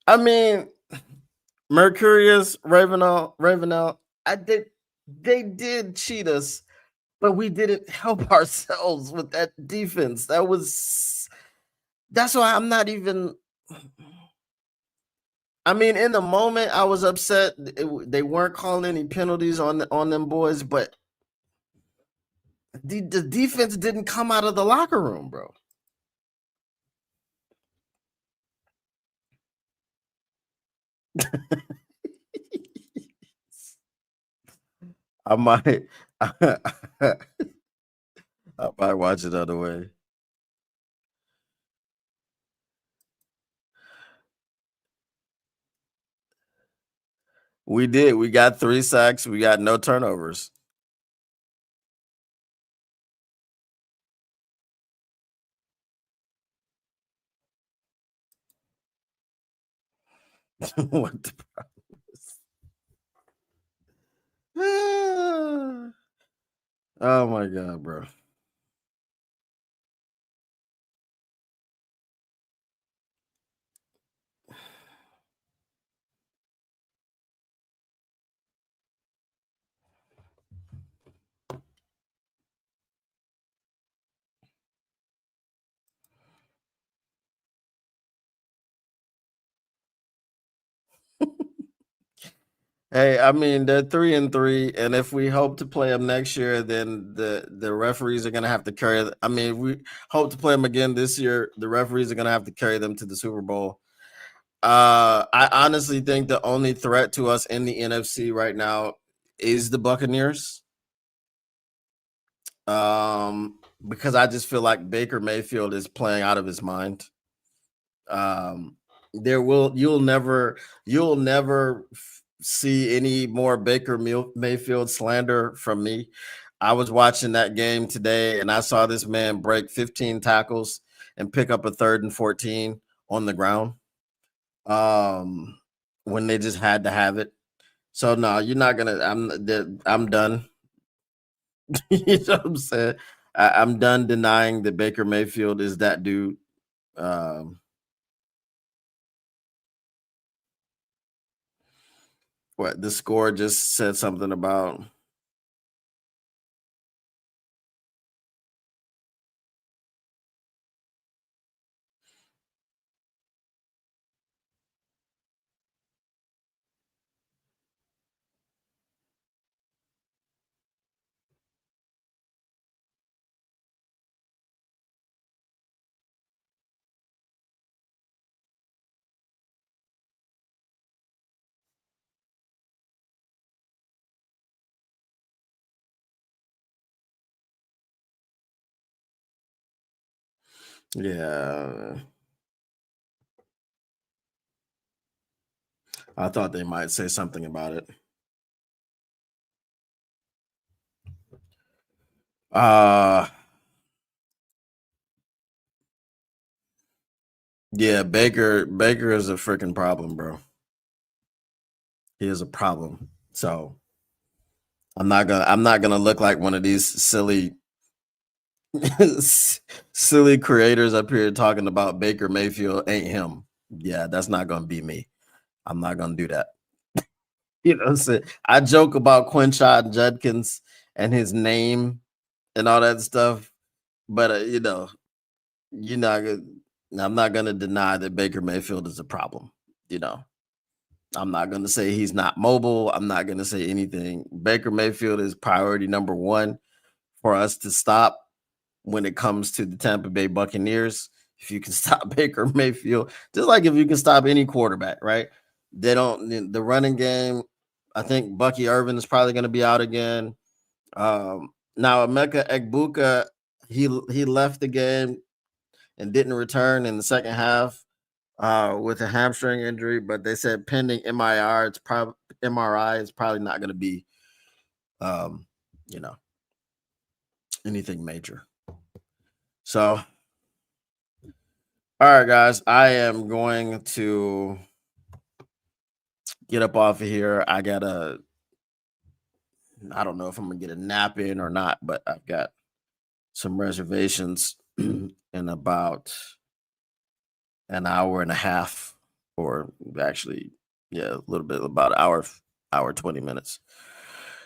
S1: I mean, Mercurius, Ravenel, they did cheat us, but we didn't help ourselves with that defense. That's why I'm not even. I mean, in the moment, I was upset. They weren't calling any penalties on them boys, but The defense didn't come out of the locker room, bro. I might I might watch it other way. We did. We got 3 sacks. We got no turnovers. What the problem is? Oh my god, bro. Hey, I mean they're 3-3, and if we hope to play them next year, then the referees are gonna have to carry. I mean, we hope to play them again this year. The referees are gonna have to carry them to the Super Bowl. I honestly think the only threat to us in the NFC right now is the Buccaneers. Because I just feel like Baker Mayfield is playing out of his mind. You'll never see any more Baker Mayfield slander from me. I was watching that game today and I saw this man break 15 tackles and pick up a 3rd and 14 on the ground. When they just had to have it. So no, you're not gonna. I'm done. You know what I'm saying? I'm done denying that Baker Mayfield is that dude. What the score just said something about. Yeah, I thought they might say something about it. Yeah, Baker is a freaking problem, bro. He is a problem. So I'm not gonna look like one of these silly creators up here talking about Baker Mayfield ain't him. Yeah, that's not gonna be me. I'm not gonna do that. You know what I'm saying? I joke about Quinshot Judkins and his name and all that stuff, but you're not gonna. I'm not gonna deny that Baker Mayfield is a problem. You know, I'm not gonna say he's not mobile. I'm not gonna say anything. Baker Mayfield is priority number 1 for us to stop when it comes to the Tampa Bay Buccaneers. If you can stop Baker Mayfield, just like if you can stop any quarterback, right? They don't the running game. I think Bucky Irvin is probably going to be out again. Now Emeka Egbuka, he left the game and didn't return in the second half with a hamstring injury, but they said pending MRI, it's probably not going to be, you know, anything major. So, all right, guys, I am going to get up off of here. I don't know if I'm gonna get a nap in or not, but I've got some reservations in about an hour and a half, or actually, yeah, a little bit about an hour 20 minutes.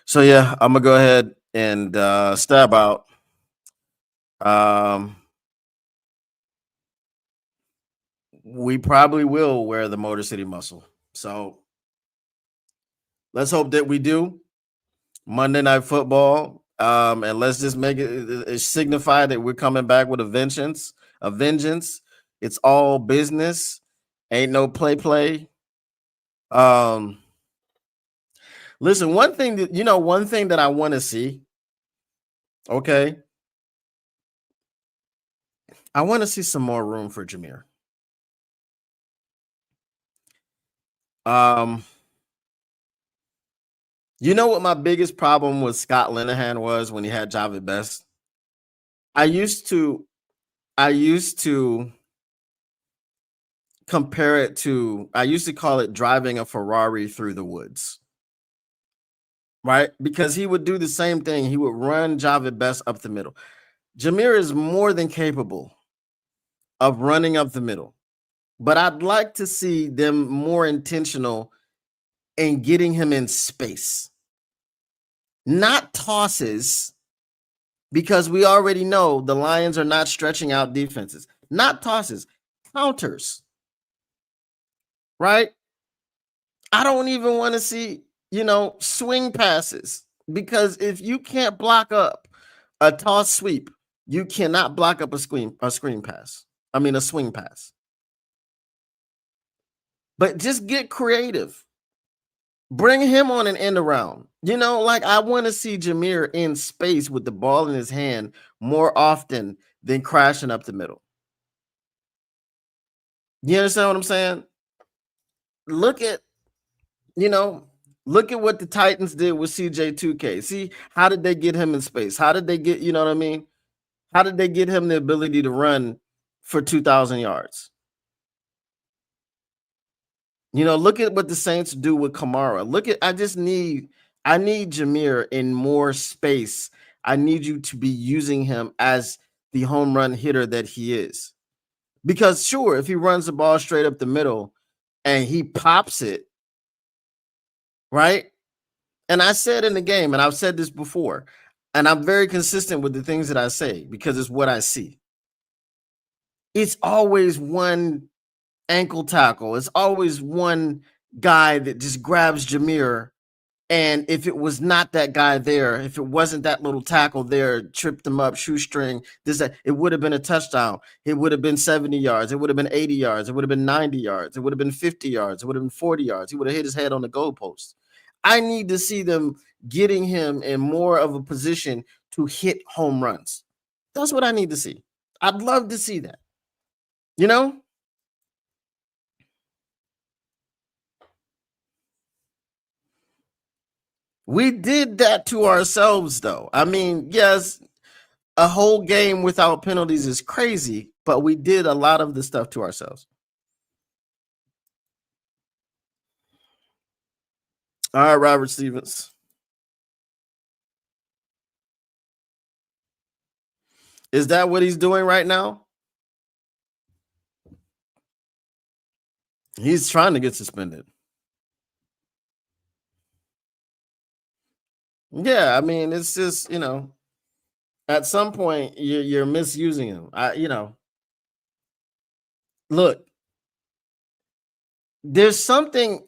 S1: So yeah, I'm gonna go ahead and stab out. We probably will wear the Motor City Muscle. So let's hope that we do. Monday Night Football. And let's just make it signify that we're coming back with a vengeance. A vengeance. It's all business. Ain't no play. Listen, one thing that I want to see. Okay. I want to see some more room for Jameer. You know what my biggest problem with Scott Linehan was when he had Javid Best? I used to compare it to, I used to call it driving a Ferrari through the woods. Right? Because he would do the same thing. He would run Javid Best up the middle. Jameer is more than capable of running up the middle. But I'd like to see them more intentional in getting him in space. Not tosses, because we already know the Lions are not stretching out defenses. Not tosses, counters. Right? I don't even want to see, swing passes, because if you can't block up a toss sweep, you cannot block up a screen pass. A swing pass. But just get creative. Bring him on an end around. I want to see Jameer in space with the ball in his hand more often than crashing up the middle. You understand what I'm saying? Look at what the Titans did with CJ2K. See, how did they get him in space? How did they get, How did they get him the ability to run for 2,000 yards? Look at what the Saints do with Kamara. I need Jameer in more space. I need you to be using him as the home run hitter that he is. Because sure, if he runs the ball straight up the middle and he pops it, right? And I said in the game, and I've said this before, and I'm very consistent with the things that I say because it's what I see. It's always one ankle tackle. It's always one guy that just grabs Jameer. And if it was not that guy there, if it wasn't that little tackle there, tripped him up, shoestring, it would have been a touchdown. It would have been 70 yards. It would have been 80 yards. It would have been 90 yards. It would have been 50 yards. It would have been 40 yards. He would have hit his head on the goalpost. I need to see them getting him in more of a position to hit home runs. That's what I need to see. I'd love to see that. We did that to ourselves, though. Yes, a whole game without penalties is crazy, but we did a lot of the stuff to ourselves. All right, Robert Stevens. Is that what he's doing right now? He's trying to get suspended. Yeah, it's just, at some point you're misusing him. Look, there's something.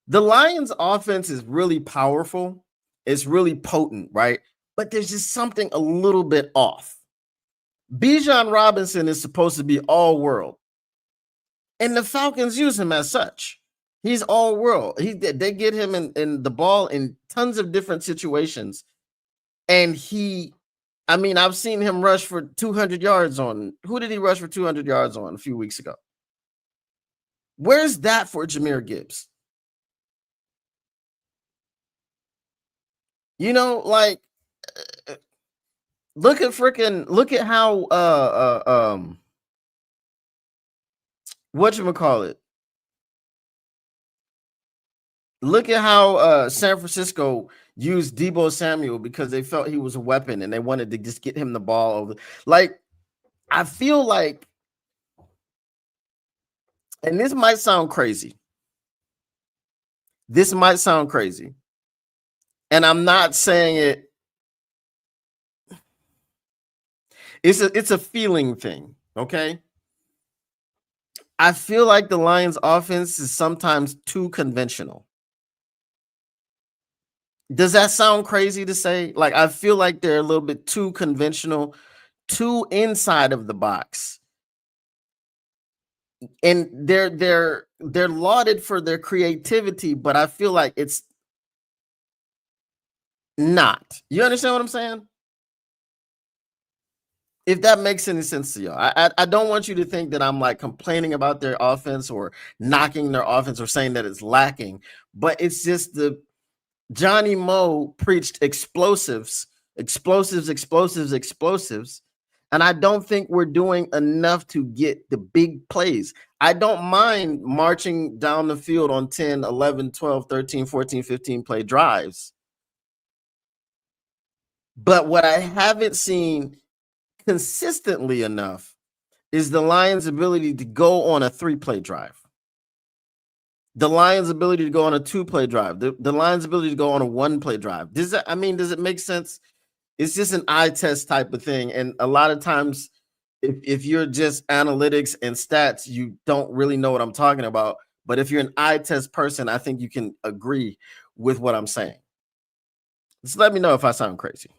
S1: The Lions offense is really powerful. It's really potent, right? But there's just something a little bit off. Bijan Robinson is supposed to be all world. And the Falcons use him as such. He's all world. They get him in the ball in tons of different situations. And I've seen him rush for 200 yards on. Who did he rush for 200 yards on a few weeks ago? Where's that for Jahmyr Gibbs? Look at how whatchamacallit. Look at how San Francisco used Deebo Samuel because they felt he was a weapon and they wanted to just get him the ball over. I feel like, and this might sound crazy. And I'm not saying it. It's a feeling thing, okay? I feel like the Lions offense is sometimes too conventional. Does that sound crazy to say? Like, I feel like they're a little bit too conventional, too inside of the box. And they're lauded for their creativity, but I feel like it's not. You understand what I'm saying? If that makes any sense to y'all. I don't want you to think that I'm like complaining about their offense or knocking their offense or saying that it's lacking, but it's just the Johnny Moe preached explosives, explosives, explosives, explosives. And I don't think we're doing enough to get the big plays. I don't mind marching down the field on 10, 11, 12, 13, 14, 15 play drives. But what I haven't seen consistently enough is the Lions' ability to go on a 3-play drive. The Lions' ability to go on a 2-play drive. The Lions' ability to go on a 1-play drive. Does it make sense? It's just an eye test type of thing. And a lot of times, if you're just analytics and stats, you don't really know what I'm talking about. But if you're an eye test person, I think you can agree with what I'm saying. Just let me know if I sound crazy.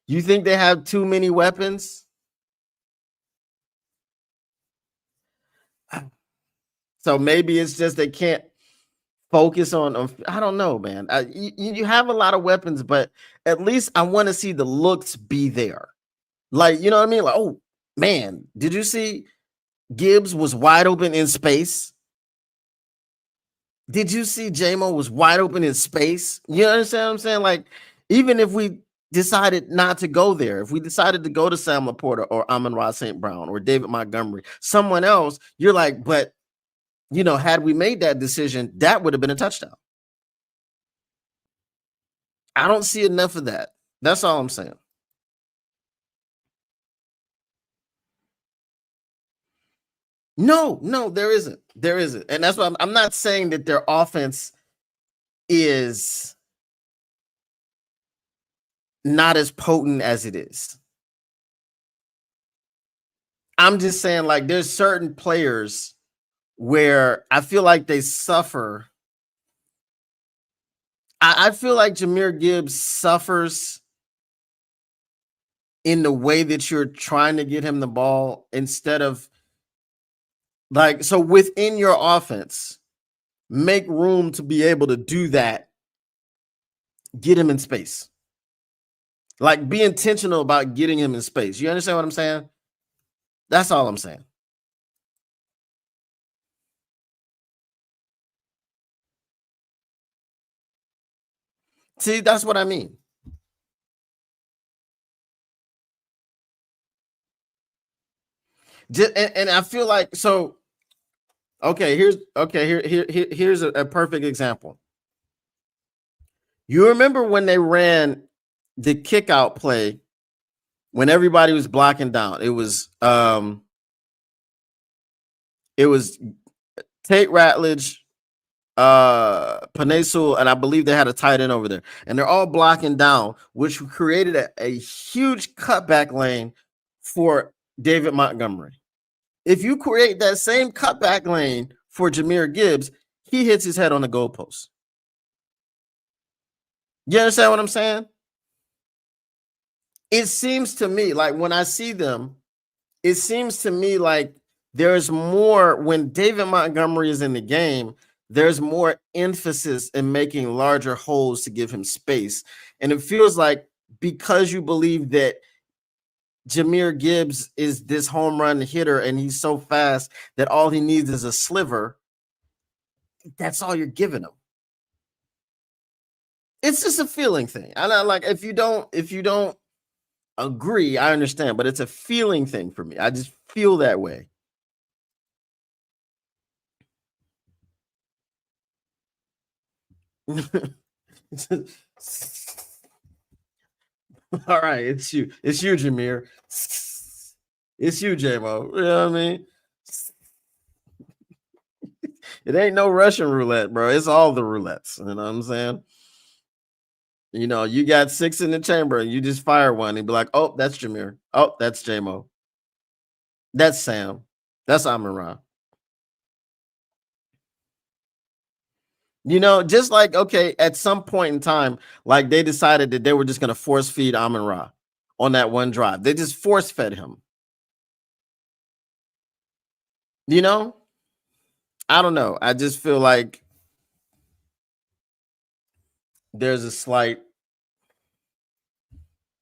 S1: You think they have too many weapons? So maybe it's just they can't focus on I don't know, man. You have a lot of weapons, but at least I want to see the looks be there. Like, you know what I mean? Like, oh man, did you see Gibbs was wide open in space? Did you see J-Mo was wide open in space? You understand what I'm saying? Like, even if we decided not to go there, if we decided to go to Sam Laporta or Amon-Ra St. Brown or David Montgomery, someone else, you're like, but had we made that decision, that would have been a touchdown. I don't see enough of that. That's all I'm saying. No, there isn't. There isn't. And that's why I'm not saying that their offense is not as potent as it is. I'm just saying, like, there's certain players where I feel like they suffer. I feel like Jahmyr Gibbs suffers in the way that you're trying to get him the ball instead of so within your offense, make room to be able to do that. Get him in space. Like, be intentional about getting him in space. You understand what I'm saying? That's all I'm saying. See, that's what I mean. And I feel like so. Okay, here's a perfect example. You remember when they ran the kick out play when everybody was blocking down? It was Tate Ratledge, Penei Sewell, and I believe they had a tight end over there, and they're all blocking down, which created a huge cutback lane for David Montgomery. If you create that same cutback lane for Jahmyr Gibbs, he hits his head on the goalpost. You understand what I'm saying? It seems to me like when I see them, it seems to me like there's more when David Montgomery is in the game. There's more emphasis in making larger holes to give him space. And it feels like because you believe that Jahmyr Gibbs is this home run hitter and he's so fast that all he needs is a sliver, that's all you're giving him. It's just a feeling thing. And I like if you don't agree, I understand, but it's a feeling thing for me. I just feel that way. All right, it's you. It's you, Jahmyr. It's you, J-Mo. You know what I mean? It ain't no Russian roulette, bro. It's all the roulettes. You know what I'm saying? You got 6 in the chamber and you just fire one and be like, oh, that's Jahmyr. Oh, that's J-Mo. That's Sam. That's Amon-Ra. You know, just like, okay, at some point in time, like they decided that they were just going to force feed Amon-Ra on that one drive. They just force fed him. You know, I don't know. I just feel like there's a slight,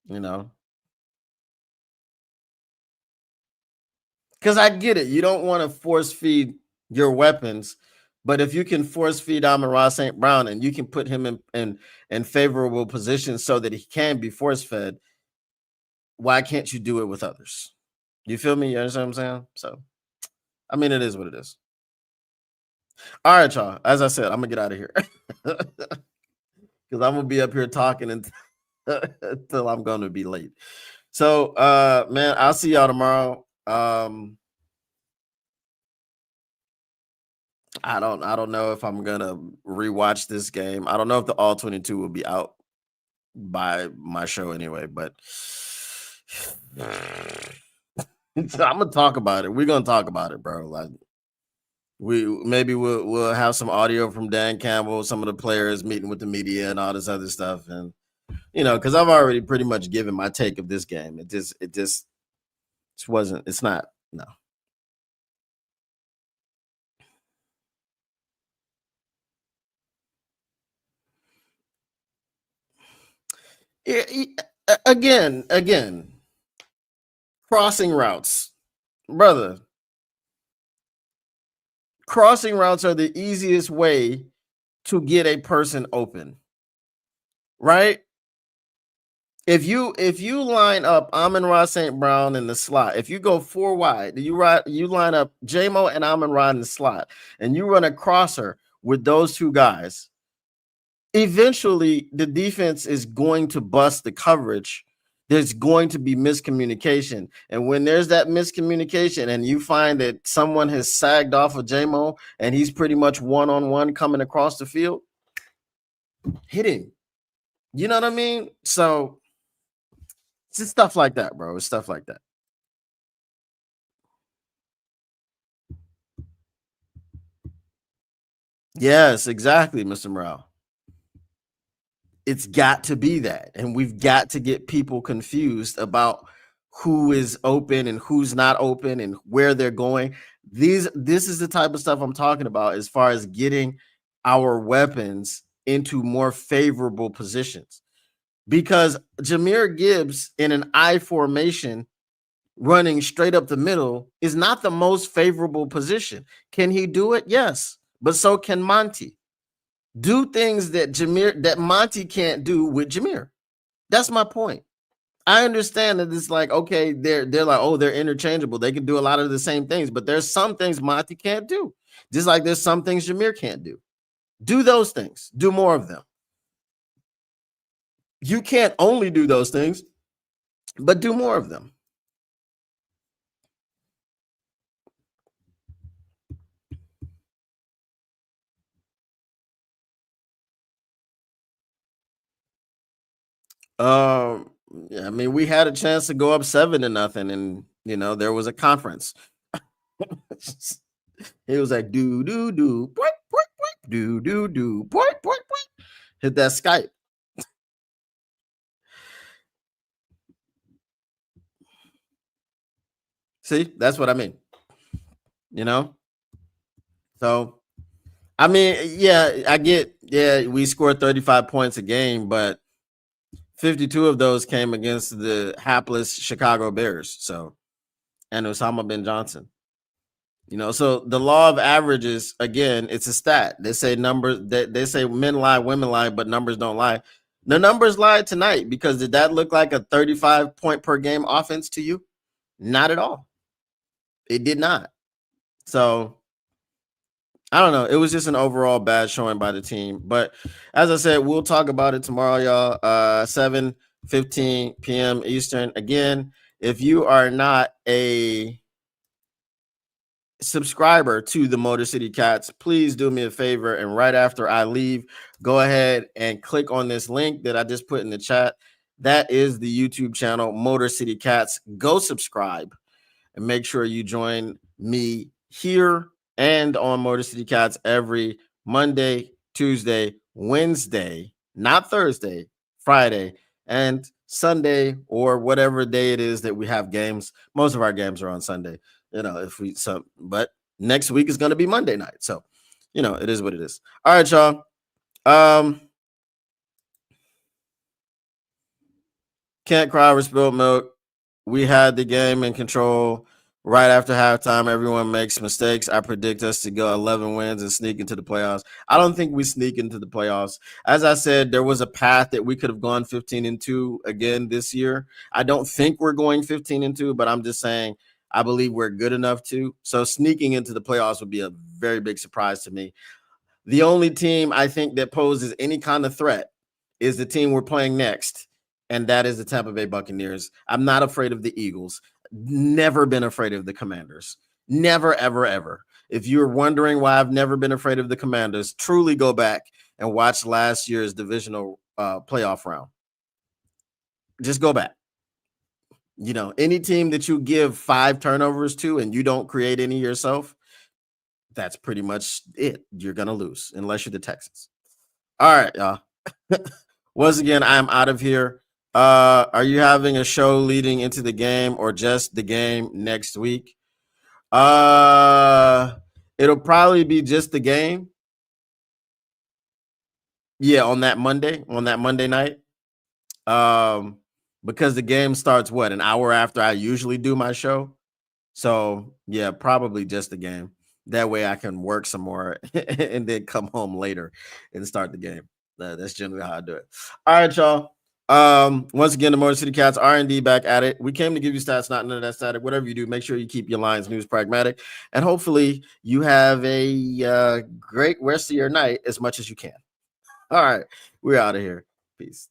S1: you know, because I get it. You don't want to force feed your weapons, but if you can force feed Amon-Ra St. Brown and you can put him in favorable positions so that he can be force fed, why can't you do it with others? You feel me? You understand what I'm saying? So, I mean, it is what it is. All right, y'all. As I said, I'm gonna get out of here because I'm gonna be up here talking until I'm gonna be late. So, man, I'll see y'all tomorrow. I don't know if I'm gonna rewatch this game. I don't know if the all 22 will be out by my show anyway, but I'm gonna talk about it. We're gonna talk about it, bro. Like we'll have some audio from Dan Campbell, some of the players meeting with the media and all this other stuff, and you know, because I've already pretty much given my take of this game. It just wasn't. It's not. No. Again, crossing routes, brother. Crossing routes are the easiest way to get a person open, right? If you line up Amon-Ra St. Brown in the slot, if you go 4 wide, you line up J-Mo and Amon-Ra in the slot, and you run a crosser with those two guys, eventually the defense is going to bust the coverage. There's going to be miscommunication. And when there's that miscommunication and you find that someone has sagged off of J-Mo and he's pretty much one-on-one coming across the field, hit him. You know what I mean? So it's just stuff like that, bro. It's stuff like that. Yes, exactly, Mr. Morale. It's got to be that. And we've got to get people confused about who is open and who's not open and where they're going. This is the type of stuff I'm talking about as far as getting our weapons into more favorable positions. Because Jahmyr Gibbs in an I formation running straight up the middle is not the most favorable position. Can he do it? Yes, but so can Monty. Do things that Monty can't do with Jahmyr. That's my point. I understand that it's like, okay, they're like, oh, they're interchangeable. They can do a lot of the same things, but there's some things Monty can't do. Just like there's some things Jahmyr can't do. Do those things. Do more of them. You can't only do those things, but do more of them. Yeah, I mean, we had a chance to go up 7-0, and you know, there was a conference. It was like do hit that Skype. See, that's what I mean. You know, so I mean, yeah, I get, yeah, we scored 35 points a game, but 52 of those came against the hapless Chicago Bears. So, and Osama bin Johnson. You know, so the law of averages, again, it's a stat. They say numbers, they say men lie, women lie, but numbers don't lie. The numbers lied tonight, because did that look like a 35 point per game offense to you? Not at all. It did not. So I don't know. It was just an overall bad showing by the team. But as I said, we'll talk about it tomorrow, y'all. 7:15 p.m. Eastern. Again, if you are not a subscriber to the Motor City Cats, please do me a favor, and right after I leave, go ahead and click on this link that I just put in the chat. That is the YouTube channel, Motor City Cats. Go subscribe and make sure you join me here and on Motor City Cats every Monday, Tuesday, Wednesday, not Thursday, Friday, and Sunday, or whatever day it is that we have games. Most of our games are on Sunday, but next week is going to be Monday night. So, it is what it is. All right, y'all. Can't cry over spilled milk. We had the game in control. Right after halftime, everyone makes mistakes. I predict us to go 11 wins and sneak into the playoffs. I don't think we sneak into the playoffs. As I said, there was a path that we could have gone 15-2 again this year. I don't think we're going 15-2, but I'm just saying I believe we're good enough to. So sneaking into the playoffs would be a very big surprise to me. The only team I think that poses any kind of threat is the team we're playing next, and that is the Tampa Bay Buccaneers. I'm not afraid of the Eagles. Never been afraid of the Commanders. Never, ever, ever. If you're wondering why I've never been afraid of the Commanders, truly go back and watch last year's divisional playoff round. Just go back. Any team that you give 5 turnovers to and you don't create any yourself, that's pretty much it. You're going to lose unless you're the Texans. All right, y'all. Once again, I'm out of here. Are you having a show leading into the game or just the game next week? It'll probably be just the game. Yeah, on that Monday night. Because the game starts an hour after I usually do my show. So yeah, probably just the game. That way I can work some more and then come home later and start the game. That's generally how I do it. All right, y'all. Once again, the Motor City Cats R&D back at it. We came to give you stats, not none of that static. Whatever you do, make sure you keep your Lions news pragmatic, and hopefully you have a great rest of your night as much as you can. All right, we're out of here. Peace.